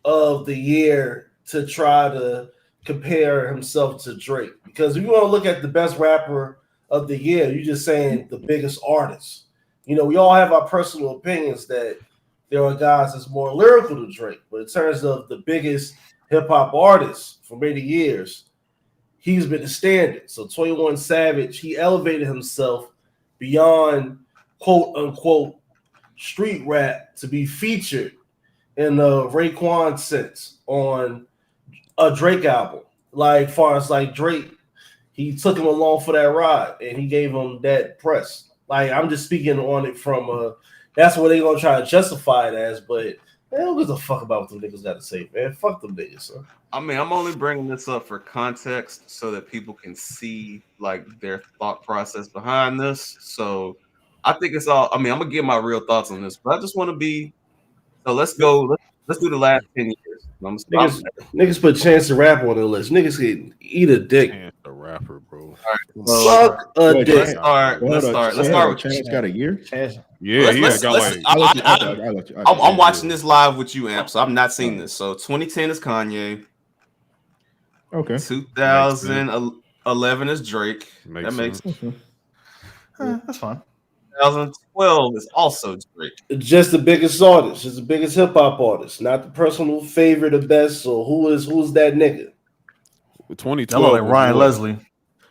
of the year to try to compare himself to Drake. Because if you want to look at the best rapper of the year, you're just saying the biggest artist. You know, we all have our personal opinions that there are guys that's more lyrical than Drake. But in terms of the biggest hip hop artists for many years, he's been the standard. So 21 Savage, he elevated himself beyond quote unquote street rap to be featured in the Raekwon sense on a Drake album. Like far as like Drake, he took him along for that ride and he gave him that press. Like I'm just speaking on it from that's what they're gonna try to justify it as, but man, who gives a fuck about what them niggas got to say, man? Fuck them niggas, son. I mean, I'm only bringing this up for context so that people can see like their thought process behind this. So I think it's all. I mean, I'm gonna give my real thoughts on this, but I just want to be. So let's go. Let's do the last 10 years. Niggas put Chance the Rapper on the list. Niggas can eat a dick. Chance the Rapper, bro. Fuck a dick. Let's start with Chance. Got a year. Yeah, I'm watching this live with you, Amp. So I've not seen this. So 2010 is Kanye. Okay. 2011 is Drake. That makes sense. That's fine. 2012 is also Drake. Just the biggest artist, just the biggest hip hop artist, not the personal favorite, the best. So who's that nigga? 2012, like Ryan Leslie.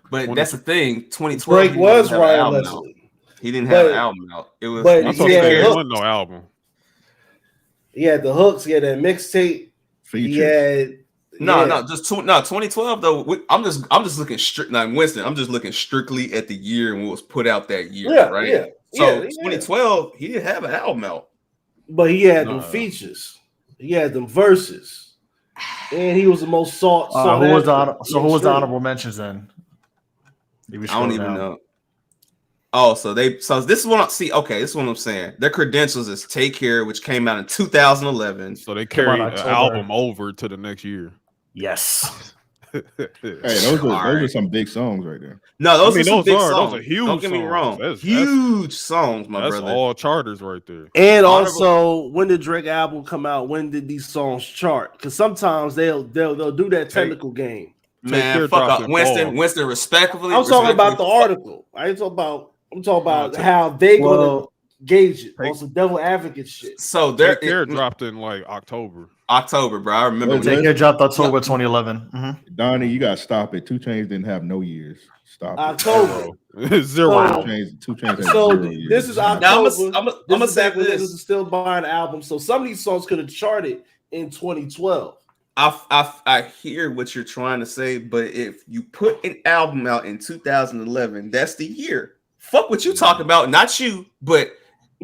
But that's the thing. 2012 Drake was Ryan Leslie. He didn't have an album out. It was. But he had no album. He had the hooks. He had that mixtape. He had. No, 2012 though. I'm just looking strict. Like Winston, I'm just looking strictly at the year and what was put out that year, right? Yeah. So 2012, he didn't have an album out, but he had them features. He had them verses, and he was the most sought. Who was the honorable mentions then? I don't even know. Oh, so this is what I see. Okay, this is what I'm saying. Their credentials is Take Care, which came out in 2011. So they carried the album over to the next year. Yes. Hey, those are some big songs right there. No, those are some big songs. Those are huge. Don't get me wrong. Huge songs, my brother. That's all charters right there. And also, when did Drake album come out? When did these songs chart? Because sometimes they'll do that technical game. Man, fuck up, Winston. Respectfully, I'm talking about the article. I'm talking about how they gonna gauge it on some devil advocate shit. So Take Care dropped in like October. October, bro. I remember. Take Care dropped October 2011. Mm-hmm. Donnie, you gotta stop it. 2 Chainz didn't have no years. Stop October. it. Zero. 2 Chainz had So 0 years. this is October. I'm gonna say this is still buying albums. So some of these songs could have charted in 2012. I hear what you're trying to say, but if you put an album out in 2011, that's the year. Fuck what you talk about, not you, but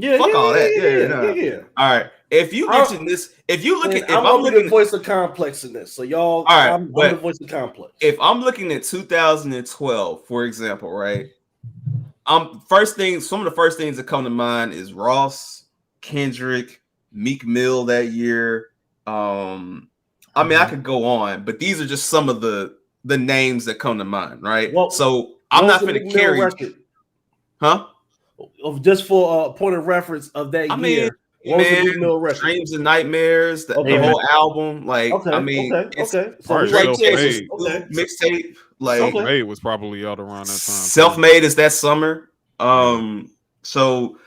fuck all that. Yeah. All right. If you mention this, if you look at, I'm looking the voice of Complex in this, so y'all, all right, I'm the voice of Complex. If I'm looking at 2012, for example, right? Some of the first things that come to mind is Ross, Kendrick, Meek Mill that year. I mean, I could go on, but these are just some of the names that come to mind, right? Well, so I'm not going to carry, huh? Just for a point of reference of that year. What was the Meek Mill record? Dreams and Nightmares, the whole album. Like, okay, I mean, okay. So mixtape, like Self-Made was probably out around that time. Self-Made is that summer. So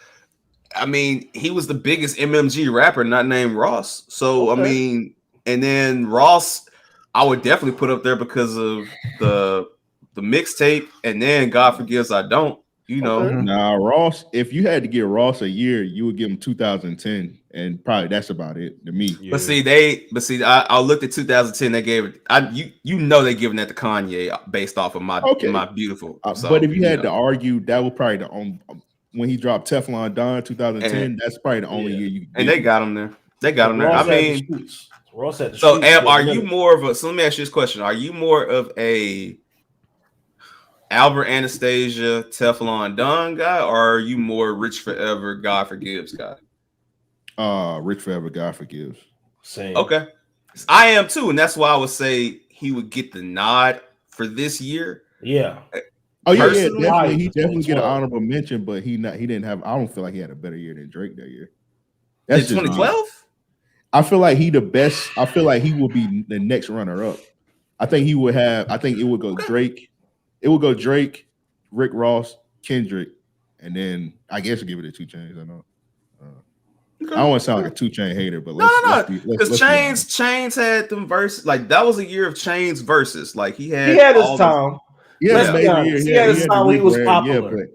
I mean, he was the biggest MMG rapper not named Ross. So I mean, and then Ross, I would definitely put up there because of the mixtape, and then God Forgives I Don't. You know, nah, Ross. If you had to give Ross a year, you would give him 2010, and probably that's about it to me. Yeah. But see, I looked at 2010. They gave it. You know they giving that to Kanye based off of my Beautiful. So, but if you had to argue, that was probably the only when he dropped Teflon Don 2010. That's probably the only year you. And they got him there. They got him there. Ross I mean, Ross had the so Ab, are you more of a? So let me ask you this question: are you more of a Albert Anastasia, Teflon Don guy, or are you more Rich Forever, God Forgives guy? Rich Forever, God Forgives. Same. Okay, I am too, and that's why I would say he would get the nod for this year. Yeah. Oh yeah, definitely. He definitely get an honorable mention, but he didn't have. I don't feel like he had a better year than Drake that year. That's 2012. I feel like he the best. I feel like he will be the next runner up. I think he would have. I think it would go Drake. It would go Drake, Rick Ross, Kendrick, and then I guess we'll give it to 2 Chainz. I know. I don't want to sound like a 2 Chainz hater, but let's because Chainz had them verses. Like that was a year of Chainz verses. Like he had his time. He had his time when he was popular.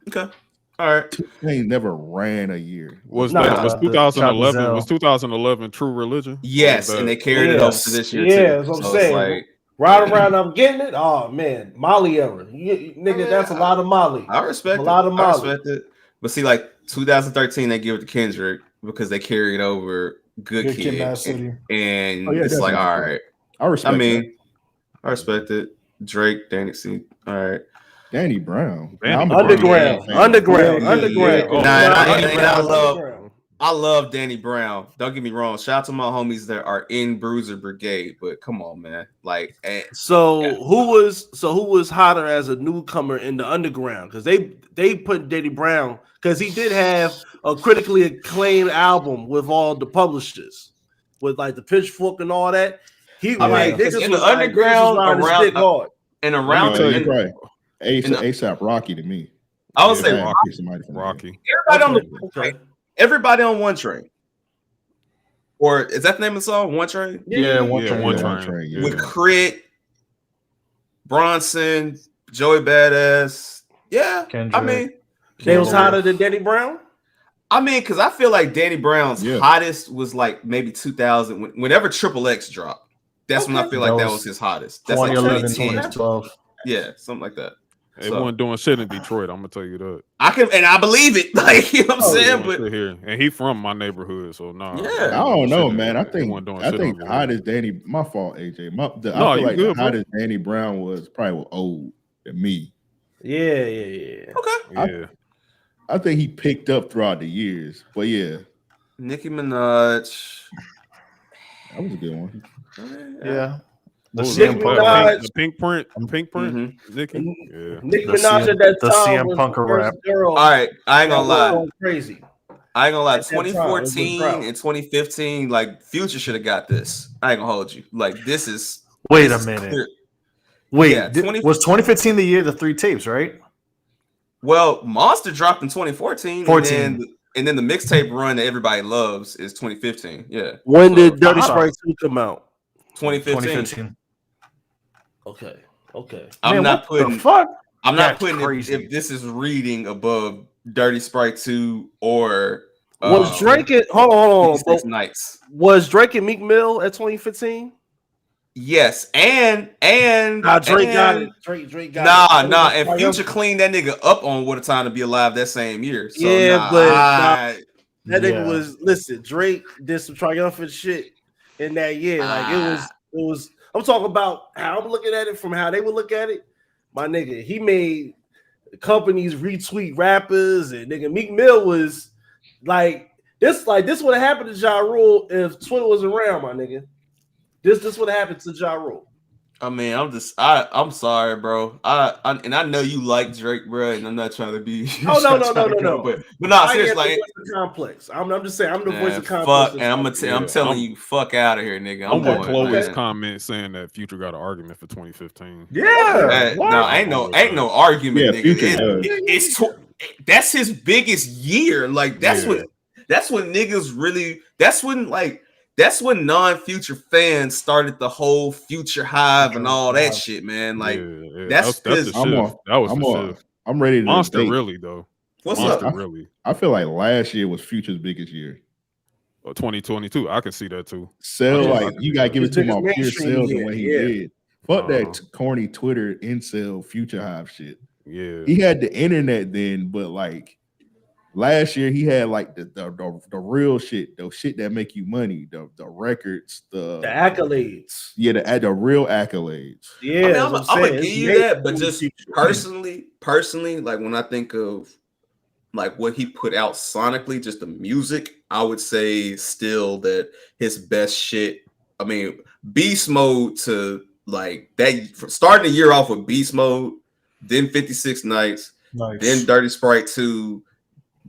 Okay. All right. 2 Chainz never ran a year. Was 2011? Was 2011 True Religion? Yes, and they carried it up to this year. Yeah, that's what I'm saying. Right around, I'm getting it. Oh man, Molly era, nigga. That's a lot of Molly. I respect a lot of Molly. I respect it. But see, like 2013, they give it to Kendrick because they carried over Good Kid, and it's like, all right. I respect. I respect it. Drake, Danny C. All right. Danny Brown. Underground. I love Danny Brown. Don't get me wrong. Shout out to my homies that are in Bruiser Brigade, but come on, man. Like, who was hotter as a newcomer in the underground? Because they put Danny Brown because he did have a critically acclaimed album with all the publishers, with like the Pitchfork and all that. He like in the underground around ASAP Rocky to me. I would say Rocky. Everybody on One Train. Or is that the name of the song? One Train? Yeah, One Train. Yeah. With Crit, Bronson, Joey Badass. Yeah. Kendrick. I mean, they was hotter than Danny Brown? I mean, because I feel like Danny Brown's hottest was like maybe 2000. Whenever Triple X dropped, that's when I feel like that was his hottest. That's 2011, like 2012. Yeah, something like that. They weren't doing shit in Detroit. I'm gonna tell you that. I believe it. Like, you know what I'm saying? But here, and he from my neighborhood, so no. Yeah, I don't know, man. I think the hottest Danny. My fault, AJ. I feel like the hottest Danny Brown was probably old than me. Yeah. Okay. I think he picked up throughout the years, but yeah. Nicki Minaj. That was a good one. Yeah. The pink print. Mm-hmm. Nicki Minaj at that time CM Punk rap. All right, I ain't gonna lie. Crazy. I ain't gonna lie. 2014 and 2015, like Future should have got this. I ain't gonna hold you. Like this is. Wait a minute. Was 2015 the year the 3 tapes, right? Well, Monster dropped in 2014. And then the mixtape run that everybody loves is 2015. Yeah. When did Dirty Sprite 2 come out? 2015. Okay. I'm not putting crazy. if this is reading above Dirty Sprite 2 or was Drake at hold on. Nights. Was Drake and Meek Mill at 2015? Yes, and Drake got it. Drake got it. And Future cleaned that nigga up on What a Time to Be Alive that same year. So that nigga was Drake did some triumphant shit in that year. Like it was. I'm talking about how I'm looking at it from how they would look at it. My nigga, he made companies retweet rappers, and nigga Meek Mill was like this would have happened to Ja Rule if Twitter was around, my nigga. This would have happened to Ja Rule. I mean, I'm sorry, bro. I know you like Drake, bro, and I'm not trying to be. Oh no. But no, seriously, like complex. I'm just saying, I'm the voice of complex. Fuck, and I'm telling you, fuck out of here, nigga. I'm with Chloe's comment saying that Future got an argument for 2015. Yeah, no, ain't no argument, nigga. That's his biggest year. Like that's when niggas really. That's when non-Future fans started the whole Future hive and all that shit, man. Like that's the shift. I'm ready to Monster debate. really though. What's Monster up? Really? I feel like last year was Future's biggest year. 2022, I can see that too. Sell like you gotta give it to him on pure sales the way he did. Fuck that corny Twitter incel Future hive shit. Yeah, he had the internet then, but like. Last year he had like the real shit, the shit that make you money, the records, the accolades. Yeah, the real accolades. Yeah, I mean, I'm gonna give you that, but just personally, like when I think of like what he put out sonically, just the music, I would say still that his best shit. I mean, Beast Mode to like that, starting the year off with Beast Mode, then 56 Nights, then Dirty Sprite 2.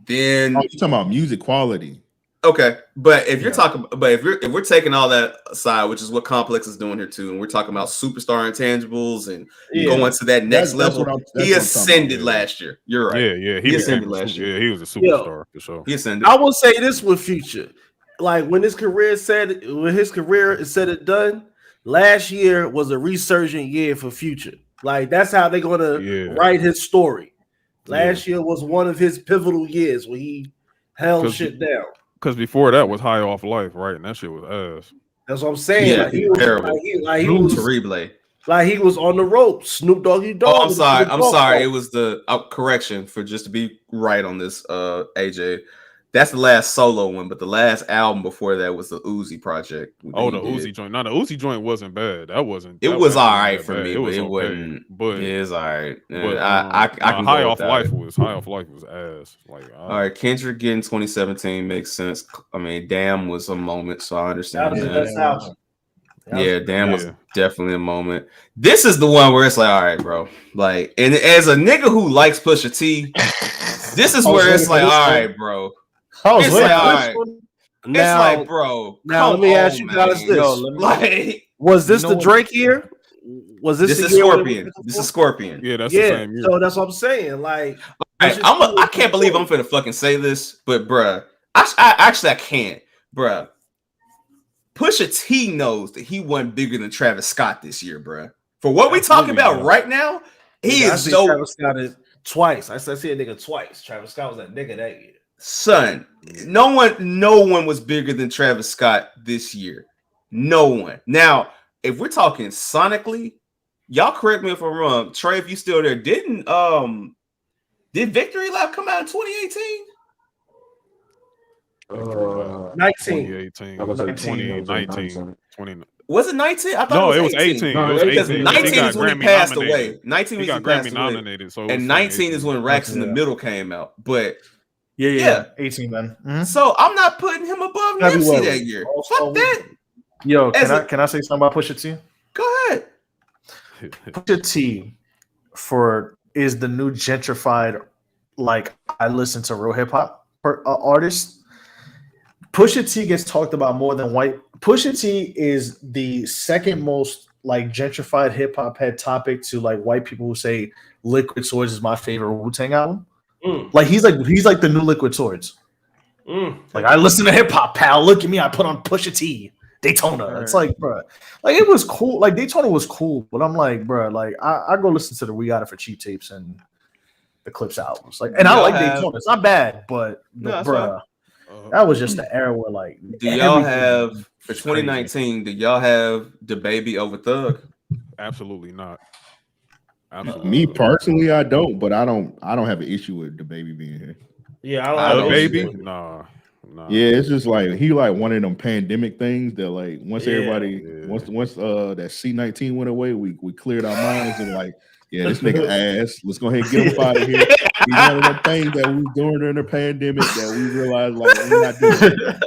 Then you're talking about music quality. Okay, but if you're talking, if we're taking all that aside, which is what Complex is doing here too, and we're talking about superstar intangibles and going to that next level, he ascended last year. You're right. Yeah, he ascended last year. Yeah, he was a superstar for sure. He ascended. I will say this with Future, like when his career is said and done, last year was a resurgent year for Future. Like that's how they're gonna write his story. Last year was one of his pivotal years where he held shit down. Because before that was High Off Life, right? And that shit was ass. That's what I'm saying. Yeah, like, he was terrible. He was terrible. Like he was on the ropes. Snoop Doggy Dogg. Oh, I'm sorry. It was the correction for just to be right on this. AJ, that's the last solo one, but the last album before that was the Uzi project. Oh, the Uzi joint. No, the Uzi joint wasn't bad. That wasn't. It was all right for me, it but it okay. wasn't. But it is all right. But I can High Off Life was ass. Like all right, Kendrick getting 2017 makes sense. I mean, Damn was a moment, so I understand that. Yeah, Damn was definitely a moment. This is the one where it's like, all right, bro. Like, and as a nigga who likes Pusha T, this is where it's like, all right, bro. It's like, all right. Now, it's like, bro. Now let me ask you guys this: like, was this the Drake year? Was this is Scorpion? This is Scorpion. Yeah, that's the same year. So that's what I'm saying. Like, I can't believe I'm finna fucking say this, but bruh, I can't, bruh. Pusha T knows that he wasn't bigger than Travis Scott this year, bruh. For what we talking about right now, he is so. Travis Scott is twice. I see a nigga twice. Travis Scott was that nigga that year. Son, no one was bigger than Travis Scott this year. No one. Now, if we're talking sonically, y'all correct me if I'm wrong. Trey, if you still there, did Victory Lap come out in 2018? 2018. I was like 2019. Was it 19? I thought it was 18. No, it was 18. 19 is when he passed away. 19 he got Grammy nominated. So and 19 is when Racks in the Middle came out. But yeah. 18 then. Mm-hmm. So I'm not putting him above Nipsey that year. Fuck that. Yo, can I say something about Pusha T? Go ahead. Pusha T is the new gentrified. Like I listen to real hip hop artists. Pusha T gets talked about more than white. Pusha T is the second most like gentrified hip hop head topic to like white people who say Liquid Swords is my favorite Wu-Tang album. Like he's like the new Liquid Swords. Like I listen to hip hop, pal. Look at me. I put on Pusha T, Daytona. It's like, bro, like it was cool. Like Daytona was cool, but I'm like, bro, like I go listen to the We Got It for Cheap Tapes and the Clips albums. Like, and I like Daytona. It's not bad, but bro, that was just the era where like. Do y'all have for 2019? Do y'all have the Baby over Thug? Absolutely not. Absolutely. Me personally, I don't, but I don't have an issue with the Baby being here. Yeah, I don't Baby. Nah. Yeah, it's just like he like one of them pandemic things that like once once that C-19 went away, we cleared our minds and like, yeah, this nigga ass. Let's go ahead and get him out of here. He's one of the things that we were doing during the pandemic that we realized like we're not doing.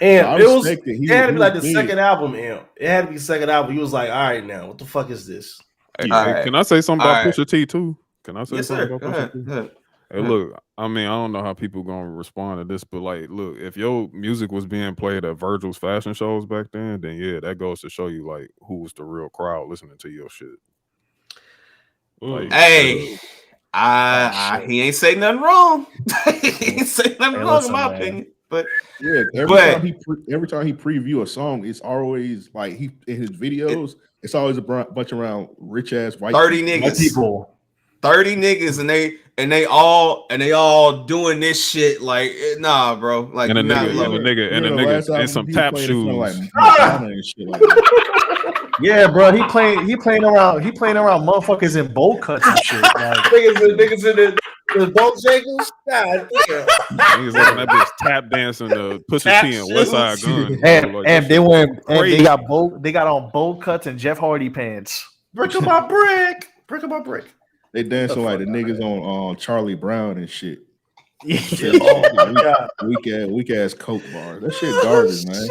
And so it had to be like the second album, It had to be the second album. He was like, all right, now, what the fuck is this? Hey, can I say something about Pusha T too? Can I say something about Pusha T? Hey, look, I mean, I don't know how people gonna respond to this, but like, look, if your music was being played at Virgil's fashion shows back then yeah, that goes to show you like who was the real crowd listening to your shit. Like, hey, he ain't say nothing wrong. He ain't say nothing wrong in my opinion. But yeah, every time he preview a song, it's always like in his videos, it's always a bunch around rich ass white 30 people. 30 niggas and they all doing this shit like nah, bro. Like and a nigga and some tap shoes. Like, and shit like that. Yeah, bro. He playing around motherfuckers in bowl cuts and shit. Like, niggas in the boat shakers. God, niggas looking at bitch tap dancing to Pusha T and West Side Gun. And they got on bowl cuts and Jeff Hardy pants. Brick of my brick. Brick of my brick. They dancing like the niggas on Charlie Brown and shit. Weak ass coke bar. That shit garbage, man.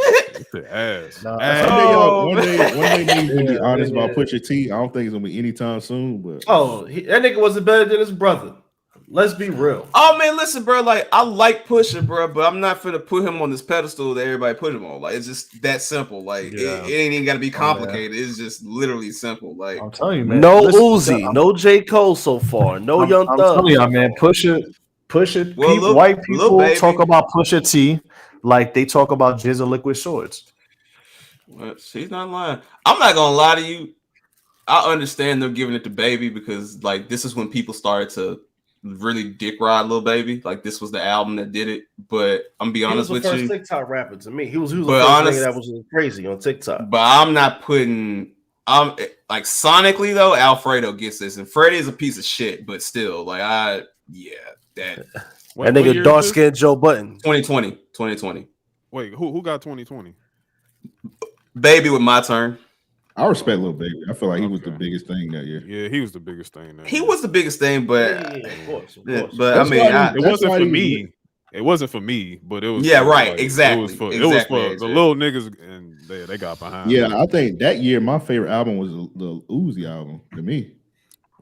Ass. One day need to be honest about Pusha T. I don't think it's gonna be anytime soon. But that nigga wasn't better than his brother. Let's be real. Oh man, listen, bro. Like I like Pusha, bro, but I'm not finna put him on this pedestal that everybody put him on. Like it's just that simple. Like it ain't even gotta be complicated. It's just literally simple. Like I'm telling you, man. No Uzi, no J. Cole so far, no Young Thug. I'm telling you, man. Pusha. White people talk about Pusha T like they talk about Jizz and Liquid Swords. Well, she's not lying. I'm not gonna lie to you. I understand them giving it to Baby because like this is when people started to really dick ride Lil Baby. Like this was the album that did it. But I'm gonna be honest with you. He was the first TikTok rapper to me. He was the first nigga that was crazy on TikTok. But I'm not putting. I'm like sonically though. Alfredo gets this, and Freddie is a piece of shit. But still, like that nigga dark skinned Joe Button. 2020. Wait, who got 2020? Baby with My Turn. I respect Lil Baby. I feel like he was the biggest thing that year. Yeah, he was the biggest thing. He was the biggest thing, but of course. But I mean, it wasn't for me. It wasn't for me, but it was. Yeah, right. Like, exactly. It was for the little niggas, and they got behind. Yeah, I think that year my favorite album was the Uzi album to me.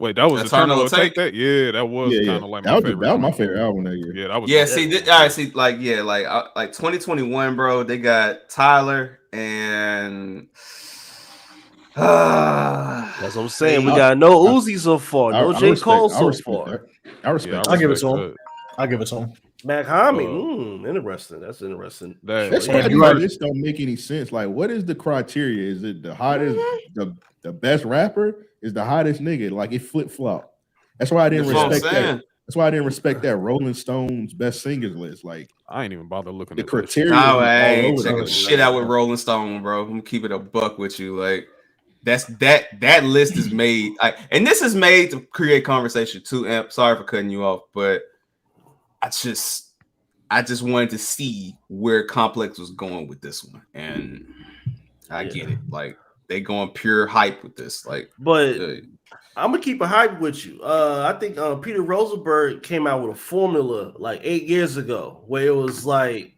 Wait, that was Eternal Take That? Yeah, that was kind of like my favorite. That was my favorite album that year. Yeah, that was. Yeah, see, like 2021, bro. They got Tyler and. That's what I'm saying. We got no Uzi so far, no J. Cole so far. I respect. I'll give it to him. Mac Homie, interesting. That's interesting. That's why this don't make any sense. Like, what is the criteria? Is it the hottest, the best rapper? Is the hottest nigga? Like, it flip flop. That's why I didn't respect that. That's why I didn't respect that Rolling Stones best singers list. Like, I ain't even bother looking the at criteria. No, I ain't checking shit out with Rolling Stone, bro. I'm gonna keep it a buck with you. Like, that's that list is made, and this is made to create conversation too. Amp, sorry for cutting you off, but I just wanted to see where Complex was going with this one, and I get it. Like they going pure hype with this, like. But I'm gonna keep a hype with you. I think Peter Rosenberg came out with a formula like 8 years ago, where it was like,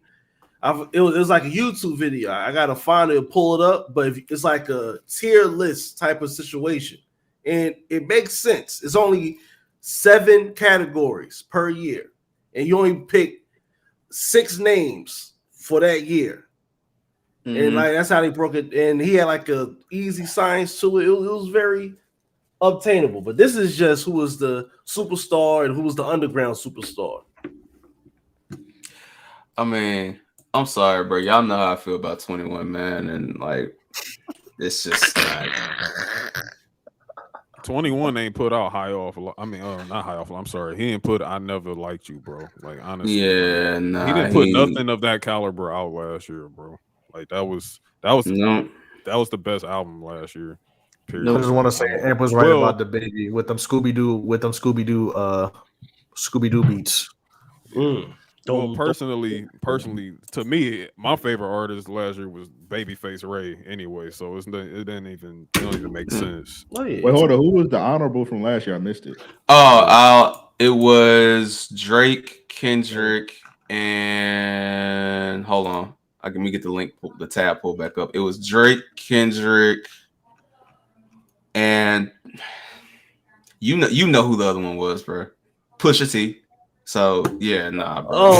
it was like a YouTube video. I gotta find it and pull it up, but it's like a tier list type of situation, and it makes sense. It's only 7 categories per year. And you only pick 6 names for that year. Mm-hmm. And like that's how they broke it. And he had like a easy science to it. It was very obtainable. But this is just who was the superstar and who was the underground superstar. I mean, I'm sorry, bro. Y'all know how I feel about 21, man, and like, it's just not. 21 ain't put out high off. I mean, not high off. I'm sorry. He ain't put I Never Liked You, bro. Like, honestly. Yeah, nah. He didn't put nothing of that caliber out last year, bro. Like, that was the best album last year. Period. I just want to say Amp was right about the baby with them Scooby Doo beats. Well, personally, to me, my favorite artist last year was Babyface Ray. Anyway, so it don't even make sense. Wait, hold on. Who was the honorable from last year? I missed it. It was Drake, Kendrick, and hold on. Let me get the tab pulled back up. It was Drake, Kendrick, and you know who the other one was, bro. Pusha T. So yeah, nah, bro.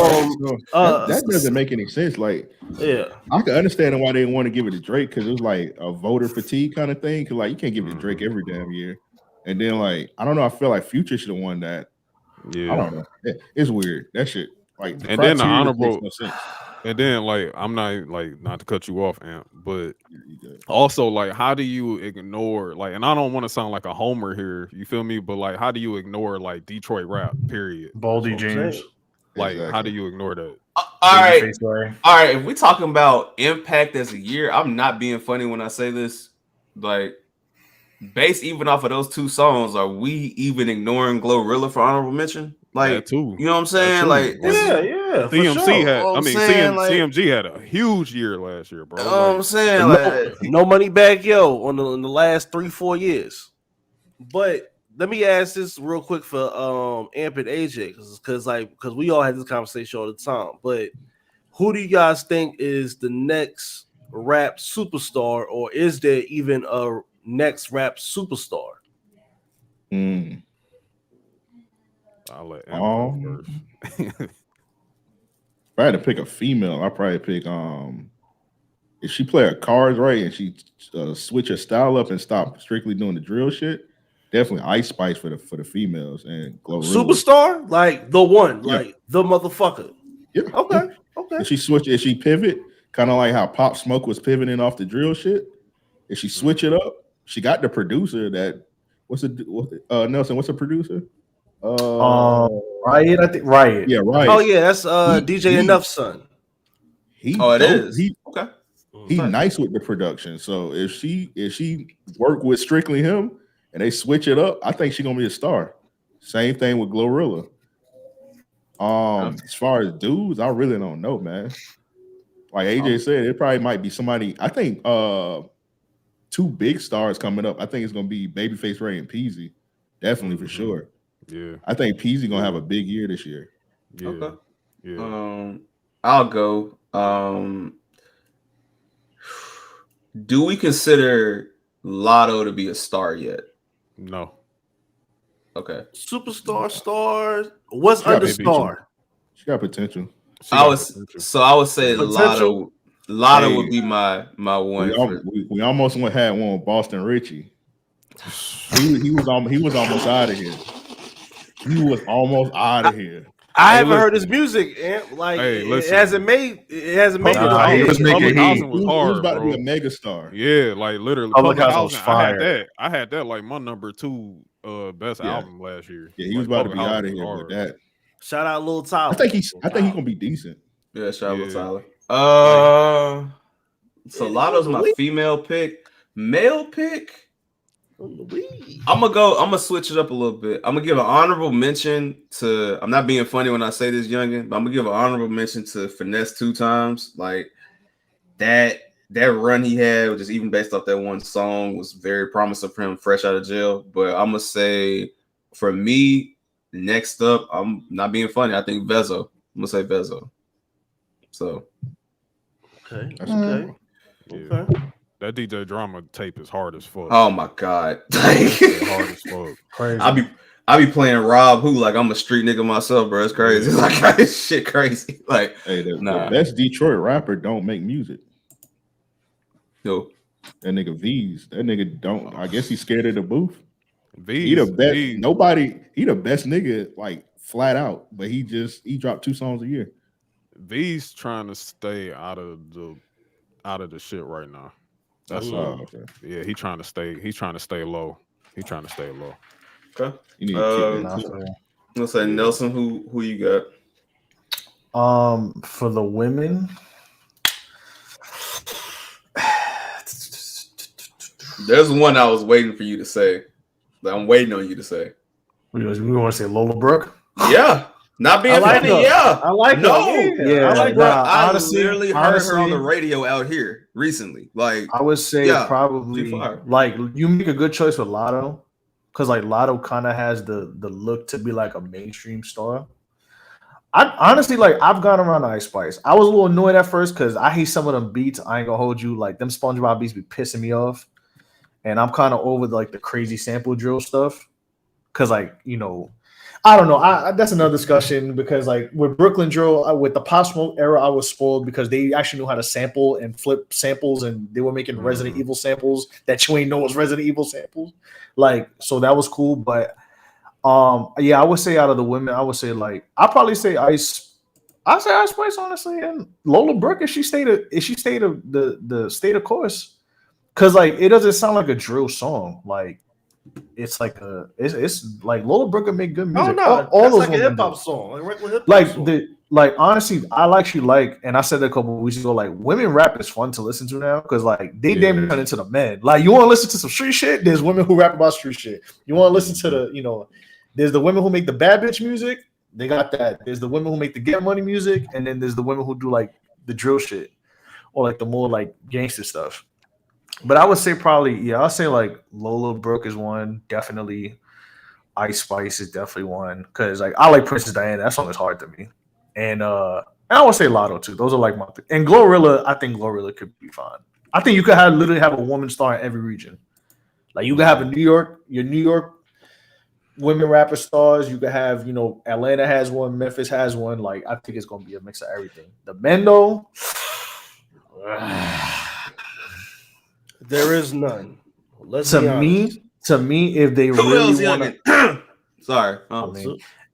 That doesn't make any sense. Like, yeah, I can understand why they didn't want to give it to Drake because it was like a voter fatigue kind of thing. Because like you can't give it to Drake every damn year. And then like I don't know, I feel like Future should have won that. Yeah, I don't know. It's weird that shit. Like, and then the honorable. And then, like, I'm not like not to cut you off, Amp, but also like, how do you ignore like? And I don't want to sound like a homer here, you feel me? But like, how do you ignore like Detroit rap? Period. Baldy James. Like, how do you ignore that? All right. If we're talking about impact as a year, I'm not being funny when I say this. Like, based even off of those two songs, are we even ignoring Glorilla for honorable mention? Like, too. You know what I'm saying? Like, yeah. CMC had. I mean, CMG had a huge year last year, bro. You know what I'm saying? Like, no money back, yo, in the last 3-4 years. But let me ask this real quick for Amp and AJ, because we all had this conversation all the time. But who do you guys think is the next rap superstar, or is there even a next rap superstar? I'll let Amp go first. If I had to pick a female, I'd probably pick if she play her cards right and she switch her style up and stop strictly doing the drill shit, definitely Ice Spice for the females and Glorilla. Superstar, like the one, like the motherfucker. Yeah. Okay. If she pivot, kind of like how Pop Smoke was pivoting off the drill shit. If she switch it up, she got the producer that Nelson, what's a producer? Riot, I think. Riot. Yeah, Riot. Oh yeah, that's DJ Enough's son. He nice with the production. So if she work with strictly him and they switch it up, I think she's gonna be a star. Same thing with Glorilla. As far as dudes, I really don't know, man. Like AJ said, it probably might be somebody. I think two big stars coming up. I think it's gonna be Babyface Ray and Peasy. Definitely for sure. Yeah, I think Peasy gonna have a big year this year. Yeah. Okay. Yeah. I'll go. Do we consider Lotto to be a star yet? No. Okay. Superstar, star. What's under star? She got potential. I would say potential. Lotto would be my one. We almost had one with Boston Richie. He was almost out of here. He was almost out of here. I haven't heard his music. Like, it hasn't made it. He was about to be a megastar. Yeah, like literally. Public House was fire. I had that like my number 2 best album last year. Yeah, he was about to be out of here with that. Shout out Lil Tyler. I think he's gonna be decent. Yeah, shout out Lil Tyler. So Lotto's my female pick. Male pick. I'm gonna switch it up a little bit. I'm gonna give an honorable mention to. I'm not being funny when I say this, youngin, but I'm gonna give an honorable mention to Finesse 2 Times. Like that run he had, which is even based off that one song, was very promising for him, fresh out of jail. But I'm gonna say, for me, next up, I'm not being funny. I think Vezo. I'm gonna say Vezo. So, okay. Okay. That DJ Drama tape is hard as fuck. Oh my god, hard as fuck. Crazy. I be playing Rob, who like I'm a street nigga myself, bro. It's crazy. It's like this shit crazy. Like, the best Detroit rapper don't make music. No, that nigga V's. That nigga don't. I guess he's scared of the booth. V's. He the best. Nobody. He the best nigga, like flat out. But he dropped 2 songs a year. V's trying to stay out of the shit right now. That's okay. Yeah, he's trying to stay low. He's trying to stay low. Okay. You need to keep let's say Nelson, who you got? For the women, there's one I was waiting for you to say. That I'm waiting on you to say. We want to say Lola Brooke. Yeah. Not being funny, yeah. I like no. Yeah, I like that. I honestly, literally heard her on the radio out here recently. Like I would say probably like you make a good choice with Lotto, because like Lotto kind of has the look to be like a mainstream star. I honestly like I've gone around Ice Spice. I was a little annoyed at first because I hate some of them beats. I ain't gonna hold you, like them SpongeBob beats be pissing me off, and I'm kind of over like the crazy sample drill stuff. Because like I don't know. That's another discussion because like with Brooklyn Drill, with the Pop Smoke era, I was spoiled because they actually knew how to sample and flip samples, and they were making Resident Evil samples that you ain't know was Resident Evil samples. Like, so that was cool. But yeah, I would say out of the women, I would say like I'll probably say Ice. I say Ice Spice honestly, and Lola Brooke if she stayed the state of course, because like it doesn't sound like a drill song like. It's like it's like Lola Brooke can make good music. Oh no, all that's those like a hip hop song, like regular hip hop song. Like honestly, I actually like, and I said that a couple of weeks ago. Like women rap is fun to listen to now because like they damn near turn into the men. Like you want to listen to some street shit. There's women who rap about street shit. You want to listen to the there's the women who make the bad bitch music. They got that. There's the women who make the get money music, and then there's the women who do like the drill shit or like the more like gangster stuff. But I would say probably, I'll say like Lola Brooke is one, definitely. Ice Spice is definitely one because like I like Princess Diana. That song is hard to me, and I would say Lotto too. Those are like my and Glorilla. I think Glorilla could be fine. I think you could literally have a woman star in every region. Like you could have your New York women rapper stars. You could have Atlanta has one, Memphis has one. Like I think it's gonna be a mix of everything. The men though. There is none. To me, if they really want to, sorry,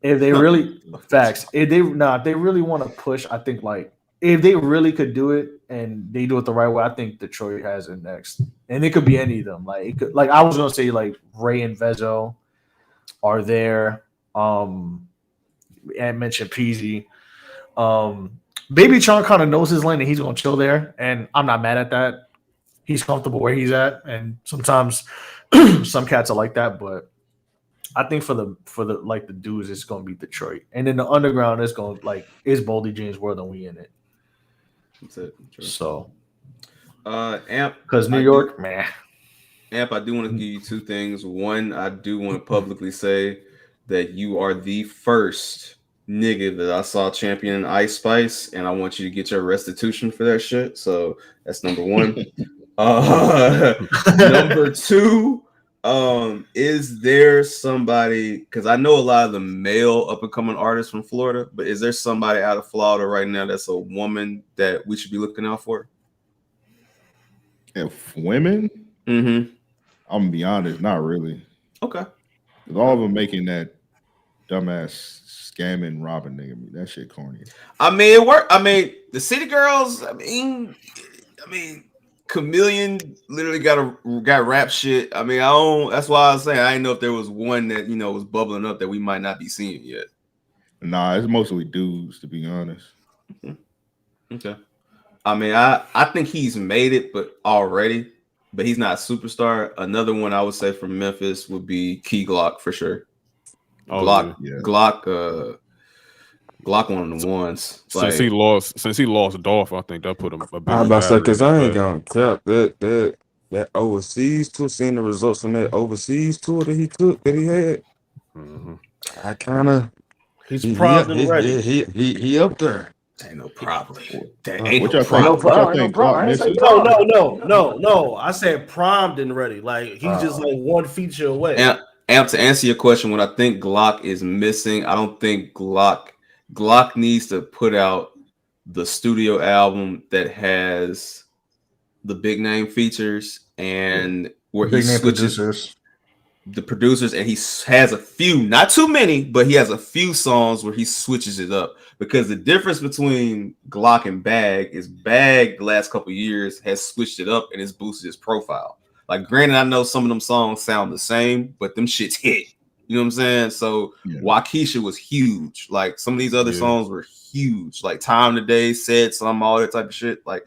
if they really if they really want to push, I think like if they really could do it and they do it the right way, I think Detroit has it next, and it could be any of them. Like it could, like I was gonna say, like Ray and Vezo are there. And mentioned Peasy. Baby Chon kind of knows his lane and he's gonna chill there, and I'm not mad at that. He's comfortable where he's at, and sometimes some cats are like that. But I think for the like the dudes, it's gonna be Detroit, and then the underground is gonna is Boldy James World and we in it. That's it. True. So, Amp, because New York, man. Amp, I do want to give you two things. One, I do want to publicly say that you are the first nigga that I saw champion Ice Spice, and I want you to get your restitution for that shit. So that's number one. Number two, is there somebody, because I know a lot of the male up and coming artists from Florida, but is there somebody out of Florida right now that's a woman that we should be looking out for? If women, I'm gonna be honest, not really. Okay. Because all of them making that dumbass scamming robbing nigga, that shit corny. I mean, it worked. I mean, the City Girls. I mean, Chameleon literally got rap shit. I mean, that's why I was saying I didn't know if there was one that was bubbling up that we might not be seeing yet. Nah, it's mostly dudes, to be honest. Okay. I mean, I think he's made it, but he's not a superstar. Another one I would say from Memphis would be Key Glock for sure. Glock, one of the ones. Since he lost Dolph, I think that put him a bit. I'm about to say, because I ain't gonna cap that overseas tour, seeing the results from that overseas tour that he had. I kind of he's primed and ready. He up there. Ain't no problem. No. I said primed and ready. Like he's just like one feature away. Amp, to answer your question, what I think Glock is missing, I don't think Glock needs to put out the studio album that has the big name features and where he switches. the producers, and he has a few, not too many, but he has a few songs where he switches it up. Because the difference between Glock and Bag is Bag the last couple of years has switched it up and it's boosted his profile. Like, granted, I know some of them songs sound the same, but them shits hit. You know what I'm saying? So Waukesha was huge. Like, some of these other songs were huge. Like Time Today, Said Some, all that type of shit. Like,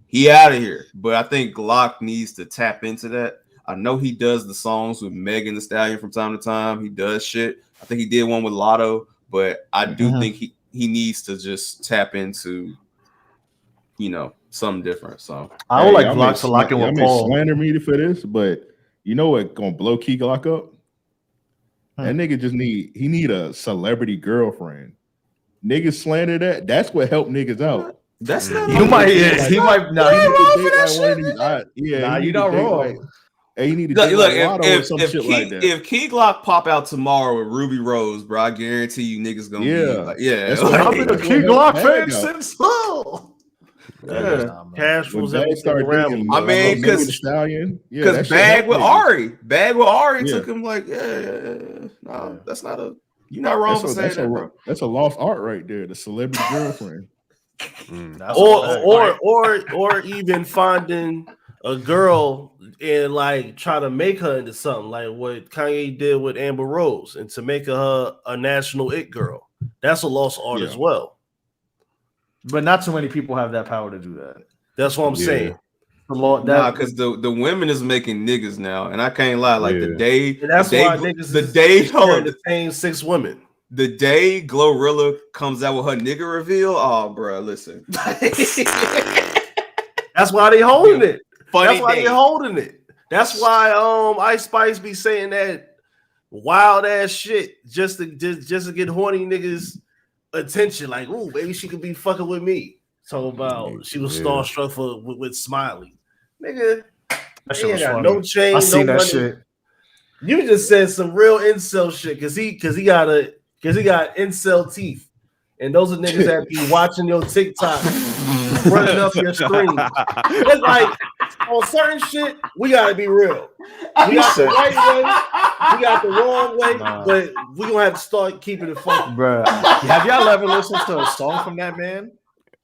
he out of here. But I think Glock needs to tap into that. I know he does the songs with Megan Thee Stallion from time to time. He does shit. I think he did one with Lotto, but I do think he needs to just tap into, you know, something different. So I would like Glock to lock in with Paul. Slander me for this, but you know what gonna blow Key Glock up? That nigga just need a celebrity girlfriend. Niggas slander that. That's what helped niggas out. That's not. You might. He might. Nah, you not wrong. Hey, you need to look. If Key Glock pop out tomorrow with Ruby Rose, bro, I guarantee you niggas gonna be like, That's what I've been a Key Glock fan since. Cash was started. I mean, because Bag with Ari took him like, no, that's not a. You're not wrong for saying that, bro. That's a lost art right there. The celebrity girlfriend. Or even finding a girl and like try to make her into something like what Kanye did with Amber Rose and to make her a national it girl. That's a lost art as well. But not too many people have that power to do that. That's what I'm saying. Because the women is making niggas now, and I can't lie. Like the day the same 6 women. The day Glorilla comes out with her nigga reveal, oh, bro, listen. That's why they holding it. That's why Ice Spice be saying that wild ass shit just to get horny niggas attention. Like, ooh, maybe she could be fucking with me. Talking about she was starstruck with Smiley. Nigga, he ain't got no chain. I seen no that money. shit. You just said some real incel shit because he got incel teeth, and those are niggas that be watching your TikTok, running up your screen. It's like on certain shit, we gotta be real. We got the right way, we got the wrong way, but we gonna have to start keeping it funky, bro. Have y'all ever listened to a song from that man?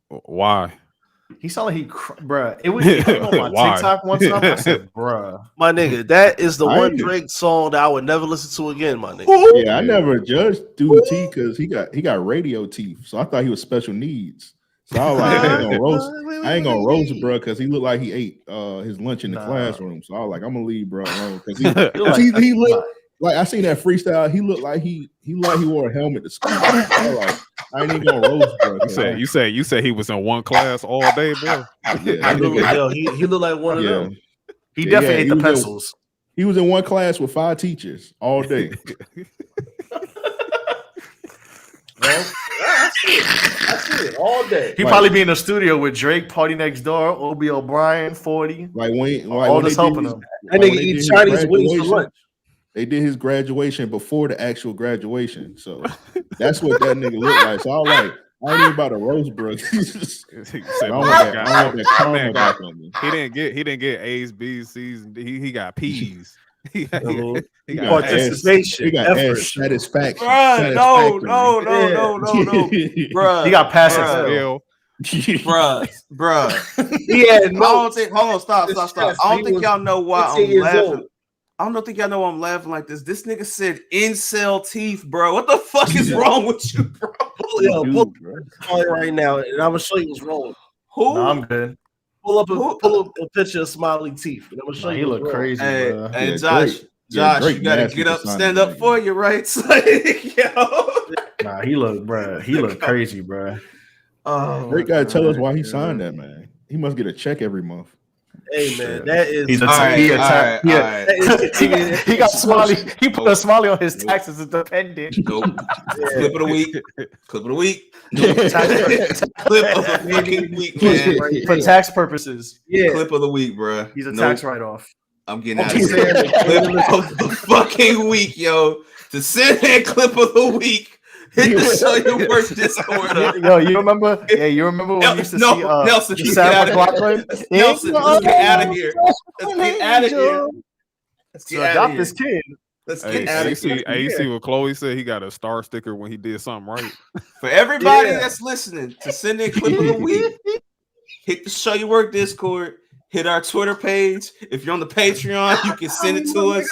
Why? He sounded like bruh. It was on my TikTok one time. I said, bruh. My nigga, that is the one Drake song that I would never listen to again, my nigga. Yeah, I never judged Dude T because he got radio teeth. So I thought he was special needs. So I was like, I ain't gonna roast bro because he looked like he ate his lunch in the classroom. So I was like, I'm gonna leave bro alone because he looked like I seen that freestyle. He looked like he wore a helmet to school. I was like, I ain't even gonna roast, bro. You said he was in one class all day, bro. Yeah, he looked like one of them. He definitely ate the pencils. He was in one class with 5 teachers all day. I see it all day. He probably be in the studio with Drake, Party Next Door, Obi O'Brien, 40. Like all this helping him. That nigga eat Chinese wings for lunch. They did his graduation before the actual graduation, so that's what that nigga looked like. So I was like, I ain't even about to roast, bro. He didn't get A's, B's, C's. He got P's. He got participation. He got S, satisfaction. No. Bro, he got passive. Bruh. Yeah, hold on, stop. I don't think y'all know why I'm laughing. I don't think y'all know why I'm laughing like this. This nigga said incel teeth, bro. What the fuck is wrong with you, bro? Pull it right now, and I'm gonna show you what's wrong. Who? No, I'm good. Pull up a picture of Smiley teeth, and I'm gonna show you. He look crazy. Hey, Josh, you gotta get up, stand up for you, right? Nah, he look crazy, bro. Drake gotta tell us why he signed that, man. He must get a check every month. Hey man, that is. He got Smiley. He put a Smiley on his taxes as dependent. Nope. Clip of the week. Clip of the week. Clip of the fucking week, man. For tax purposes. Yeah. Clip of the week, bro. He's a tax write-off. I'm getting out of here. Clip of the fucking week, yo. To send that clip of the week. Hit the Show Your Work Discord. Yo, you remember? Yeah, you remember when we used to see Nelson, Sarah McLachlan? Nelson, let's get out of here. Let's get out of here. Let's get adopt this kid. Let's get out of here. You see what Chloe said? He got a star sticker when he did something right. For everybody that's listening to send in clip of the week, hit the Show Your Work Discord, hit our Twitter page. If you're on the Patreon, you can send it to us.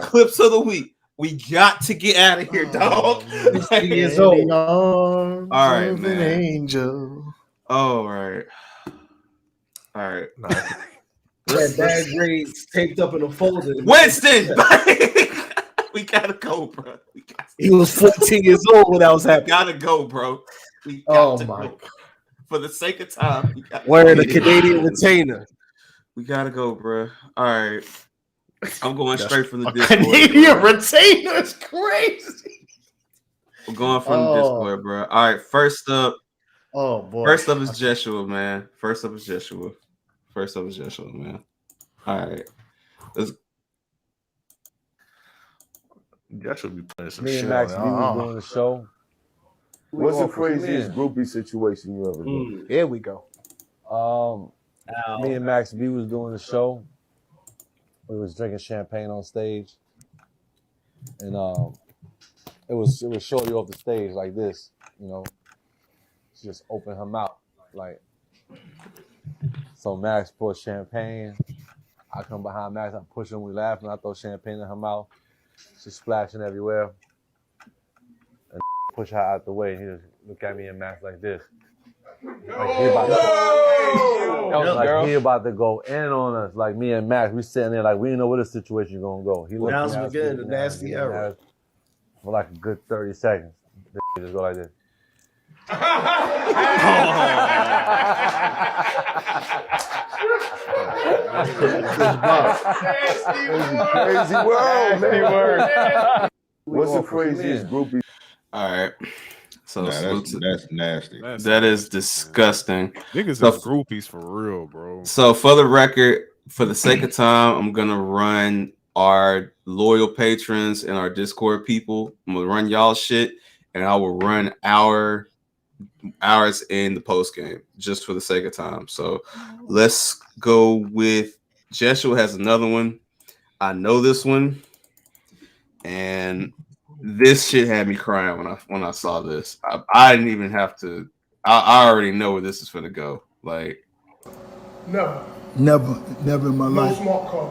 Clips of the week. We got to get out of here, dog. 60 years old. All right, man. Angel. All right. Had bad grades taped up in a folder. Winston, we gotta go, bro. He was 14 years old when that was happening. Gotta go, bro. We got to go. For the sake of time, wearing a Canadian retainer. We gotta go, bro. All right, I'm going straight from the Discord. Canadian retainer is crazy. We're going from the Discord, bro. All right, first up. Oh boy. First up is Jeshua, man. Man. All right. Jeshua be playing some Me shit. and Max B was doing the show. What's the craziest groupie situation you ever did? Here we go. Me and Max B was doing the show. We was drinking champagne on stage, and it was shorty off the stage like this, you know. She just opened her mouth like. So Max poured champagne. I come behind Max. I push him. We laughing. I throw champagne in her mouth. She's splashing everywhere. And push her out the way. He just look at me and Max like this. Like he about to go in on us. Like me and Max, we sitting there like we didn't know where the situation gonna go. He looked that was beginning the nasty era. For like a good 30 seconds. They just go like this. Crazy world, man. What's the craziest groupie? All right. So that's nasty. That is disgusting. Niggas is groupies for real, bro. So for the record, for the sake of time, I'm gonna run our loyal patrons and our Discord people. I'm gonna run y'all shit, and I will run ours in the post game just for the sake of time. So let's go with Jeshua has another one. I know this one, and this shit had me crying when I saw this. I didn't even have to. I already know where this is gonna go. Like, Never in my life.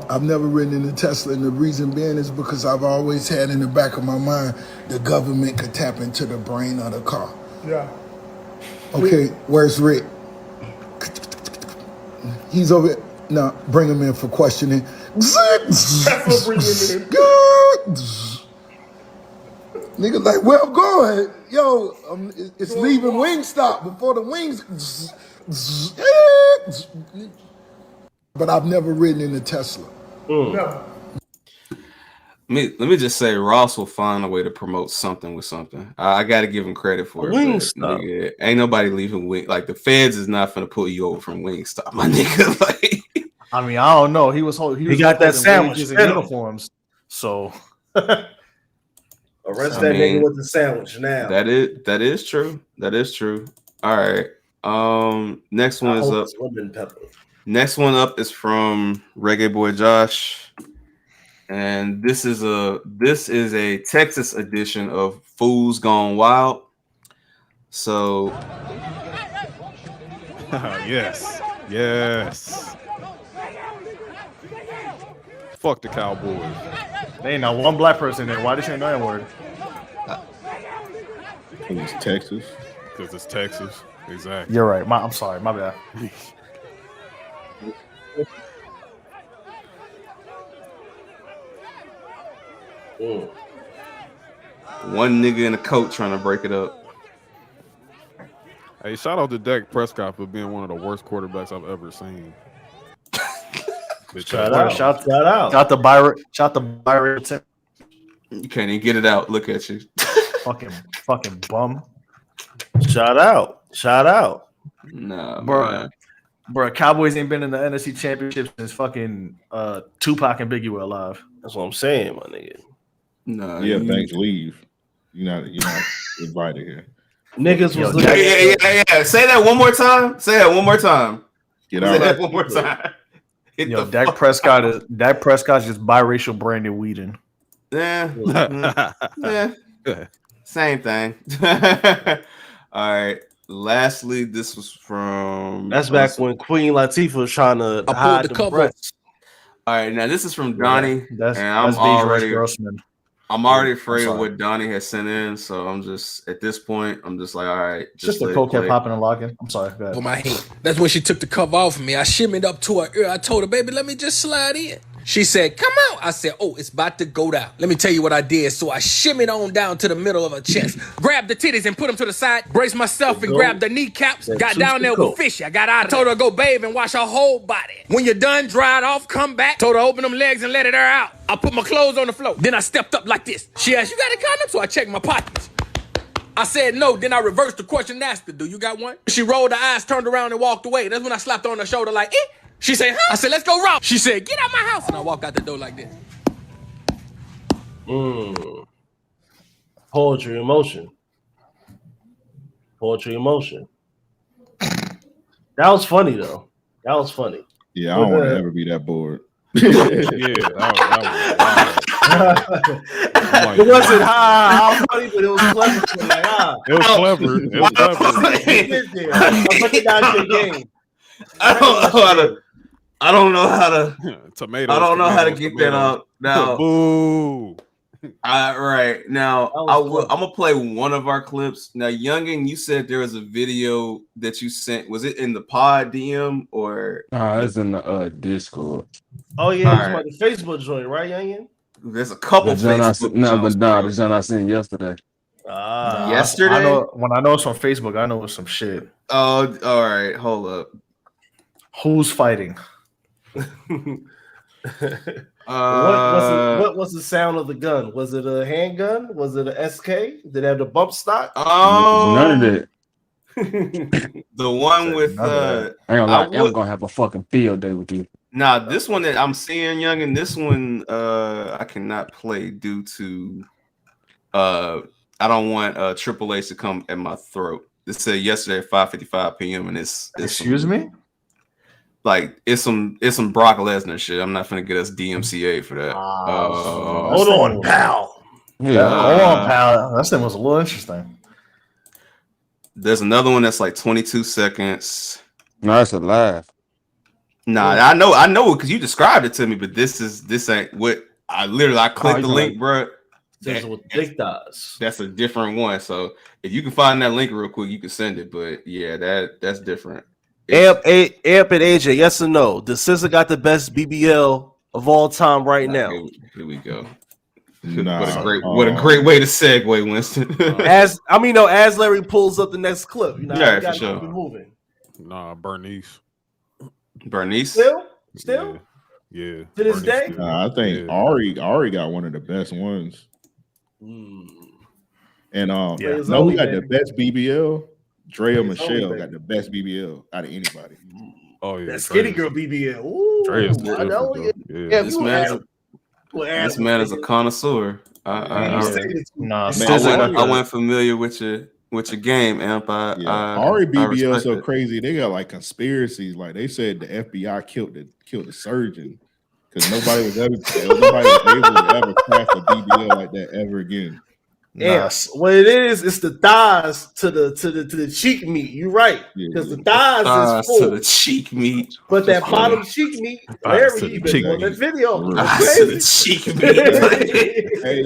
I've never ridden in a Tesla, and the reason being is because I've always had in the back of my mind the government could tap into the brain of the car. Yeah. Okay, where's Rick? He's over here. No, bring him in for questioning. Tesla, bring him in. Nigga like, where I'm going? Yo, it's leaving Wingstop before the wings. But I've never ridden in a Tesla. No. Let me just say, Ross will find a way to promote something with something. I got to give him credit for it. Wingstop. Nigga, ain't nobody leaving Wing. Like the feds is not gonna pull you over from Wingstop, my nigga. Like, I mean, I don't know. He got that sandwich in uniforms. So arrest that nigga with the sandwich now. That is true. That is true. All right. Next one is up. Lemon pepper. Next one up is from Reggae Boy Josh. And this is a Texas edition of Fools Gone Wild. So yes. Fuck the Cowboys. There ain't not one black person there. Why did you say that word? It's Texas. Because it's Texas. Exactly. You're right. I'm sorry. My bad. One nigga in a coat trying to break it up. Hey, shout out to Dak Prescott for being one of the worst quarterbacks I've ever seen. Shout out. Shout to Byron. You can't even get it out. Look at you. fucking bum. Shout out. Nah, bro. Cowboys ain't been in the NFC Championship since fucking Tupac and Biggie were alive. That's what I'm saying, my nigga. No. Yeah, thanks. Leave. You're not invited here. Niggas was looking. Yeah. Say that one more time. Get Say out. that one more time. Dak Prescott is just biracial Brandon Whedon. Same thing. All right. Lastly, this was from. That's back when Queen Latifah was trying to hide the cover. All right, now this is from Donnie, that's I'm already afraid of what Donnie has sent in. So I'm just at this point, I'm just like, all right, just the coke kept popping and locking. I'm sorry. Go ahead. For my head. That's when she took the cover off of me. I shimmied up to her ear. I told her, baby, let me just slide in. She said, come out. I said, oh, it's about to go down. Let me tell you what I did. So I shimmied on down to the middle of her chest, grabbed the titties and put them to the side, braced myself and grabbed the kneecaps, got down there with Fishy. I got out. I told her to go bathe and wash her whole body. When you're done, dry it off, come back. Told her open them legs and let it air out. I put my clothes on the floor. Then I stepped up like this. She asked, you got a condom? So I checked my pockets. I said no, then I reversed the question and asked her, do you got one? She rolled her eyes, turned around and walked away. That's when I slapped her on the shoulder like, eh? She said, huh? I said, let's go rob. She said, get out my house. And I walked out the door like this. Poetry in motion. Poetry in motion. That was funny, though. That was funny. Yeah, I don't want to ever be that bored. That it wasn't how funny, but it was clever. Like, it was clever. It was clever. I'm putting down your game. I don't know how to tomatoes. I don't know how to get that out now. Boo. Right now, I'm gonna play one of our clips. Now, Youngin, you said there was a video that you sent. Was it in the pod DM or? It's in the Discord. Oh yeah, it's about the Facebook joint, right, Youngin? There's a couple. The John I seen yesterday. Yesterday. When I know it's on Facebook, I know it's some shit. Oh, all right. Hold up. Who's fighting? What was the sound of the gun? Was it a handgun? Was it a SK? Did it have the bump stock? None of that. The one with I ain't gonna lie, I'm gonna have a fucking field day with you. Nah, this one that I'm seeing, Young, and this one I cannot play due to I don't want Triple H to come at my throat. This said yesterday at 5:55 p.m. and it's excuse me? Like it's some Brock Lesnar shit. I'm not gonna get us DMCA for that. Hold on, pal. Yeah, hold on, pal. That thing was a little interesting. There's another one that's like 22 seconds. No, that's a live. Nah, I know because you described it to me, but this ain't what I clicked the link, bro. That's a different one. So if you can find that link real quick, you can send it. But yeah, that's different. Amp and AJ, yes or no? The SZA got the best BBL of all time right now. Here we go. Nah, what a great way to segue, Winston. as Larry pulls up the next clip, you know, yeah, for sure. Moving. Nah, Bernice. Still? Yeah. To this day? Nah, I think Ari got one of the best ones. And know who got the best BBL? Drea Michelle got the best BBL out of anybody. Oh yeah, that skinny girl BBL. Ooh, I know. Yeah, this man is a connoisseur. I wasn't familiar with your game, Amp. Ari BBL so crazy. They got like conspiracies. Like they said the FBI killed the surgeon because nobody was able to ever craft a BBL like that ever again. Yes, what it is, it's the thighs to the cheek meat. You're right, because the thighs is full to the cheek meat, but that bottom cheek meat, Larry even on that video, to the cheek meat. Hey,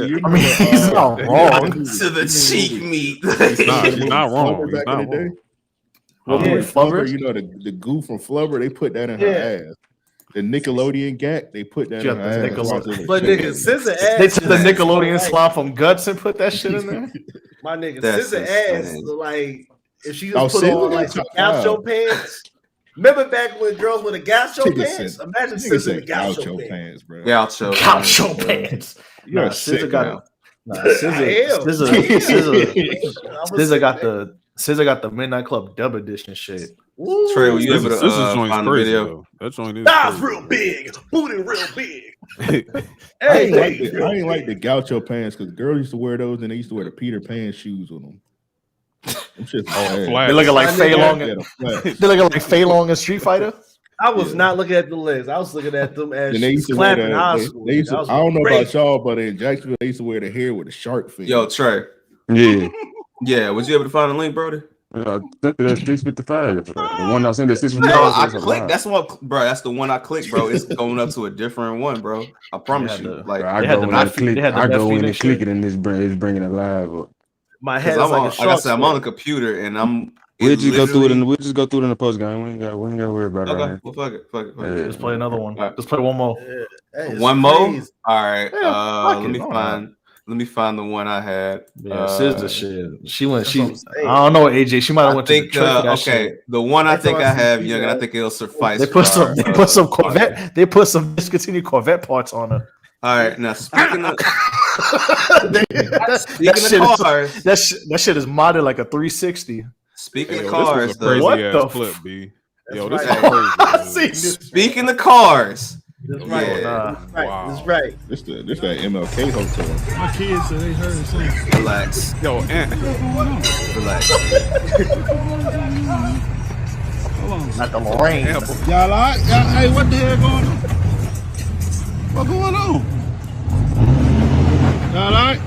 he's not wrong. To the cheek meat. He's not wrong. He's not wrong. Flubber, you know the goo from Flubber, they put that in her ass. The Nickelodeon gag, they put that in her ass. But nigga, SZA ass. They took the Nickelodeon slime from Guts and put that shit in there. My nigga, SZA ass, like if she just put on like some gaucho pants. Remember back when girls with the gaucho pants? Imagine SZA in gaucho pants, bro. Gaucho pants. You're SZA got SZA got the Midnight Club Dub Edition shit. Trey, were you able to find the video? That joint is thighs real big, booty real big. I ain't like the gaucho pants because girls used to wear those and they used to wear the Peter Pan shoes with them. They looking like Fei Long. They looking like Fei Long in Street Fighter. I was not looking at the legs. I was looking at them as they used to clapping wear high that, school. I don't know about y'all, but in Jacksonville, they used to wear the hair with a shark fin. Yo, Trey. Yeah. Yeah, was you able to find the link, Brody? That's 655. The one I sent at 655. No, I clicked. That's what, bro. That's the one I clicked, bro. It's going up to a different one, bro. I promise you. Like I go in and click. I go in and click it, and it's bringing it live up. My head is like I said, I'm on the computer, and I'm. We'll just go through it. We'll just go through it in the post game. We ain't got to worry about it. Okay, right well, fuck it. Let's play another one. Let's play one more. One more. All right. Let me find the one I had. Yeah, SZA shit. She went. I don't know, AJ. She might have went to the trick for that shit. The one I think I have, young, and I think it'll suffice. They put some Corvette. They put some discontinued Corvette parts on her. All right, now speaking of cars, that shit is modded like a 360. Speaking of cars, what the clip, B? Yo, this is crazy. Speaking of cars. That's right. Wow. That's right. This that MLK hotel. My kids said they heard something. Relax. Yo, relax. Not the Lorraine. Y'all all right? Hey, what the hell going on? What going on? Y'all all right?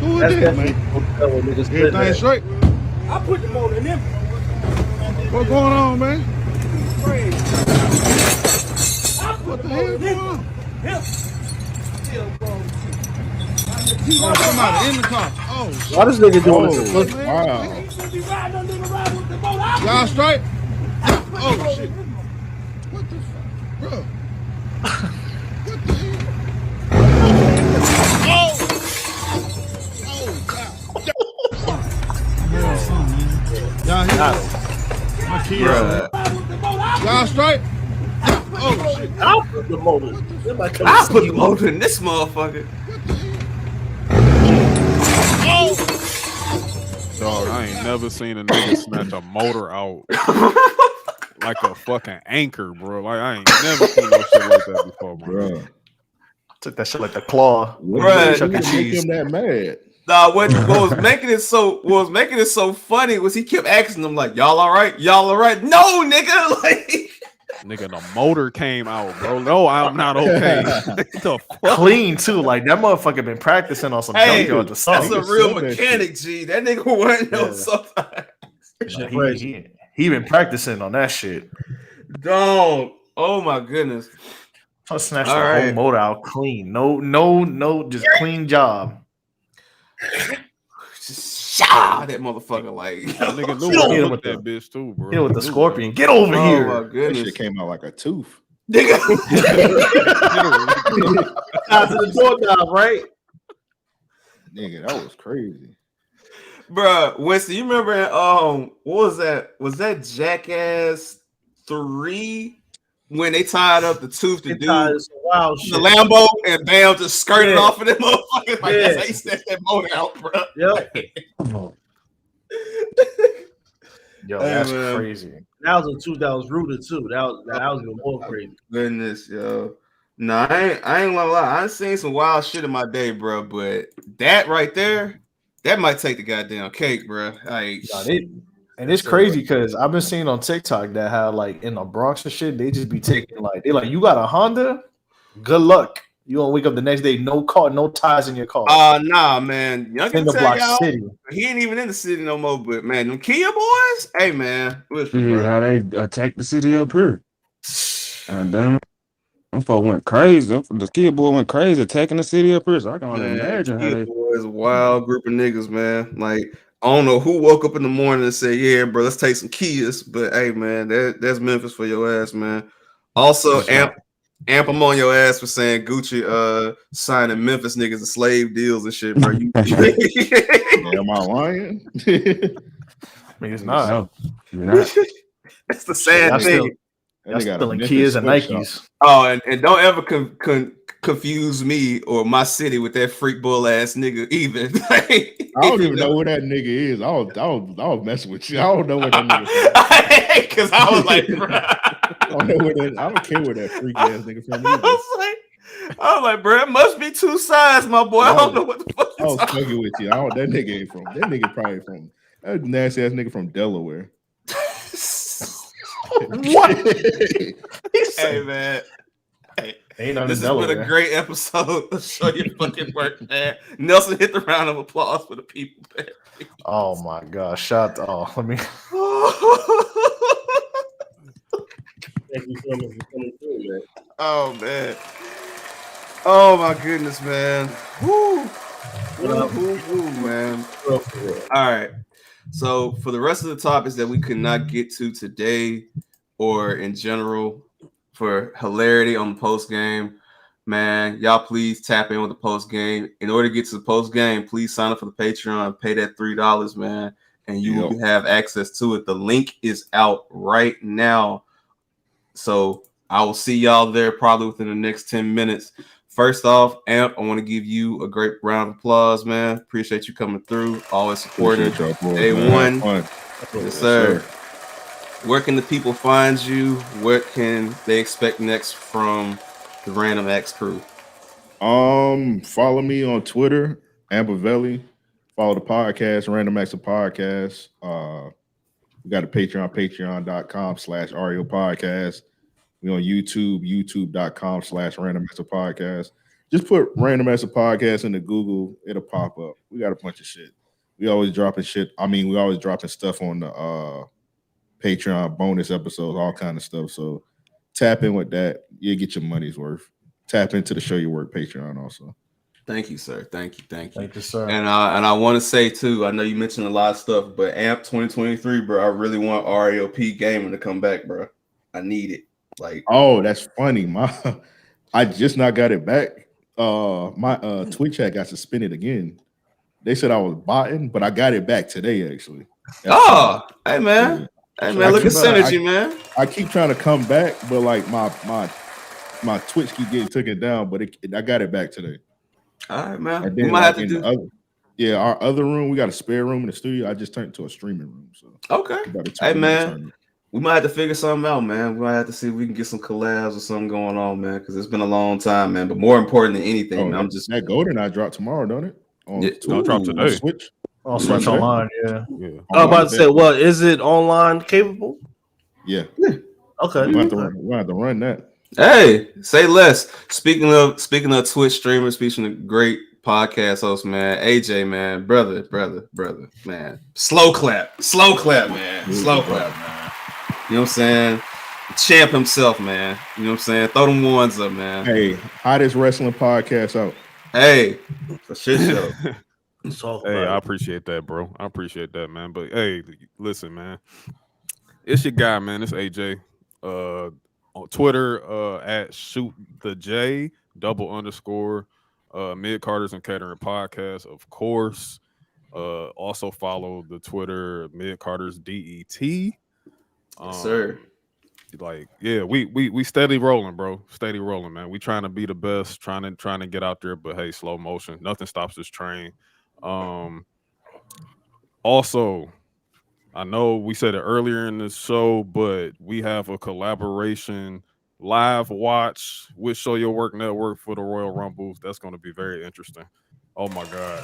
Who is this, man? Everything straight? I put them on in them. What's going on, man? What the hell going on? Somebody in the car. Oh, why this nigga doing this? Wow. Y'all straight? Oh, shit. What the fuck? Bro. What the hell? Y'all here? My kids. Y'all straight? Oh shit! I'll put the motor. I'll put the motor in this motherfucker. Dog, I ain't never seen a nigga snatch a motor out like a fucking anchor, bro. Like I ain't never seen no shit like that before, bro. Took that shit like the claw. Right. Chuck E. Cheese. Him that mad. Nah, what was making it so funny was he kept asking them like, "Y'all all right? Y'all all right?" No, nigga, like. Nigga, the motor came out, bro. No, I'm not okay. The fuck? Clean too, like that motherfucker been practicing on some junkyard or something. That's a real mechanic, G. That nigga wasn't no sometimes. He been practicing on that shit. Dog. Oh my goodness. I snatched the whole motor out clean. No, just clean job. Just shot that motherfucker like nigga knew hit him with that bitch too, bro. Hit him with the scorpion. Get over here. My goodness. That shit came out like a tooth. Nigga. Out to the doorknob, right? Nigga, that was crazy. Bruh, Winston, you remember what was that? Was that Jackass 3? When they tied up the tooth to do the Lambo and bam, just skirted off of them motherfuckers. Like that's how you set that motor out, bro. Yep. Yo, that's crazy. That was a tooth that was rooted too. That was even more crazy. Goodness, yo. No, I ain't gonna lie. I seen some wild shit in my day, bro. But that right there, that might take the goddamn cake, bro. And it's crazy because I've been seeing on TikTok that how like in the Bronx and shit, they just be taking like they're like, you got a Honda? Good luck. You gonna wake up the next day, no car, no tires in your car. Nah, man. In the block city. He ain't even in the city no more. But man, them Kia boys, hey man, how they attacked the city up here. And then them folks went crazy. The Kia boy went crazy attacking the city up here. So I can only imagine how they boys, a wild group of niggas, man. Like. I don't know who woke up in the morning and said, "Yeah, bro, let's take some Kias." But hey, man, that's Memphis for your ass, man. Also, Amp them on your ass for saying Gucci signing Memphis niggas to slave deals and shit, bro. Am I lying? I mean, it's not. No, you're not. That's the sad thing. Y'all stealing Kias and Nikes. Oh, and don't ever confuse me or my city with that freak bull ass nigga either. I don't even know where that nigga is. I was messing with you. I don't know where that nigga is. Because I was like, bro. I don't care where that freak ass nigga from either. I was like, bro, it must be two sides, my boy. I don't know what the fuck. I was fucking with you. That nigga ain't from. That nigga probably from. That nasty ass nigga from Delaware. What? Hey man. Hey, this has been a great episode of Show Your Fucking Work, man. Nelson, hit the round of applause for the people, man. Oh my gosh. Let me. Thank you so much for coming through, man. Oh man. Oh my goodness, man. Woo. Woo, man. All right. So for the rest of the topics that we could not get to today or in general, for hilarity on the post game, man, y'all please tap in with the post game. In order to get to the post game, please sign up for the Patreon, pay that $3, man, and you will have access to it. The link is out right now. So I will see y'all there probably within the next 10 minutes. First off, Amp, I want to give you a great round of applause, man. Appreciate you coming through, always supporting Day One. Yes, sir. Where can the people find you? What can they expect next from the Random Acts crew? Follow me on Twitter, Ampaveli. Follow the podcast, Random Acts of Podcast. We got a Patreon, patreon.com/REO Podcast. We on YouTube, youtube.com/Random Acts of Podcast. Just put Random Acts of Podcast into Google, it'll pop up. We got a bunch of shit. We always dropping shit. We always dropping stuff on the Patreon, bonus episodes, all kind of stuff. So tap in with that. You'll get your money's worth. Tap into the Show Your Work Patreon also. Thank you, sir. Thank you, sir. And I want to say too, I know you mentioned a lot of stuff, but AMP 2023, bro, I really want REOP Gaming to come back, bro. I need it. Like, oh, that's funny. I just not got it back. My Twitch chat got suspended again. They said I was botting, but I got it back today, actually. Hey man. Hey man, look at synergy, man. I keep trying to come back, but like my Twitch keep getting taken down, but I got it back today. All right, man. And then, we might have to do our other room. We got a spare room in the studio. I just turned it to a streaming room. So okay. Hey man, we might have to figure something out, man. We might have to see if we can get some collabs or something going on, man, because it's been a long time, man. But more important than anything, man, I'm just that Golden Eye drop tomorrow, don't it? Don't drop today. Switch. On Switch online, yeah. I'm about to say, well, is it online capable? Yeah. Okay. We have to run that. Hey, say less. Speaking of Twitch streamers, speaking of great podcast host, man, AJ, man, brother, man. Slow clap, man. Slow clap, man. You know what I'm saying? Champ himself, man. You know what I'm saying? Throw them ones up, man. Hey, hottest wrestling podcast out. Hey, for shit show. Hey, I appreciate that, bro. I appreciate that, man. But hey, listen, man. It's your guy, man. It's AJ. On Twitter, at shootthej _, Midcarders and Catering Podcast, of course. Also follow the Twitter Midcarders DET. Sir. Like, yeah, we steady rolling, bro. Steady rolling, man. We trying to be the best, trying to get out there, but hey, slow motion. Nothing stops this train. Also, I know we said it earlier in the show, but we have a collaboration live watch with Show Your Work Network for the Royal Rumbles. That's going to be very interesting. Oh my God.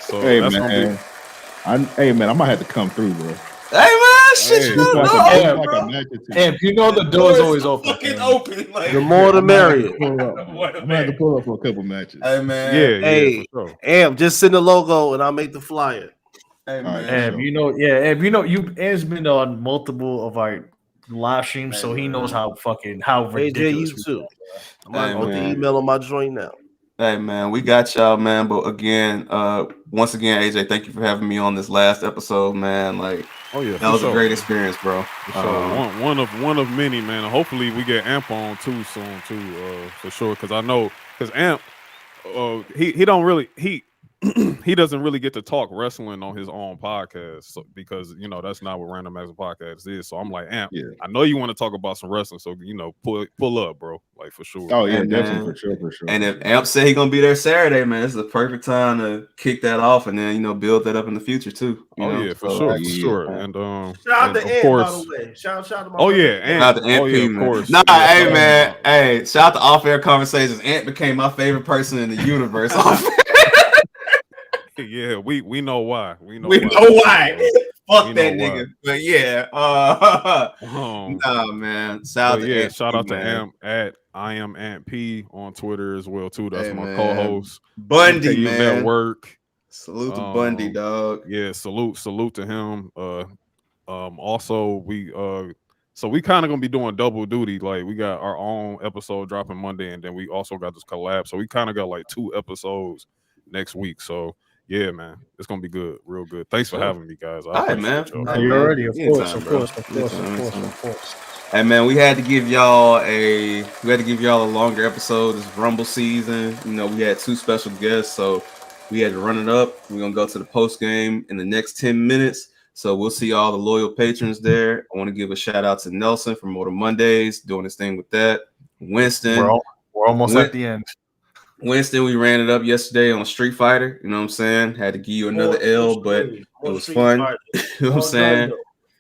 So hey that's man, I might have to come through, bro. Hey man, shit, you know, and you know the door's always open. Open. Like, the more the merrier. I'm gonna have to pull up for a couple matches. Hey man. Hey, for sure. Amp, just send the logo and I'll make the flyer. Hey man. And Am's been on multiple of our live streams, so he knows how ridiculous. You too. I'm gonna put the email on my joint now. Hey man, we got y'all, man. But again, once again, AJ, thank you for having me on this last episode, man. Like, oh yeah, that was a great experience, bro. One of many, man. Hopefully, we get Amp on too soon, too, for sure. Because I know, because Amp, he don't really he doesn't really get to talk wrestling on his own podcast, because that's not what Random Acts of Podcast is. So I'm like, Amp, I know you want to talk about some wrestling, so pull up, bro, like for sure. Oh yeah, definitely, for sure. And if Amp said he gonna be there Saturday, man, this is the perfect time to kick that off and then build that up in the future too. For sure. And shout out to Amp, by the way. Shout out to my Amp. Shout out to Amp P, man. Of course. Nah, hey man, hey, shout out to Off Air Conversations. Amp became my favorite person in the universe. Yeah, we know why. We know why. Fuck that nigga. But yeah, nah, man. Shout out to Amp at I am Ant P on Twitter as well too. That's my co-host. Bundy, MKU man. Network. Salute to Bundy, dog. Yeah, salute to him. Also we so we kind of gonna be doing double duty. Like we got our own episode dropping Monday, and then we also got this collab. So we kind of got like 2 episodes next week. So yeah, man, it's gonna be good, real good. Thanks for having me, guys. All right, man. You're already, of course. Hey man, we had to give y'all a longer episode. This Rumble season. You know, we had 2 special guests, so we had to run it up. We're gonna go to the post game in the next 10 minutes. So we'll see all the loyal patrons there. I want to give a shout out to Nelson from Motor Mondays doing his thing with that. Winston, we're almost at the end. Winston, we ran it up yesterday on Street Fighter. You know what I'm saying? Had to give you another L, but it was fun. You know what I'm saying?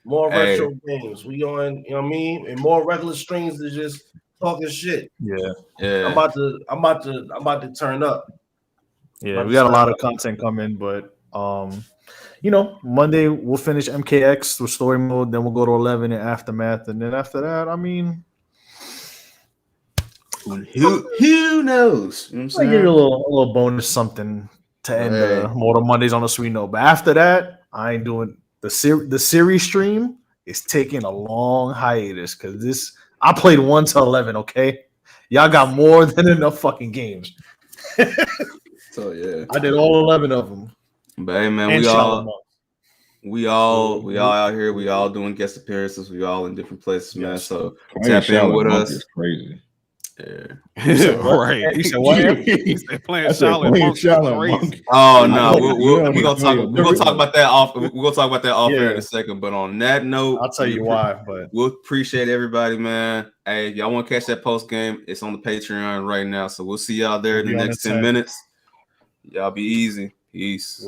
More retro games. We on, you know what I mean? And more regular streams than just talking shit. Yeah. I'm about to turn up. Yeah, we got a lot of content coming, but you know, Monday we'll finish MKX with story mode, then we'll go to 11 and Aftermath, and then after that, I mean, who knows? You know I'll give you a little bonus something to end the Motor Mondays on a sweet note. But after that, I ain't doing the series stream is taking a long hiatus because I played 1 to 11. Okay, y'all got more than enough fucking games. So yeah, I did all 11 of them. But hey man, we all out here. We all doing guest appearances. We all in different places, man. So tap in with us. Is crazy. Yeah. Right. You said what? He said playing Shaolin Monk. Oh no, we're gonna talk about that off. We're gonna talk about that off air in a second. But on that note, I'll tell you why. But we'll appreciate everybody, man. Hey, y'all want to catch that post game? It's on the Patreon right now. So we'll see y'all there in the next 10 minutes. Y'all be easy. Peace.